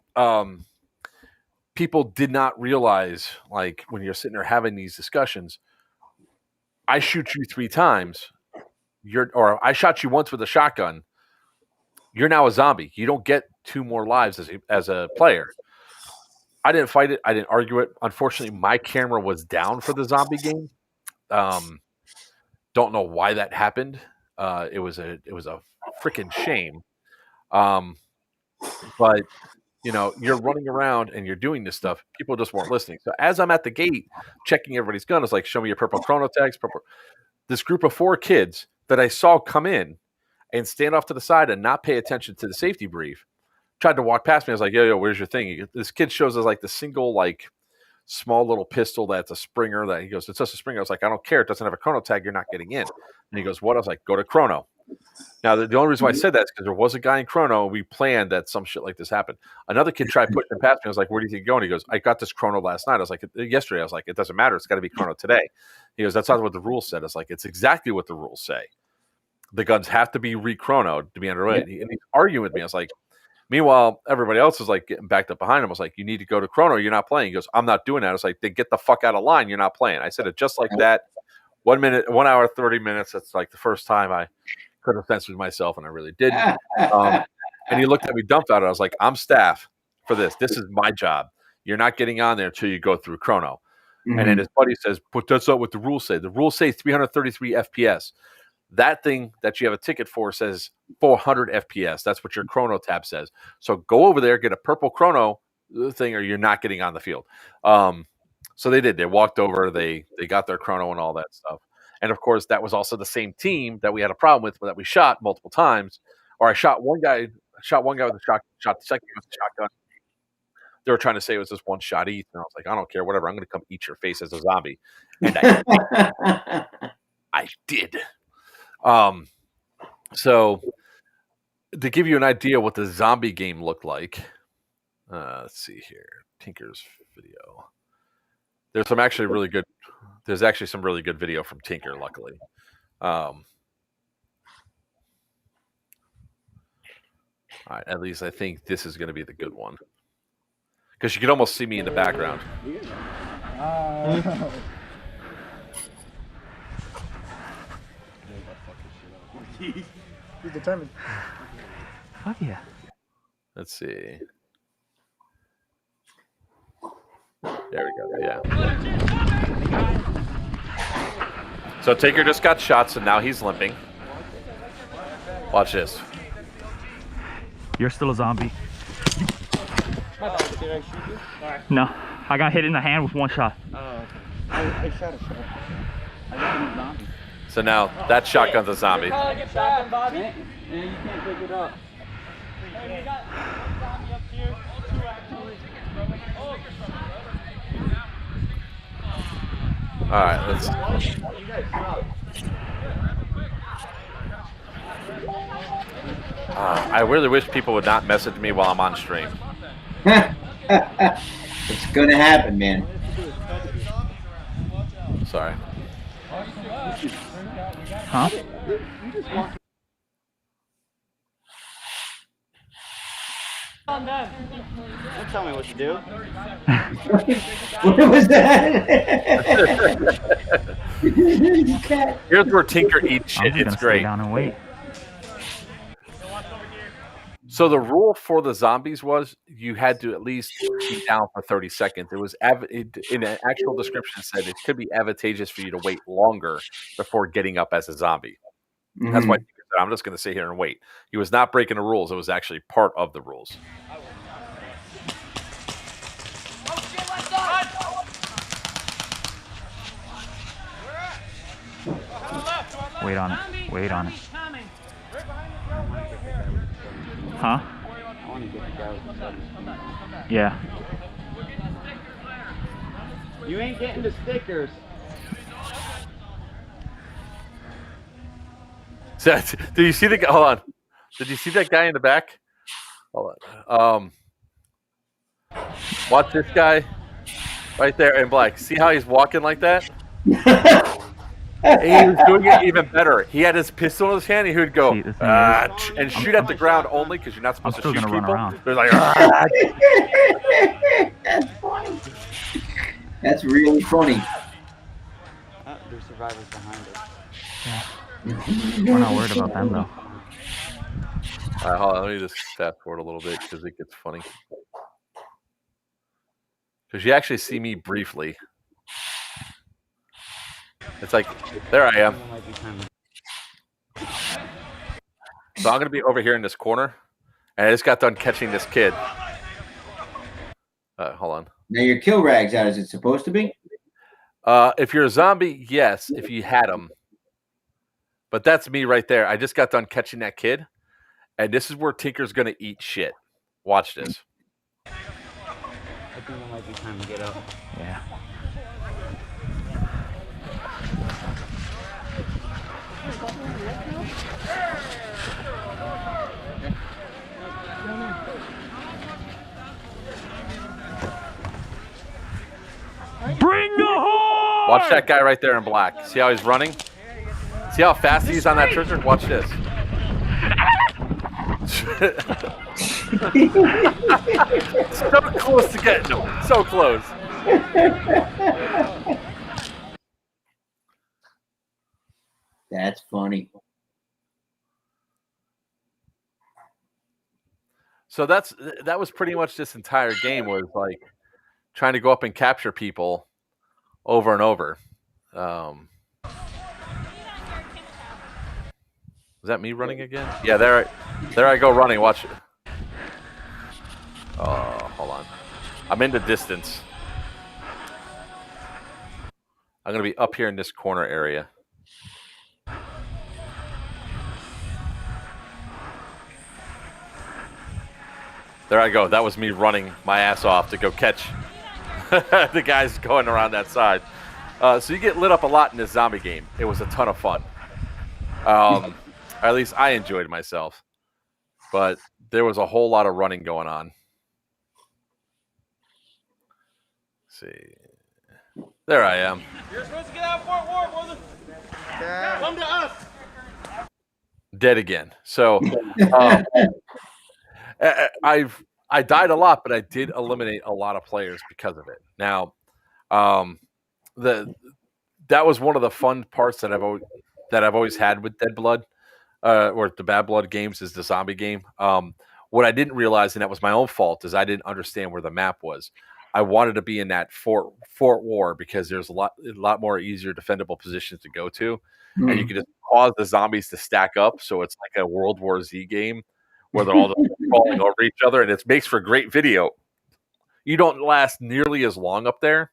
people did not realize, like, when you're sitting there having these discussions, I shoot you 3 times. Or I shot you once with a shotgun. You're now a zombie. You don't get 2 more lives as a player. I didn't fight it. I didn't argue it. Unfortunately, my camera was down for the zombie game. Don't know why that happened. It was a freaking shame. But you're running around and you're doing this stuff. People just weren't listening. So as I'm at the gate checking everybody's gun, it's like, show me your purple chrono tags. This group of 4 kids that I saw come in and stand off to the side and not pay attention to the safety brief tried to walk past me. I was like, yo, where's your thing? This kid shows us like the single, like, small little pistol that's a Springer. That he goes, it's just a Springer. I was like, I don't care. It doesn't have a chrono tag. You're not getting in. And he goes, what? I was like, go to chrono. Now, the only reason why I said that is because there was a guy in chrono. We planned that some shit like this happened. Another kid tried pushing past me. I was like, where do you think you're going? He goes, I got this chrono last night. I was like, yesterday. I was like, it doesn't matter. It's got to be chrono today. He goes, that's not what the rules said. I was like, it's exactly what the rules say. The guns have to be re-chronoed to be underway. And he's arguing with me. I was like, meanwhile, everybody else is like getting backed up behind him. I was like, you need to go to chrono. You're not playing. He goes, I'm not doing that. I was like, then get the fuck out of line. You're not playing. I said it just like that. 1 hour, 30 minutes. That's like the first time I could have censored myself, and I really didn't. And he looked at me dumbfounded. I was like, I'm staff for this. This is my job. You're not getting on there until you go through chrono. Mm-hmm. And then his buddy says, but that's not what the rules say. The rules say 333 FPS. That thing that you have a ticket for says 400 FPS. That's what your chrono tab says. So go over there, get a purple chrono thing, or you're not getting on the field. So they did. They walked over. They got their chrono and all that stuff. And of course, that was also the same team that we had a problem with, that we shot multiple times. Or I shot one guy with a shotgun, shot the second guy with a shotgun. They were trying to say it was just one shot each, and I was like, I don't care, whatever. I'm going to come eat your face as a zombie, and I did. So to give you an idea what the zombie game looked like, let's see here, Tinker's video. There's some actually really good. There's actually some really good video from Tinker, luckily. All right, at least I think this is going to be the good one because you can almost see me in the background. He's determined. Fuck yeah. Let's see. There we go. Yeah. So Tinker just got shot, so now he's limping. Watch this. You're still a zombie. No, I got hit in the hand with one shot. I shot a shot. I got him a zombie. So now that shotgun's a zombie. You can't pick it up. All right, let's. I really wish people would not message me while I'm on stream. It's gonna happen, man. Sorry. Huh? Don't tell me what to do. What was that? Here's where Tinker eats I'm shit. just It's gonna stay great. down and wait. So the rule for the zombies was you had to at least be down for 30 seconds. It was in an actual description said it could be advantageous for you to wait longer before getting up as a zombie. That's why Tinker said, I'm just going to sit here and wait. He was not breaking the rules. It was actually part of the rules. Wait on it. Wait on it. Huh? I want to get the guy with the sudden. Yeah. You ain't getting the stickers. So, did you see the guy? Hold on. Did you see that guy in the back? Hold on. Watch this guy right there in black. See how he's walking like that? He was doing it even better. He had his pistol in his hand. And he would go See, the thing and shoot at the ground only because you're not supposed to still shoot gonna run people. around. They're like, That's funny. That's really funny. There's survivors behind us. We're not worried about them though. All right, hold on. Let me just fast forward a little bit because it gets funny. Because you actually see me briefly. It's like, there I am. So I'm going to be over here in this corner. And I just got done catching this kid. Hold on. Now your kill rag's out as it's supposed to be? If you're a zombie, yes, if you had him. But that's me right there. I just got done catching that kid. And this is where Tinker's going to eat shit. Watch this. I think it might be time to get up. Yeah. Bring the horse! Watch that guy right there in black. See how he's running? See how fast he's on that trigger? Watch this. So close to getting him. So close. That's funny. So that was pretty much this entire game was like trying to go up and capture people over and over. Is that me running again? Yeah, there I go running. Watch it. Oh, hold on. I'm in the distance. I'm going to be up here in this corner area. There I go. That was me running my ass off to go catch the guys going around that side. So you get lit up a lot in this zombie game. It was a ton of fun. At least I enjoyed myself. But there was a whole lot of running going on. Let's see. There I am. You're supposed to get out of Fort Worth, brother. Come to us. Dead again. So I died a lot, but I did eliminate a lot of players because of it. Now, that was one of the fun parts that I've always had with Dead Blood, or the Bad Blood games, is the zombie game. What I didn't realize, and that was my own fault, is I didn't understand where the map was. I wanted to be in that Fort War because there's a lot more easier defendable positions to go to, and you can just cause the zombies to stack up. So it's like a World War Z game where they're all just crawling over each other, and it makes for great video. You don't last nearly as long up there,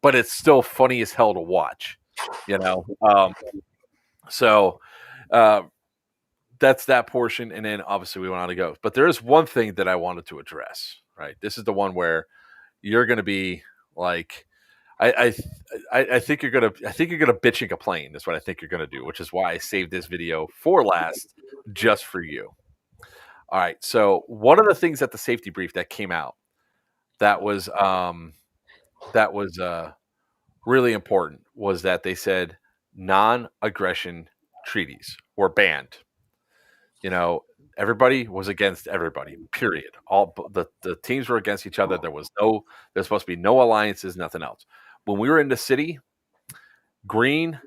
but it's still funny as hell to watch. You know, so that's that portion, and then obviously we went on to go. But there is one thing that I wanted to address. Right, this is the one where you're going to be like, I think you're gonna bitch and complain. Is what I think you're gonna do, which is why I saved this video for last, just for you. All right. So one of the things at the safety brief that came out that was really important was that they said non-aggression treaties were banned. You know, everybody was against everybody. Period. All the teams were against each other. There's supposed to be no alliances, nothing else. When we were in the city, green,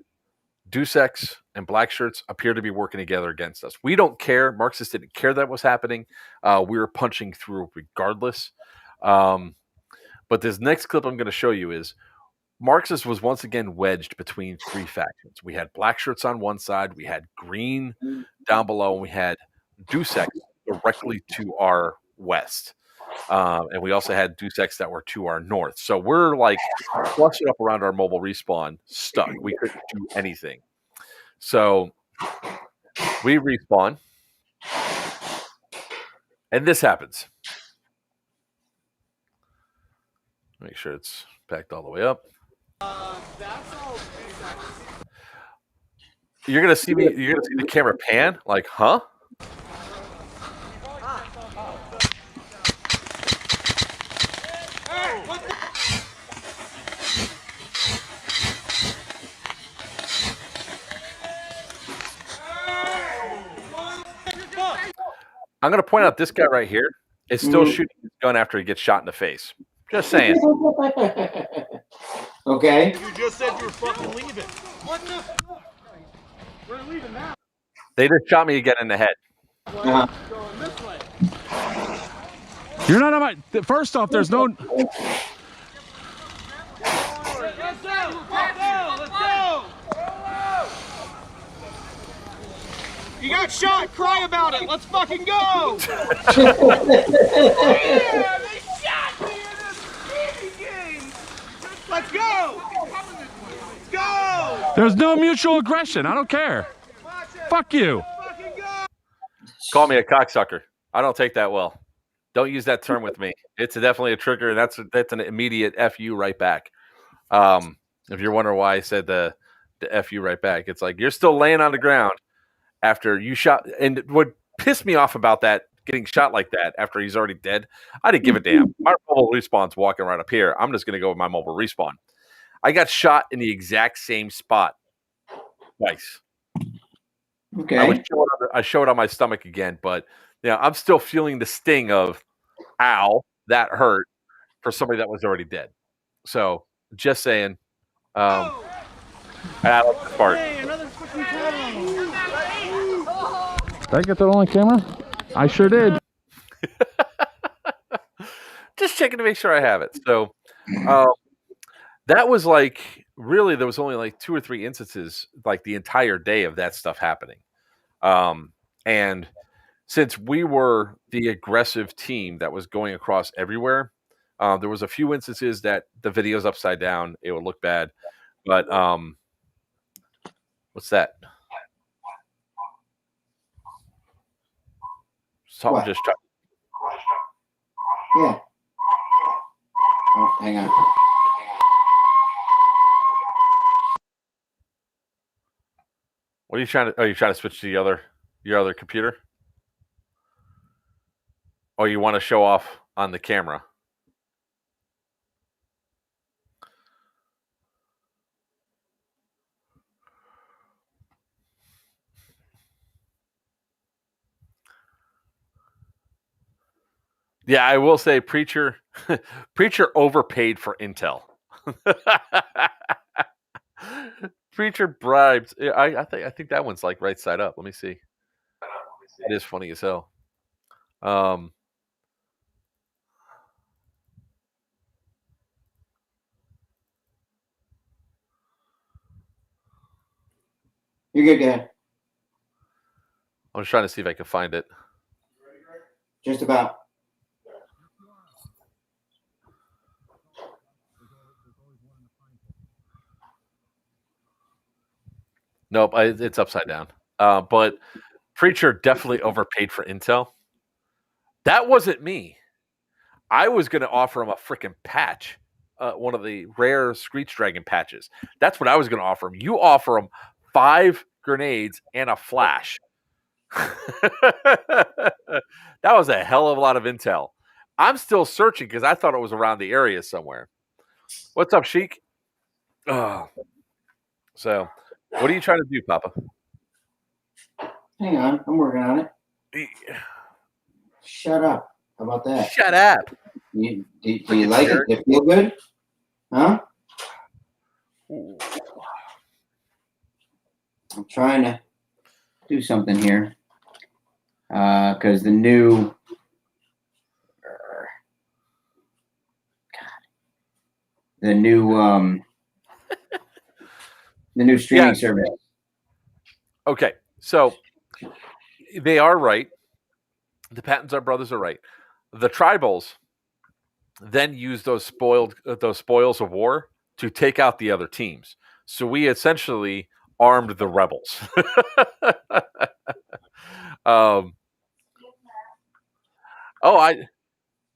Deus Ex, and black shirts appear to be working together against us. We don't care. Marxists didn't care that was happening. We were punching through regardless. But this next clip I'm going to show you is Marxist was once again wedged between three factions. We had black shirts on one side, we had green down below, and we had Deus Ex directly to our west. And we also had Deus Ex that were to our north. So we're like clustered up around our mobile respawn, stuck. We couldn't do anything. So we respawn, and this happens. Make sure it's packed all the way up. You're gonna see me. You're gonna see the camera pan. Like, huh? I'm gonna point out this guy right here is still shooting his gun after he gets shot in the face. Just saying. Okay. You just said you were fucking leaving. What the? We're leaving now. They just shot me again in the head. Uh-huh. Going this way. You're not on my. First off, there's no. Let's go! Let's go! You got shot. Cry about it. Let's fucking go! Yeah, they shot me in this TV game. Let's go! Let's go! There's no mutual aggression. I don't care. Fuck you. Fucking go! Call me a cocksucker. I don't take that well. Don't use that term with me. It's definitely a trigger, and that's an immediate F you right back. If you're wondering why I said the F you right back, it's like you're still laying on the ground after you shot. And what pissed me off about that, getting shot like that after he's already dead, I didn't give a damn. My mobile respawn's walking right up here. I'm just going to go with my mobile respawn. I got shot in the exact same spot twice. Okay. I show it on my stomach again, but yeah, I'm still feeling the sting of, ow, that hurt for somebody that was already dead. So just saying, I love this part. Hey, another fucking time. Did I get that on camera? I sure did. Just checking to make sure I have it. So that was like, really, there was only like 2 or 3 instances like the entire day of that stuff happening. And since we were the aggressive team that was going across everywhere, there was a few instances that the video's upside down. It would look bad. But what's that? Something What? just tried. Yeah. Oh, hang on. What are you trying to? Oh, you trying to switch to your other computer? Or you want to show off on the camera? Yeah, I will say, preacher overpaid for intel. Preacher bribes. I think that one's like right side up. Let me see. It is funny as hell. Um, You're good, guy. I'm just trying to see if I can find it. Just about. Nope, it's upside down. But preacher definitely overpaid for intel. That wasn't me. I was going to offer him a freaking patch, one of the rare Screech Dragon patches. That's what I was going to offer him. You offer him 5 grenades and a flash. That was a hell of a lot of intel. I'm still searching because I thought it was around the area somewhere. What's up, Sheik? Oh. So, what are you trying to do, Papa? Hang on, I'm working on it. Shut up. How about that? Shut up. Do you like it? Does it feel good? Huh? I'm trying to do something here. Because the new the new streaming service. Okay, so they are right. The Patton's brothers are right. The tribals then use those spoils of war to take out the other teams. So we essentially armed the rebels.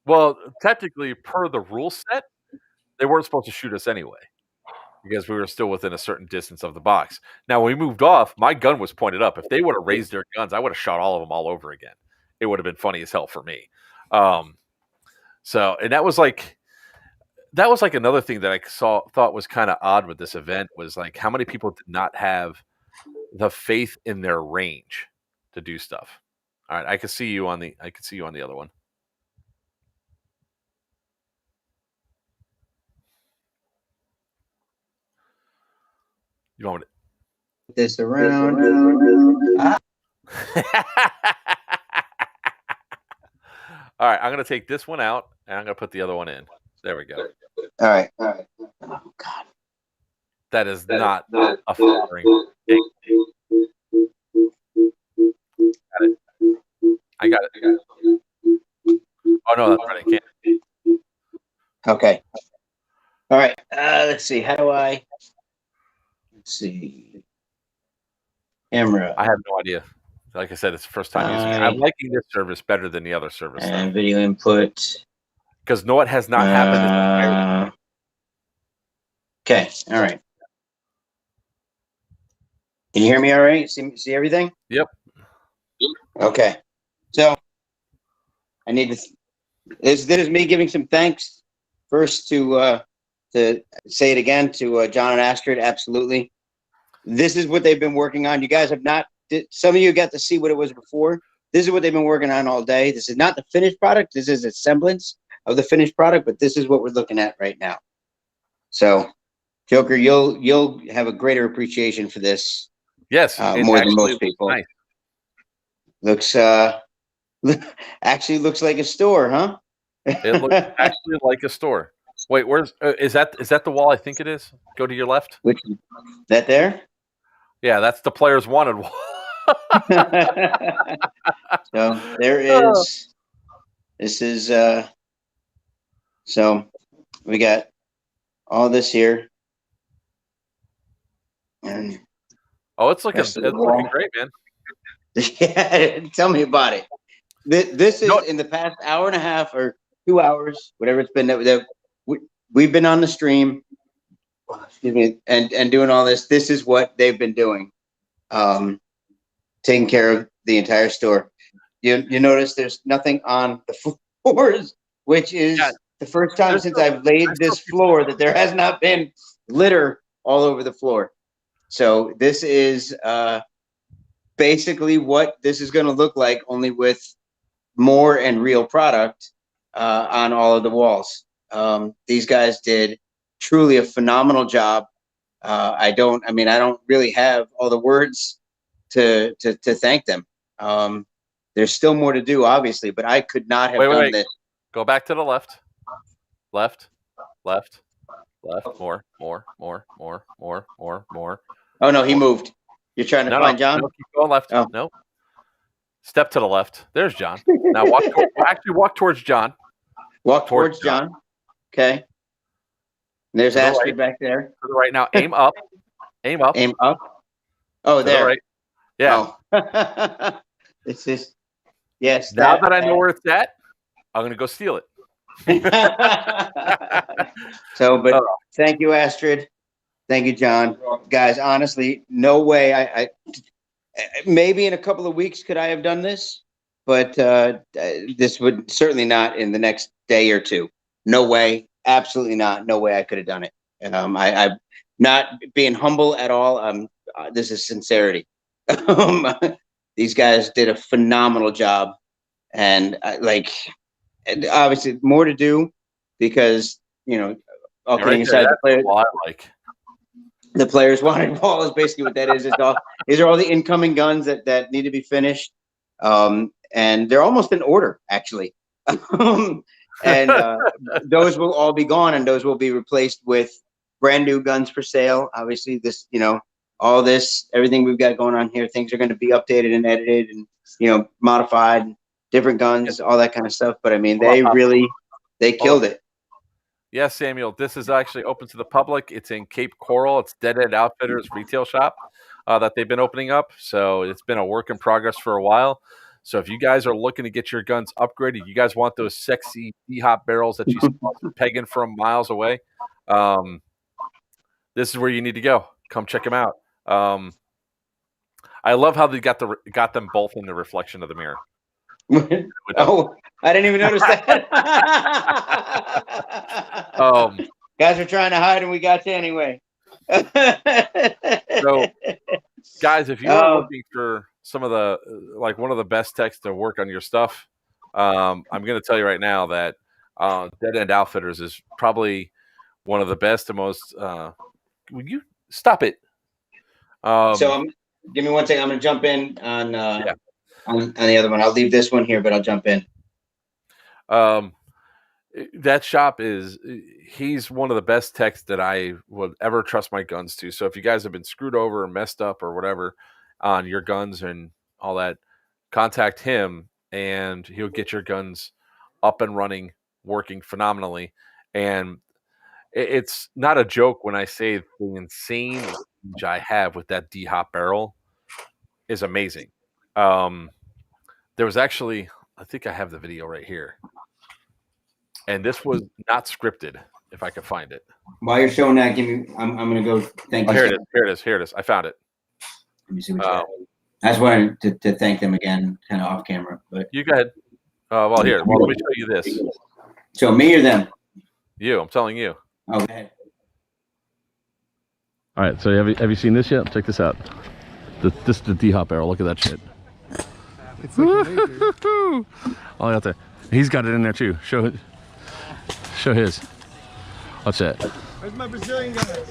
Well, technically, per the rule set, they weren't supposed to shoot us anyway because we were still within a certain distance of the box. Now, when we moved off, my gun was pointed up. If they would have raised their guns, I would have shot all of them all over again. It would have been funny as hell for me. So, and that was like another thing that I thought was kind of odd with this event was like how many people did not have the faith in their range to do stuff. All right, I can see you on the other one. You want me to This around. All right, I'm going to take this one out and I'm going to put the other one in. There we go. All right. Oh, God. That is not a firing. I got it. Oh, no, that's right. I can't. Okay. All right. Let's see. How do I? Let's see. Camera. I have no idea. Like I said, it's the first time using it. I'm liking this service better than the other service. And video input. Because no, it has not happened. Okay. All right. Can you hear me all right? See everything? Yep. Okay. So I need to. This is me giving some thanks first to say it again to John and Astrid. Absolutely. This is what they've been working on. You guys have not. Some of you got to see what it was before. This is what they've been working on all day. This is not the finished product. This is a semblance of the finished product, but this is what we're looking at right now. So, Joker, you'll have a greater appreciation for this. Yes, more than most people. Nice. Looks actually looks like a store, huh? It looks actually like a store. Wait, where's is that the wall? I think it is. Go to your left. Which that there? Yeah, that's the players wanted wall. So there is. This is so we got all this here. And it's looking great, man. Yeah, tell me about it. This is in the past hour and a half or 2 hours, whatever it's been that we've been on the stream, excuse me, and doing all this. This is what they've been doing. taking care of the entire store. You notice there's nothing on the floors, which is the first time since I've laid this floor that there has not been litter all over the floor. So this is basically what this is going to look like, only with more and real product on all of the walls. These guys did truly a phenomenal job. I don't really have all the words to thank them. There's still more to do, obviously, but I could not have done this. Go back to the left. Left. More. Oh no, he moved. You're trying to find John? No, keep going left. Oh. No. Step to the left. There's John. Now walk towards John. Walk towards John. Okay. And there's Astrid back there. To the right now. Aim up. Aim up. Aim up. Oh, to there. The right. Yeah. Oh. It's just yes. Now that I know where it's at, I'm gonna go steal it. So, but thank you, Astrid. Thank you, John. Guys, honestly, no way. I maybe in a couple of weeks could I have done this, but this would certainly not in the next day or two. No way. Absolutely not. No way I could have done it. I'm not being humble at all. This is sincerity. These guys did a phenomenal job, and obviously more to do because all kidding aside, the players wanted ball is basically what that is. These are all the incoming guns that need to be finished, and they're almost in order actually. And those will all be gone, and those will be replaced with brand new guns for sale. Obviously, this all this, everything we've got going on here, things are going to be updated and edited and, modified, different guns, all that kind of stuff. But I mean, they killed it. Yes, Samuel, this is actually open to the public. It's in Cape Coral. It's Dead End Outfitters retail shop that they've been opening up. So it's been a work in progress for a while. So if you guys are looking to get your guns upgraded, you guys want those sexy D-hop barrels that you saw pegging from miles away, this is where you need to go. Come check them out. I love how they got them both in the reflection of the mirror. Oh, I didn't even notice that. Guys are trying to hide, and we got you anyway. So, guys, if you're looking for some of the one of the best techs to work on your stuff, I'm going to tell you right now that Dead End Outfitters is probably one of the best and most. Will you stop it? So give me one second. I'm going to jump in on the other one. I'll leave this one here, but I'll jump in. That shop he's one of the best techs that I would ever trust my guns to. So if you guys have been screwed over or messed up or whatever on your guns and all that, contact him and he'll get your guns up and running, working phenomenally. And it's not a joke when I say the insane range I have with that D-hop barrel is amazing. There was actually, I think I have the video right here. And this was not scripted, if I could find it. While you're showing that, I'm going to go. Thank you. Here it is. I found it. Let me see what you have. I just wanted to thank them again, kind of off camera. But you go ahead. Here, let me show you this. So me or them? You. I'm telling you. Okay. All right. So have you seen this yet? Check this out. This is the D-hop barrel. Look at that shit. It's like all out there. He's got it in there too. Show his. What's that? Where's my Brazilian guy?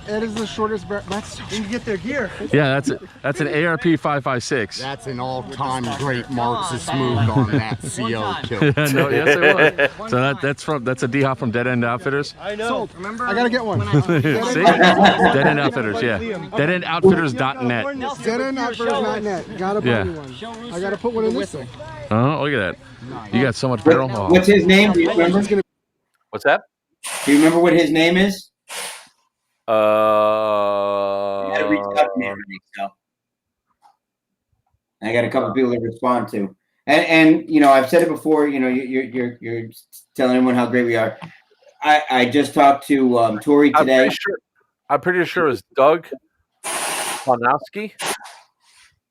It is the shortest barrel. That's when you get their gear. Yeah, that's it. That's an ARP 5.56. That's an all-time great Marxist move on that CO kill. No, yes, it was. So that's a D-hop from Dead End Outfitters. I know. Remember? I gotta get one. See? Dead End Outfitters, yeah. DeadEndOutfitters.net. DeadEndOutfitters.net. Gotta buy me one. I gotta put one in this thing. Oh, look at that. You got so much barrel. Oh. What's his name? Do you remember? What's that? Do you remember what his name is? You gotta reach out to me already, so. I got a couple people to respond to, and I've said it before. You're telling everyone how great we are. I just talked to Tori today. I'm pretty sure it was Doug Sponowski.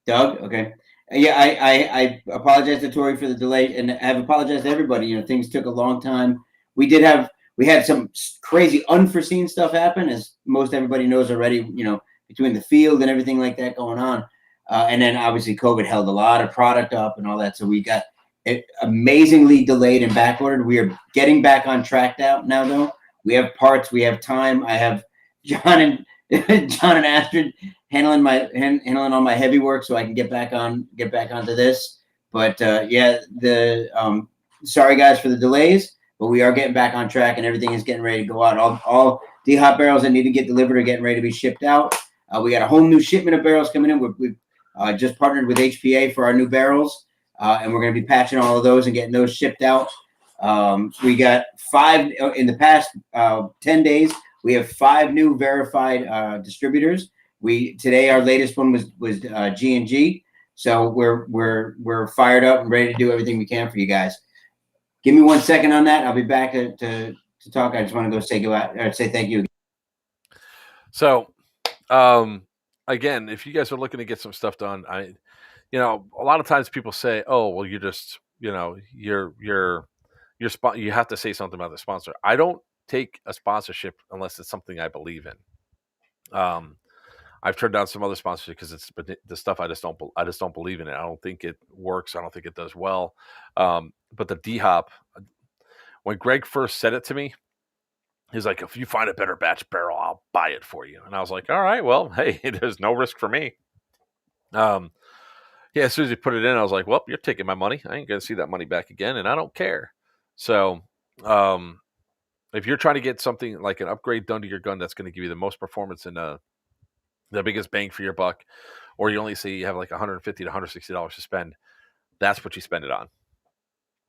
Doug, okay. Yeah, I apologize to Tori for the delay, and I've apologized to everybody. You know, things took a long time. We had some crazy unforeseen stuff happen, as most everybody knows already. You know, between the field and everything like that going on, and then obviously COVID held a lot of product up and all that. So we got it amazingly delayed and backordered. We are getting back on track now, though. We have parts, we have time. I have John and Astrid handling all my heavy work so I can get back onto this. But yeah, sorry guys for the delays, but we are getting back on track and everything is getting ready to go out. All D-Hop barrels that need to get delivered are getting ready to be shipped out. We got a whole new shipment of barrels coming in. We've just partnered with HPA for our new barrels, and we're going to be patching all of those and getting those shipped out. We got 5 in the past 10 days. We have 5 new verified distributors. Today our latest one was G&G. So we're fired up and ready to do everything we can for you guys. Give me 1 second on that. I'll be back to talk. I just want to go say thank you. So, again, if you guys are looking to get some stuff done, a lot of times people say, "Oh, well, you just, you have to say something about the sponsor." I don't take a sponsorship unless it's something I believe in. I've turned down some other sponsorship because it's the stuff I just don't believe in it. I don't think it works. I don't think it does well. But the D-Hop, when Greg first said it to me, he's like, "If you find a better batch barrel, I'll buy it for you." And I was like, "All right, well, hey, there's no risk for me." Yeah, as soon as he put it in, I was like, "Well, you're taking my money. I ain't gonna see that money back again, and I don't care." So, if you're trying to get something like an upgrade done to your gun that's going to give you the most performance and the biggest bang for your buck, or you only say you have like $150 to $160 to spend, that's what you spend it on,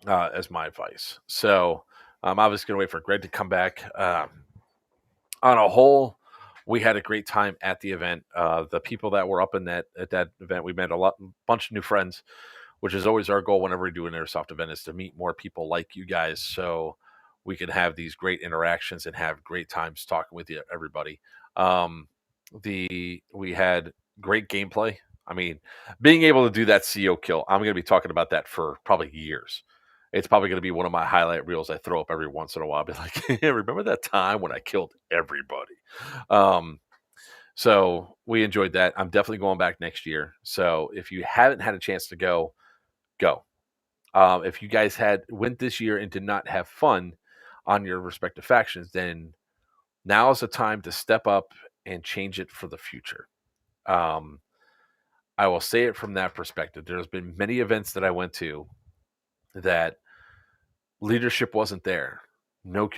as my advice. So I'm obviously going to wait for Greg to come back. On a whole, we had a great time at the event. The people that were up at that event, we met bunch of new friends, which is always our goal whenever we do an airsoft event, is to meet more people like you guys, so we can have these great interactions and have great times talking with you, everybody. We had great gameplay. I mean, being able to do that CO kill, I'm going to be talking about that for probably years. It's probably going to be one of my highlight reels I throw up every once in a while. I'll be like, "Hey, remember that time when I killed everybody?" So we enjoyed that. I'm definitely going back next year. So if you haven't had a chance to go. If you guys went this year and did not have fun on your respective factions, then now is the time to step up and change it for the future. I will say it from that perspective. There's been many events that I went to that leadership wasn't there. No,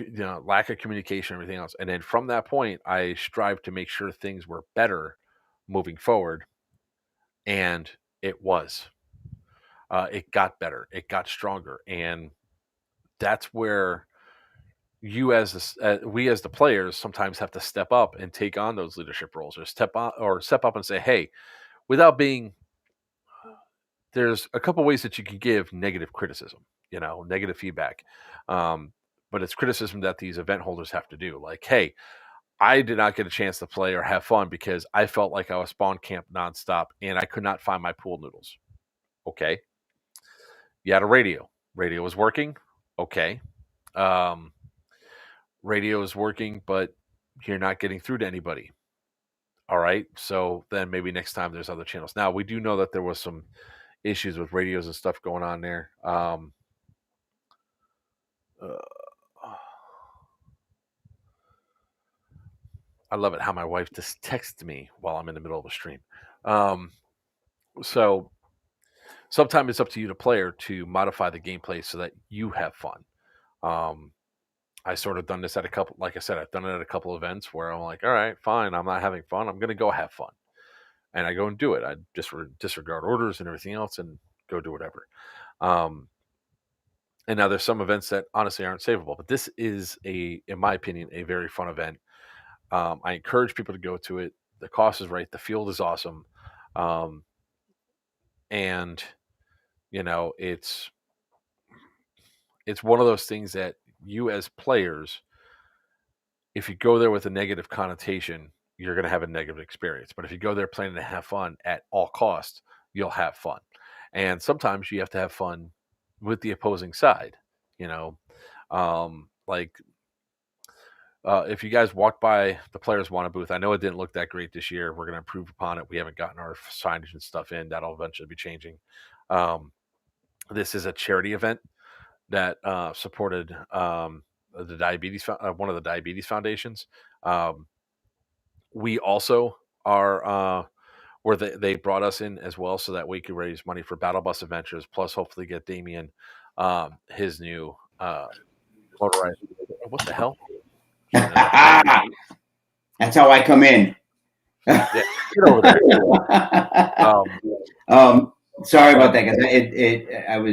lack of communication, everything else. And then from that point, I strive to make sure things were better moving forward. And it was. It got better. It got stronger. And that's where we as the players sometimes have to step up and take on those leadership roles, or step up and say, "Hey," without being. There's a couple ways that you can give negative criticism, negative feedback, but it's criticism that these event holders have to do. Like, "Hey, I did not get a chance to play or have fun because I felt like I was spawn camp nonstop and I could not find my pool noodles." Okay, you had a radio. Radio was working. Okay. Radio is working, but you're not getting through to anybody. All right. So then maybe next time there's other channels. Now, we do know that there was some issues with radios and stuff going on there. I love it how my wife just texts me while I'm in the middle of a stream. So sometimes it's up to you, the player, to modify the gameplay so that you have fun. I sort of done this at like I said, I've done it at a couple events where I'm like, "All right, fine, I'm not having fun. I'm going to go have fun." And I go and do it. I just disregard orders and everything else and go do whatever. And now there's some events that honestly aren't savable, but this is in my opinion, a very fun event. I encourage people to go to it. The cost is right. The field is awesome. And it's one of those things that you as players, if you go there with a negative connotation, you're going to have a negative experience. But if you go there planning to have fun at all costs, you'll have fun. And sometimes you have to have fun with the opposing side. You know, like if you guys walk by the Players Wanted booth, I know it didn't look that great this year. We're going to improve upon it. We haven't gotten our signage and stuff in. That'll eventually be changing. This is a charity event that supported the diabetes, one of the diabetes foundations. We also are where they brought us in as well, so that we could raise money for Battle Bus Adventures, plus hopefully get Damien his new motorized. What the hell? That's how I come in. Yeah, get over there. Sorry about that, because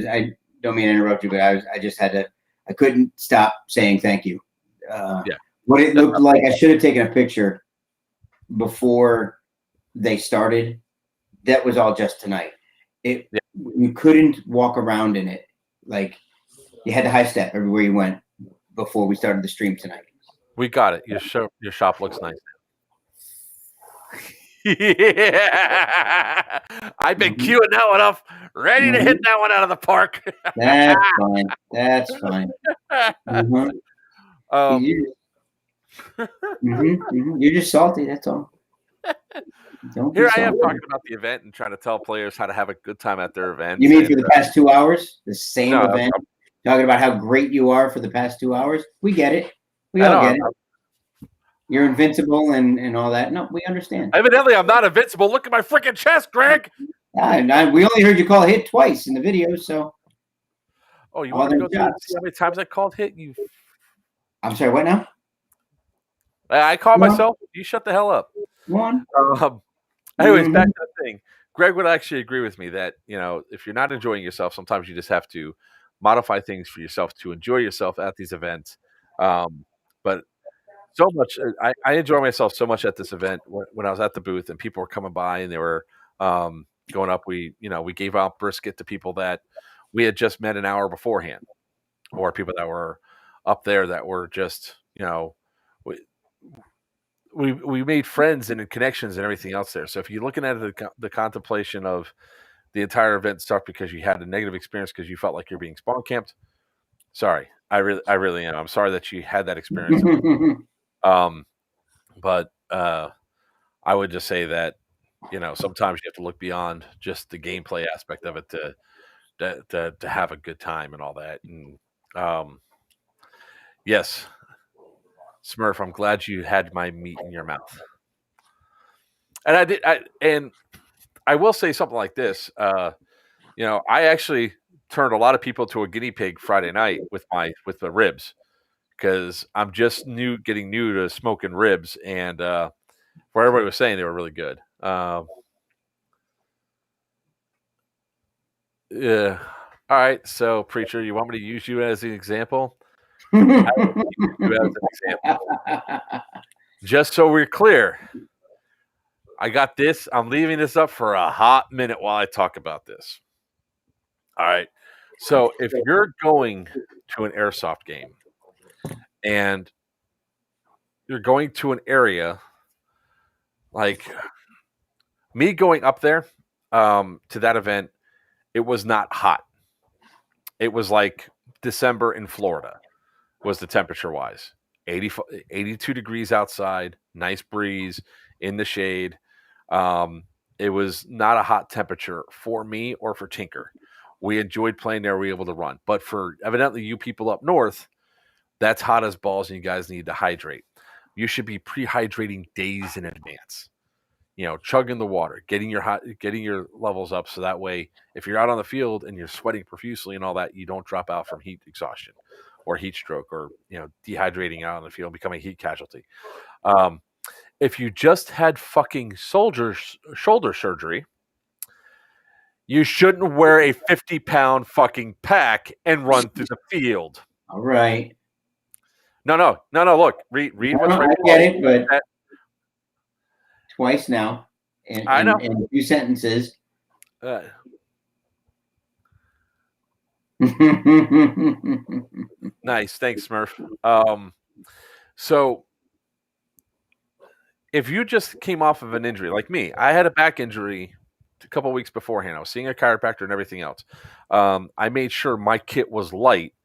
I don't mean to interrupt you, but I just had to. I couldn't stop saying thank you. What it looked like, I should have taken a picture before they started. That was all just tonight. You couldn't walk around in it. Like, you had to high step everywhere you went before we started the stream tonight. We got it. Your shop looks nice. Yeah, I've been queuing that one up, ready to hit that one out of the park. That's fine. That's fine. You're just salty. That's all. Here I am talking about the event and trying to tell players how to have a good time at their event. You mean for the past 2 hours? The same event? Talking about how great you are for the past 2 hours? We get it. We all get it. You're invincible and all that. No, we understand. Evidently, I'm not invincible. Look at my freaking chest, Greg. We only heard you call hit twice in the video, so. Oh, you want to go see how many times I called hit? You. I'm sorry, what now? I called myself. You shut the hell up. One. Anyways, back to the thing. Greg would actually agree with me that, if you're not enjoying yourself, sometimes you just have to modify things for yourself to enjoy yourself at these events. But so much, I enjoy myself so much at this event when I was at the booth and people were coming by and they were going up. We gave out brisket to people that we had just met an hour beforehand, or people that were up there that were just, we made friends and connections and everything else there. So if you're looking at the contemplation of the entire event stuff because you had a negative experience because you felt like you're being spawn camped, sorry, I really am. I'm sorry that you had that experience. But I would just say that, sometimes you have to look beyond just the gameplay aspect of it to have a good time and all that. And yes, Smurf, I'm glad you had my meat in your mouth. And I did. And I will say something like this. I actually turned a lot of people to a guinea pig Friday night with the ribs, because I'm just getting new to smoking ribs, and what everybody was saying, they were really good. Yeah. All right. So, Preacher, you want me to use you as an example? I will use you as an example. Just so we're clear, I got this. I'm leaving this up for a hot minute while I talk about this. All right. So, if you're going to an airsoft game and you're going to an area like me going up there to that event, it was not hot. It was like December in Florida was the temperature wise. 82 degrees outside, nice breeze in the shade. It was not a hot temperature for me or for Tinker. We enjoyed playing there. We were able to run. But for evidently you people up north, that's hot as balls and you guys need to hydrate. You should be pre-hydrating days in advance. Chugging the water, getting your levels up, so that way, if you're out on the field and you're sweating profusely and all that, you don't drop out from heat exhaustion or heat stroke or dehydrating out on the field, becoming a heat casualty. If you just had fucking shoulder surgery, you shouldn't wear a 50-pound fucking pack and run through the field. All right. No. Look, read what's right. I get it, but twice now, I know. In a few sentences. Nice, thanks, Smurf. So if you just came off of an injury like me, I had a back injury a couple weeks beforehand. I was seeing a chiropractor and everything else. I made sure my kit was light,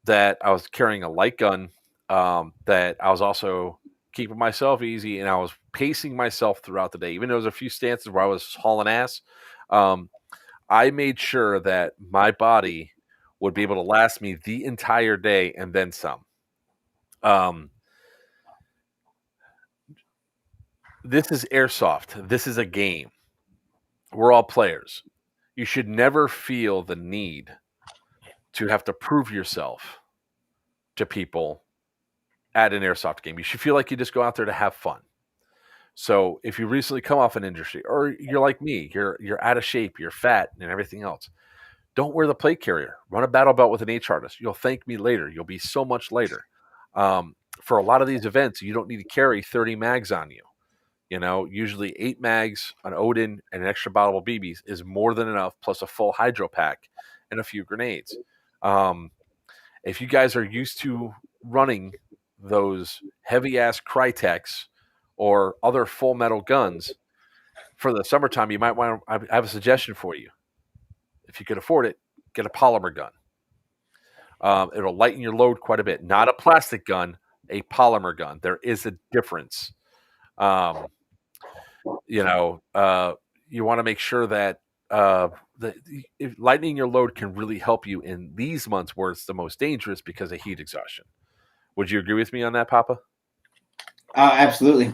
that I was carrying a light gun, that I was also keeping myself easy, and I was pacing myself throughout the day. Even though there was a few stances where I was hauling ass, I made sure that my body would be able to last me the entire day and then some. This is airsoft. This is a game. We're all players. You should never feel the need to have to prove yourself to people at an airsoft game. You should feel like you just go out there to have fun. So if you recently come off an injury, or you're like me, you're out of shape, you're fat, and everything else, don't wear the plate carrier. Run a battle belt with an H artist. You'll thank me later. You'll be so much later. For a lot of these events, you don't need to carry 30 mags on you. You know, usually 8 mags, an Odin, and an extra bottle of BBs is more than enough, plus a full hydro pack and a few grenades. If you guys are used to running those heavy-ass Crytex or other full metal guns for the summertime, you might want to, I have a suggestion for you. If you could afford it, get a polymer gun. It'll lighten your load quite a bit. Not a plastic gun, a polymer gun. There is a difference. You want to make sure that lightening your load can really help you in these months where it's the most dangerous because of heat exhaustion. Would you agree with me on that, Papa? Absolutely.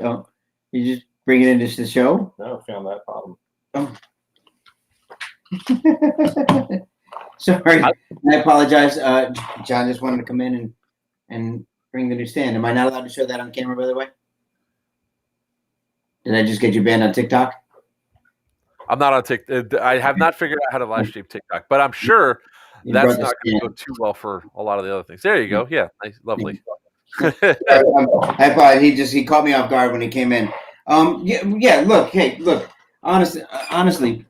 Oh, you just bring it into the show? No, found that problem. Oh. Sorry, I apologize. John just wanted to come in and bring the new stand. Am I not allowed to show that on camera, by the way? Did I just get you banned on TikTok? I'm not on TikTok. I have not figured out how to live stream TikTok, but I'm sure that's not going to go too well for a lot of the other things. There you go. Yeah, nice, lovely. I apologize. He caught me off guard when he came in. Yeah. Look. Honestly,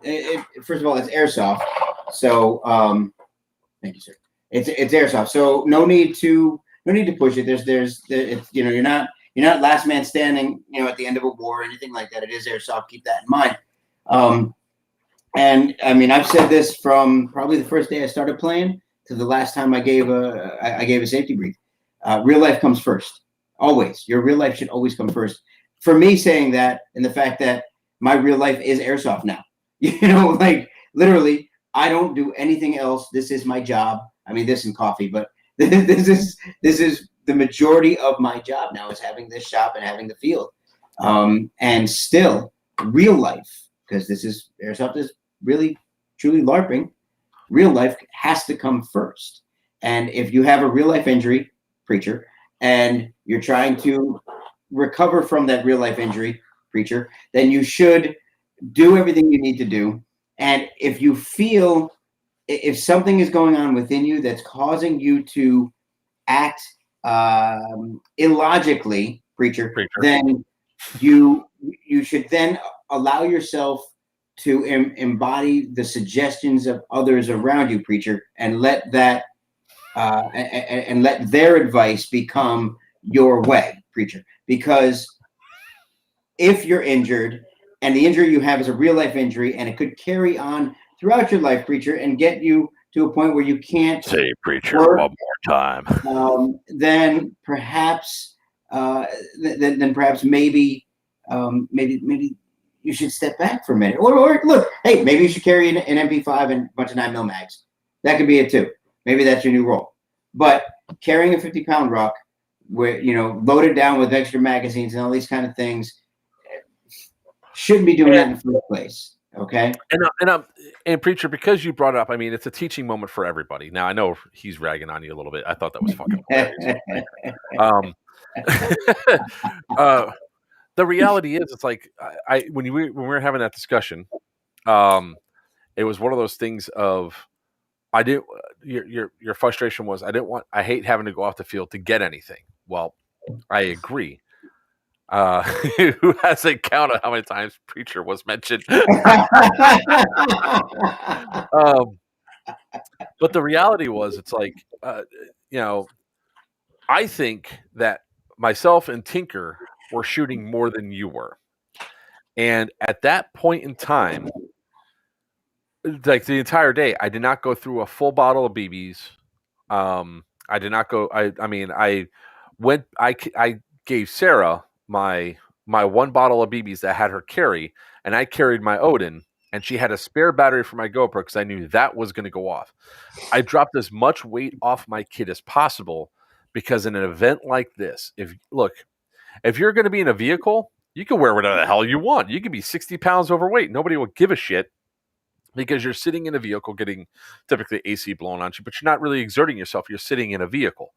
first of all, it's airsoft. So, thank you, sir. It's airsoft. So no need to push it. It's you're not last man standing, at the end of a war or anything like that. It is airsoft. Keep that in mind. And I mean, I've said this from probably the first day I started playing to the last time I gave a safety brief. Real life comes first. Always. Your real life should always come first. For me, saying that, and the fact that my real life is airsoft now, like literally, I don't do anything else. This is my job. I mean, this and coffee, but this is the majority of my job now, is having this shop and having the field. And still, real life, because this is airsoft is really truly LARPing. Real life has to come first. And if you have a real life injury, preacher, and you're trying to recover from that real life injury, preacher, then you should do everything you need to do. And if you feel, if something is going on within you that's causing you to act illogically, preacher, then you should then allow yourself to embody the suggestions of others around you, preacher, and let that and let their advice become your way, preacher. Because if you're injured and the injury you have is a real life injury and it could carry on throughout your life, preacher, and get you to a point where you can't say preacher work, one more time, then perhaps maybe you should step back for a minute. Or look, hey, maybe you should carry an MP5 and a bunch of 9mm mags. That could be it too. Maybe that's your new role. But carrying a 50-pound rock, where loaded down with extra magazines and all these kind of things, shouldn't be doing that in the first place. Okay. And preacher, because you brought it up, I mean, it's a teaching moment for everybody. Now I know he's ragging on you a little bit. I thought that was fucking hilarious. The reality is, it's like when we were having that discussion, it was one of those things of your frustration was I hate having to go off the field to get anything. Well, I agree. Who hasn't counted how many times preacher was mentioned? But the reality was, it's like, I think that myself and Tinker were shooting more than you were. And at that point in time, like the entire day, I did not go through a full bottle of BBs. I did not go. I mean, I went. I gave Sarah my one bottle of BBs that had her carry, and I carried my Odin, and she had a spare battery for my GoPro because I knew that was going to go off. I dropped as much weight off my kid as possible because in an event like this, if you're going to be in a vehicle, you can wear whatever the hell you want. You can be 60 pounds overweight. Nobody will give a shit because you're sitting in a vehicle getting typically AC blown on you, but you're not really exerting yourself. You're sitting in a vehicle.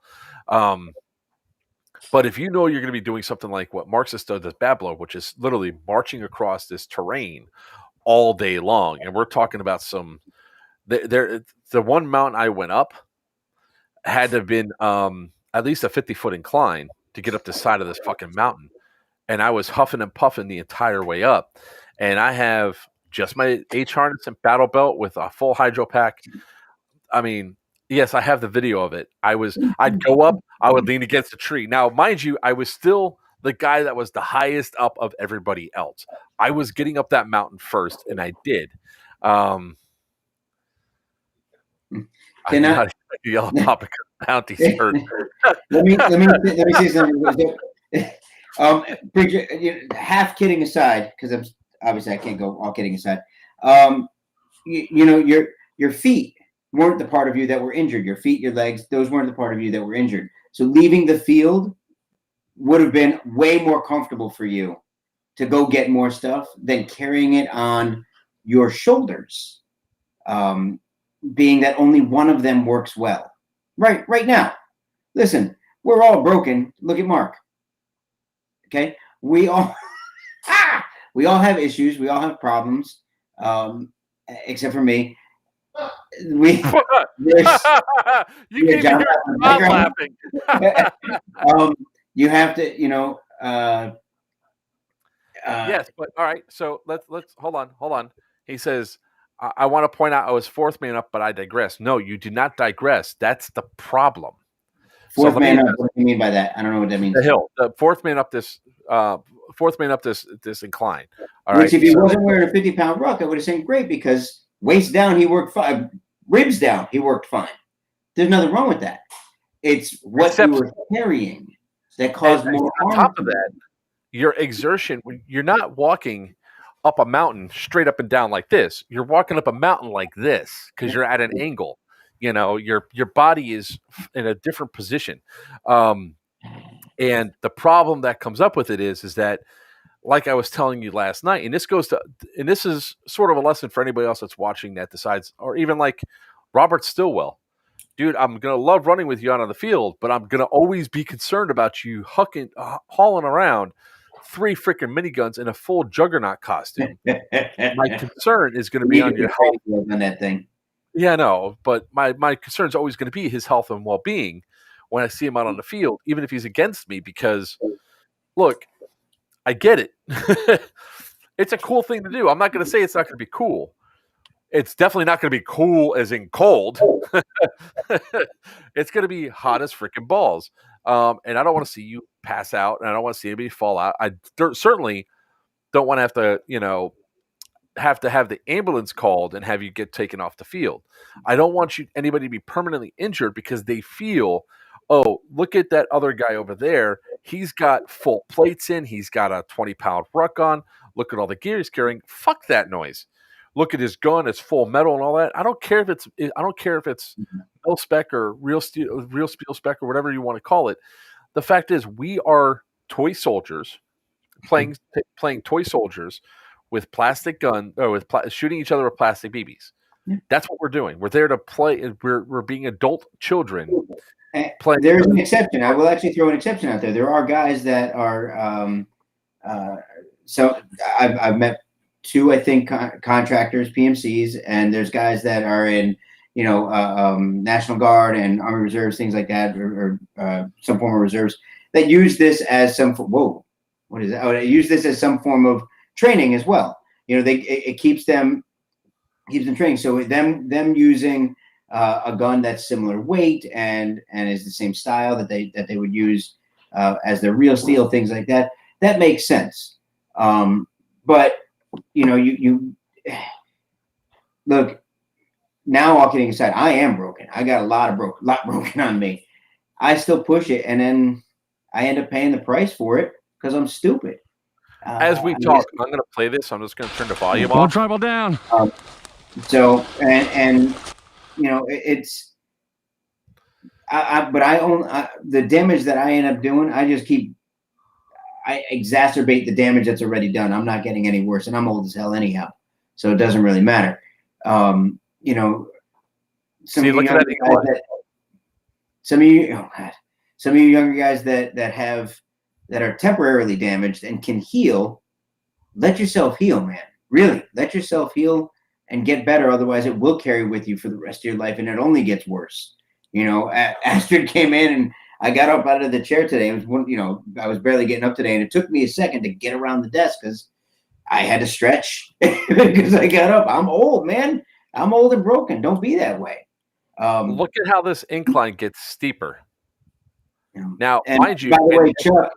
But if you know you're going to be doing something like what Marxist does at Bablo, which is literally marching across this terrain all day long, and we're talking about the one mountain I went up had to have been at least a 50-foot incline to get up the side of this fucking mountain. And I was huffing and puffing the entire way up. And I have just my H harness and battle belt with a full hydro pack. I mean, yes, I have the video of it. I'd go up, I would lean against a tree. Now, mind you, I was still the guy that was the highest up of everybody else. I was getting up that mountain first, and I did. Can I yell Papa Bounty's hurt? let me say something. Half kidding aside, because I'm obviously I can't go all kidding aside. Your feet weren't the part of you that were injured. Your feet, your legs, those weren't the part of you that were injured. So leaving the field would have been way more comfortable for you to go get more stuff than carrying it on your shoulders. Being that only one of them works well. Right now. Listen, we're all broken. Look at Mark. Okay? We all have issues. We all have problems. Except for me. You can even hear Bob laughing. You have to, yes, but all right. So let's hold on. He says, I want to point out I was fourth man up, but I digress. No, you do not digress. That's the problem. Fourth man up. What do you mean by that? I don't know what that means. The hill. The fourth man up this incline. All Which, right. if he wasn't wearing a 50-pound ruck, I would have said great, because waist down he worked fine, ribs down he worked fine. There's nothing wrong with that. It's what you were carrying that caused more harm. On top of that, your exertion, you're not walking up a mountain straight up and down like this. You're walking up a mountain like this because you're at an angle. Your body is in a different position. And the problem that comes up with it is that, like I was telling you last night, and this is sort of a lesson for anybody else that's watching that decides, or even like Robert Stillwell, dude, I'm going to love running with you out on the field, but I'm going to always be concerned about you hauling around 3 freaking miniguns in a full juggernaut costume. My concern is going to be on your health. On that thing. Yeah, no, but my concern is always going to be his health and well-being when I see him out on the field, even if he's against me, because, look, I get it. It's a cool thing to do. I'm not going to say it's not going to be cool. It's definitely not going to be cool as in cold. It's going to be hot as freaking balls. And I don't want to see you pass out, and I don't want to see anybody fall out. I certainly don't want to have to have the ambulance called and have you get taken off the field. I don't want anybody to be permanently injured because they feel, oh, look at that other guy over there. He's got full plates in. He's got a 20-pound ruck on. Look at all the gear he's carrying. Fuck that noise. Look at his gun. It's full metal and all that. I don't care if it's mil spec or real steel spec or whatever you want to call it. The fact is, we are toy soldiers playing toy soldiers with plastic gun or with shooting each other with plastic BBs. That's what we're doing. We're there to play. We're being adult children. There's an exception. I will actually throw an exception out there. There are guys that are. So I've met 2, I think, contractors, PMCs, and there's guys that are in, National Guard and Army Reserves, things like that, or some form of reserves that use this as some. Whoa, what is that? Oh, they use this as some form of training as well. It keeps them training. So them using a gun that's similar weight and is the same style that they would use as their real steel, things like that. that makes sense. But you look, now all kidding aside, I am broken. I got a lot broken on me. I still push it, and then I end up paying the price for it because I'm stupid. As we talk, I'm going to play this. I'm just going to turn the volume One off. tribal down. So and it's but I own the damage that I end up doing. I exacerbate the damage that's already done. I'm not getting any worse, and I'm old as hell anyhow, so it doesn't really matter. Some of you younger guys that are temporarily damaged and can heal, let yourself heal, man. Really, let yourself heal and get better. Otherwise, it will carry with you for the rest of your life, and it only gets worse. Astrid came in, and I got up out of the chair today. I was barely getting up today, and it took me a second to get around the desk because I had to stretch because I got up. I'm old, man. I'm old and broken. Don't be that way. Look at how this incline gets steeper. Now, and mind you, by the way, Chuck,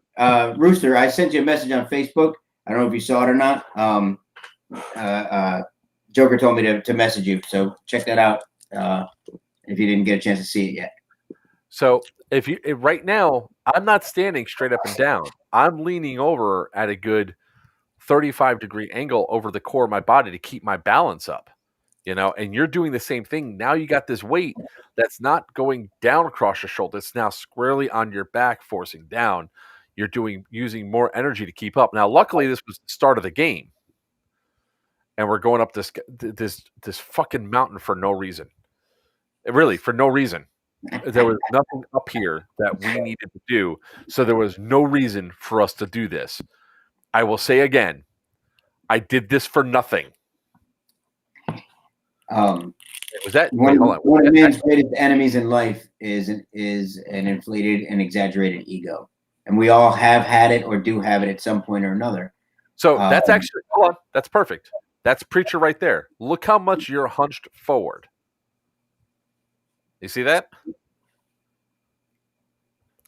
Rooster, I sent you a message on Facebook. I don't know if you saw it or not. Joker told me to message you, so check that out if you didn't get a chance to see it yet. So right now, I'm not standing straight up and down. I'm leaning over at a good 35-degree angle over the core of my body to keep my balance up. And you're doing the same thing. Now you got this weight that's not going down across your shoulder. It's now squarely on your back, forcing down. You're using more energy to keep up. Now, luckily, this was the start of the game, and we're going up this fucking mountain for no reason. Really, for no reason. There was nothing up here that we needed to do, so there was no reason for us to do this. I will say again, I did this for nothing. Was that one of man's greatest enemies in life is an inflated and exaggerated ego, and we all have had it or do have it at some point or another. So that's actually hold on. That's perfect. That's preacher right there. Look how much you're hunched forward. You see that?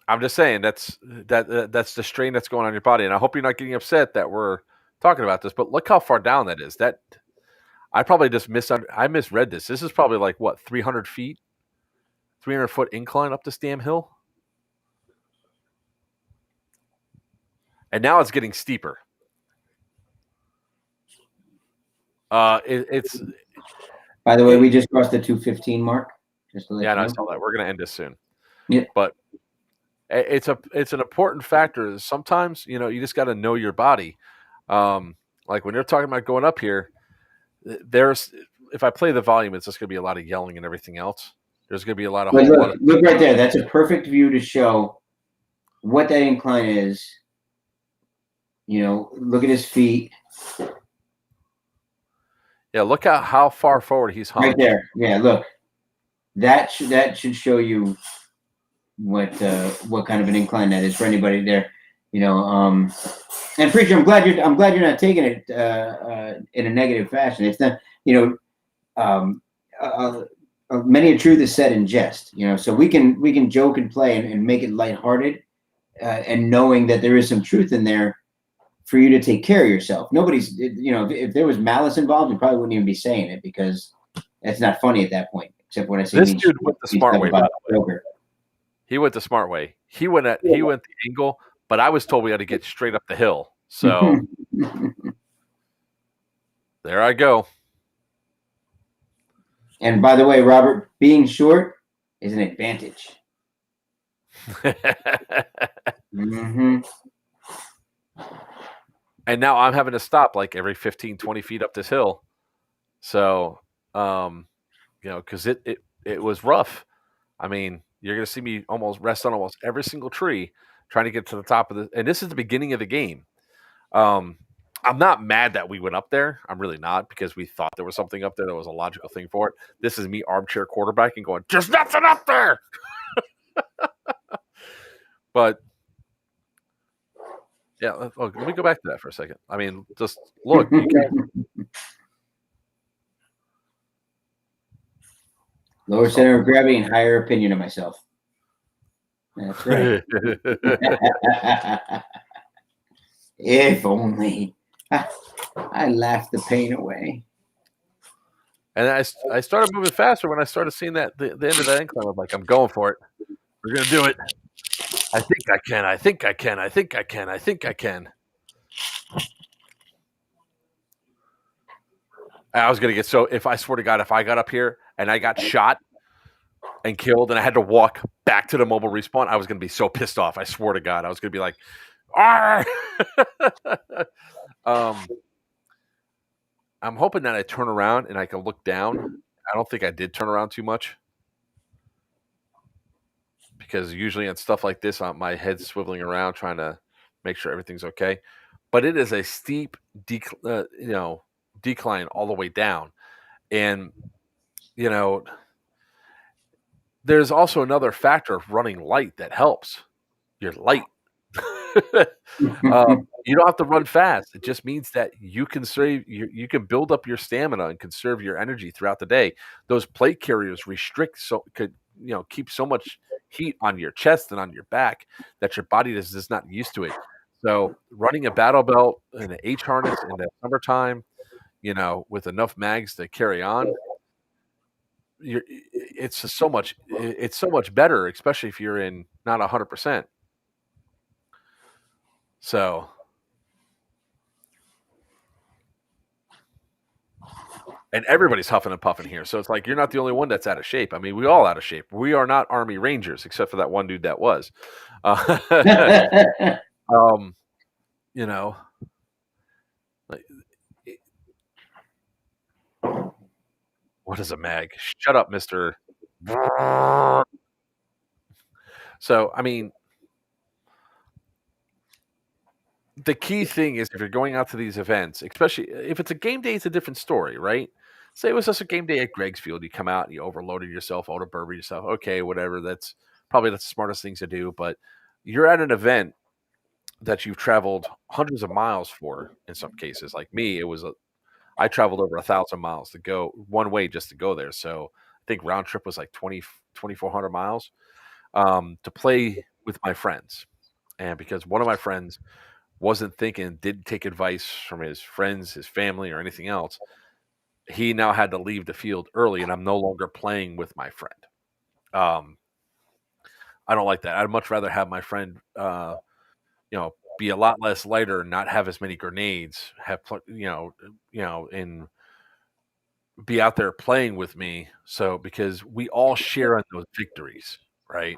I'm just saying that's the strain that's going on your body, and I hope you're not getting upset that we're talking about this. But look how far down that is. That I probably just misread this. This is probably like what 300 feet, 300-foot incline up this damn hill, and now it's getting steeper. It's. By the way, we just crossed the 215 mark. Just to let you know. I saw that. We're going to end this soon. Yeah, but it's an important factor. Sometimes you just got to know your body. Like when you're talking about going up here, if I play the volume, it's just going to be a lot of yelling and everything else. There's going to be a lot of look right there. That's a perfect view to show what that incline is. Look at his feet. Yeah, look at how far forward he's hunched. Right there. Yeah, look. That should show you what kind of an incline that is for anybody there. And preacher, I'm glad you're not taking it in a negative fashion. It's not, many a truth is said in jest. So we can joke and play and make it lighthearted, and knowing that there is some truth in there for you to take care of yourself. Nobody's, if there was malice involved, we probably wouldn't even be saying it because it's not funny at that point. Except when I say this dude went the smart way. He went the smart way. He went the angle, but I was told we had to get straight up the hill. So there I go. And by the way, Robert, being short is an advantage. Mm-hmm. And now I'm having to stop like every 15, 20 feet up this hill. So, because it was rough. I mean, you're going to see me almost rest on almost every single tree trying to get to the top of and this is the beginning of the game. I'm not mad that we went up there. I'm really not, because we thought there was something up there that was a logical thing for it. This is me armchair quarterbacking going, there's nothing up there. But yeah, let me go back to that for a second. I mean, just look. You can Lower center of gravity and higher opinion of myself. That's right. If only. I laughed the pain away. And I started moving faster when I started seeing that the end of that incline. I was like, I'm going for it. We're gonna do it. I think I can. I think I can. I think I can. I think I can. I was gonna get so. If I swear to God, if I got up here and I got shot and killed, and I had to walk back to the mobile respawn, I was gonna be so pissed off. I swear to God, I was gonna be like, "Ah!" I'm hoping that I turn around and I can look down. I don't think I did turn around too much because usually on stuff like this, my head's swiveling around trying to make sure everything's okay. But it is a steep decline all the way down, and there's also another factor of running light that helps. You're light. You don't have to run fast. It just means that you can you can build up your stamina and conserve your energy throughout the day. Those plate carriers could keep so much heat on your chest and on your back that your body is just not used to it. So running a battle belt and an H harness in the summertime, with enough mags to carry on, it's just so much. It's so much better, especially if you're in not 100%. So, and everybody's huffing and puffing here. So it's like you're not the only one that's out of shape. I mean, we all out of shape. We are not Army Rangers, except for that one dude that was. Like, what is a mag? Shut up, Mister. So, I mean, the key thing is if you're going out to these events, especially if it's a game day, it's a different story, right? Say it was just a game day at Greg's Field. You come out and you overloaded yourself, overburdened yourself. Okay, whatever. That's probably the smartest things to do. But you're at an event that you've traveled hundreds of miles for. In some cases, like me, I traveled over 1,000 miles to go one way just to go there. So I think round trip was like 2,400 miles to play with my friends. And because one of my friends didn't take advice from his friends, his family, or anything else, he now had to leave the field early, and I'm no longer playing with my friend. I don't like that. I'd much rather have my friend, be a lot less lighter, not have as many grenades, and be out there playing with me. So because we all share in those victories, right?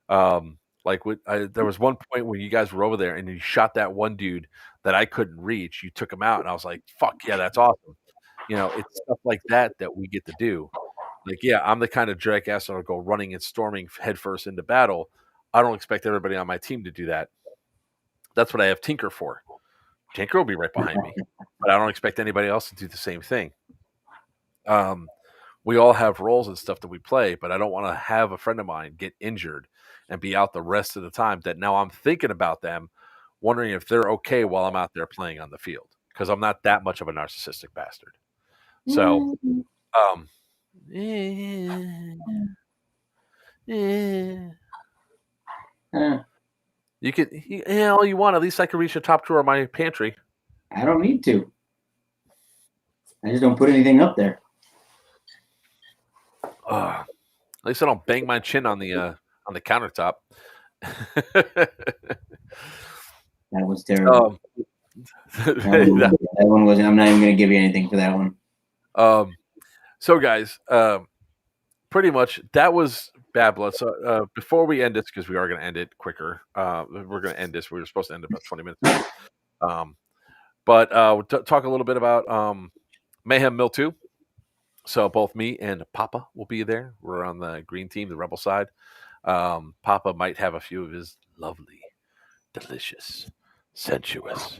There was one point when you guys were over there and you shot that one dude that I couldn't reach. You took him out, and I was like, "Fuck yeah, that's awesome!" It's stuff like that we get to do. Like, yeah, I'm the kind of jackass that'll go running and storming headfirst into battle. I don't expect everybody on my team to do that. That's what I have Tinker for. Tinker will be right behind me, but I don't expect anybody else to do the same thing. We all have roles and stuff that we play, but I don't want to have a friend of mine get injured and be out the rest of the time that now I'm thinking about them, wondering if they're okay while I'm out there playing on the field, because I'm not that much of a narcissistic bastard. So, you can, all you want. At least I can reach the top drawer of my pantry. I don't need to. I just don't put anything up there. At least I don't bang my chin on the countertop. That was terrible. That one was. I'm not even going to give you anything for that one. So guys, pretty much that was Bad Blood. So before we end this, because we are going to end it quicker, we're going to end this. We were supposed to end it about 20 minutes ago. But we'll talk a little bit about Mayhem Mill 2. So both me and Papa will be there. We're on the green team, the rebel side. Papa might have a few of his lovely, delicious, sensuous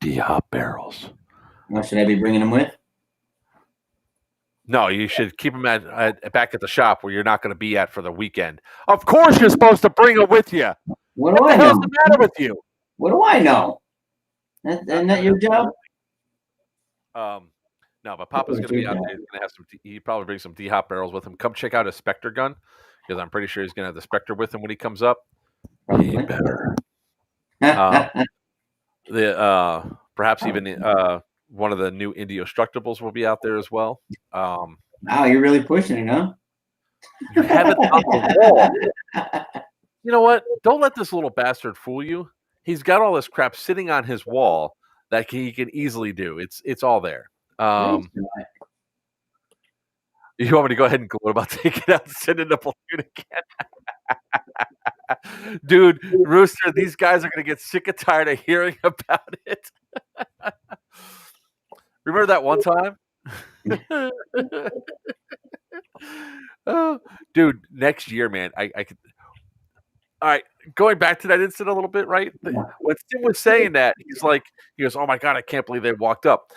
D-hop barrels. What should I be bringing them with? No, you should keep them back at the shop where you're not going to be at for the weekend. Of course, you're supposed to bring them with you. What do I know? What's the matter with you? What do I know? Isn't that your job? No, but Papa's going to be out there. He's going to have he probably bring some D-hop barrels with him. Come check out his Spectre gun, because I'm pretty sure he's going to have the Spectre with him when he comes up. He better. Perhaps even one of the new Indestructibles will be out there as well. Wow, you're really pushing it, huh? You have it on the wall. You know what? Don't let this little bastard fool you. He's got all this crap sitting on his wall that he can easily do. It's all there. You want me to go ahead and gloat about taking it out and send it a balloon again? Dude, Rooster, these guys are going to get sick and tired of hearing about it. Remember that one time? Oh, dude, next year, man, I could. All right, going back to that incident a little bit, right? When Tim was saying that, he goes, "Oh my god, I can't believe they walked up."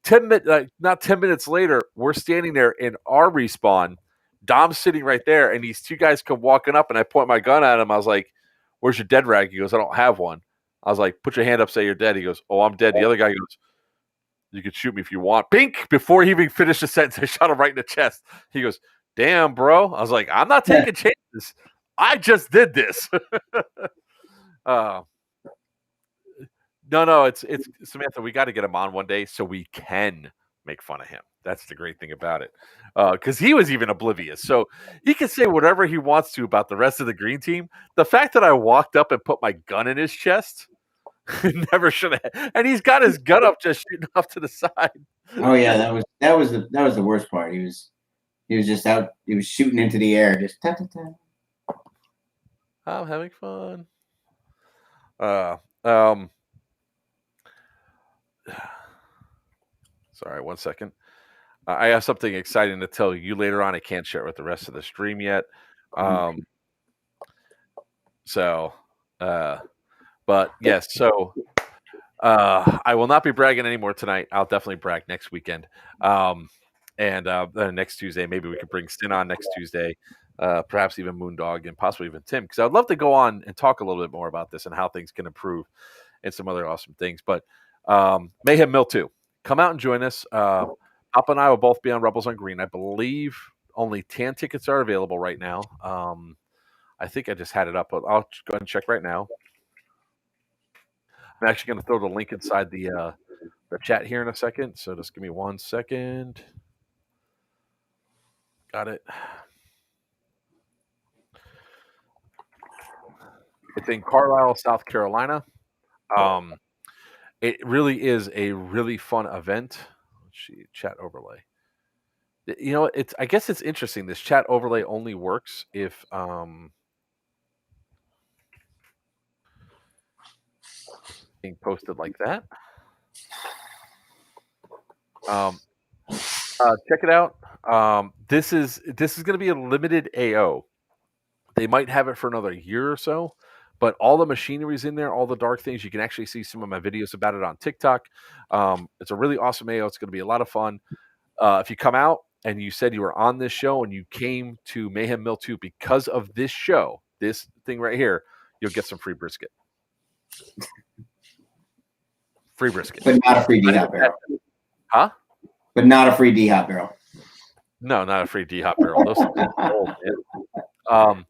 Not 10 minutes later, we're standing there in our respawn. Dom's sitting right there, and these two guys come walking up, and I point my gun at him. I was like, "Where's your dead rag?" He goes, "I don't have one." I was like, "Put your hand up, say you're dead." He goes, "Oh, I'm dead." The other guy goes, "You can shoot me if you want." Bink! Before he even finished the sentence, I shot him right in the chest. He goes, "Damn, bro." I was like, "I'm not taking chances. I just did this." No, it's Samantha. We got to get him on one day so we can make fun of him. That's the great thing about it, because he was even oblivious. So he can say whatever he wants to about the rest of the green team. The fact that I walked up and put my gun in his chest, never should have. And he's got his gun up, just shooting off to the side. Oh yeah, that was the worst part. He was just out. He was shooting into the air, just tap, tap, tap. I'm having fun. Sorry, 1 second. I have something exciting to tell you later on. I can't share it with the rest of the stream yet. But yes, so I will not be bragging anymore tonight. I'll definitely brag next weekend. And next Tuesday, maybe we could bring Stin on next Tuesday, perhaps even Moondog and possibly even Tim, because I'd love to go on and talk a little bit more about this and how things can improve and some other awesome things. But Mayhem Mill 2, come out and join us. Papa and I will both be on Rebels on Green. I believe only 10 tickets are available right now. I think I just had it up, but I'll go ahead and check right now. I'm actually going to throw the link inside the chat here in a second, so just give me 1 second. Got it. It's in Carlisle, South Carolina. It really is a really fun event. Let's see, chat overlay. You know, I guess it's interesting. This chat overlay only works if being posted like that. Check it out. This is going to be a limited AO. They might have it for another year or so, but all the machinery's in there, all the dark things. You can actually see some of my videos about it on TikTok. It's a really awesome AO. It's going to be a lot of fun. If you come out and you said you were on this show and you came to Mayhem Mill 2 because of this show, this thing right here, you'll get some free brisket. Free brisket. But not a free D-Hop barrel. Huh? But not a free D-Hop barrel. No, not a free D-Hop barrel. Those are old, man.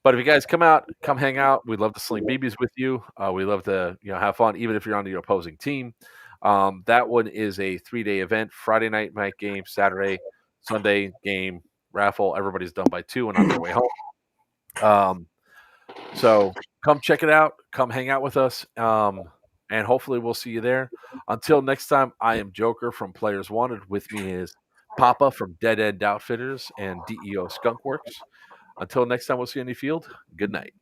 But if you guys come out, come hang out. We'd love to sling BBs with you. We love to have fun, even if you're on the opposing team. That one is a 3-day event. Friday night game, Saturday, Sunday game, raffle. Everybody's done by 2 and on their way home. So come check it out. Come hang out with us. And hopefully we'll see you there. Until next time, I am Joker from Players Wanted. With me is Papa from Dead End Outfitters and DEO Skunkworks. Until next time, we'll see you in the field. Good night.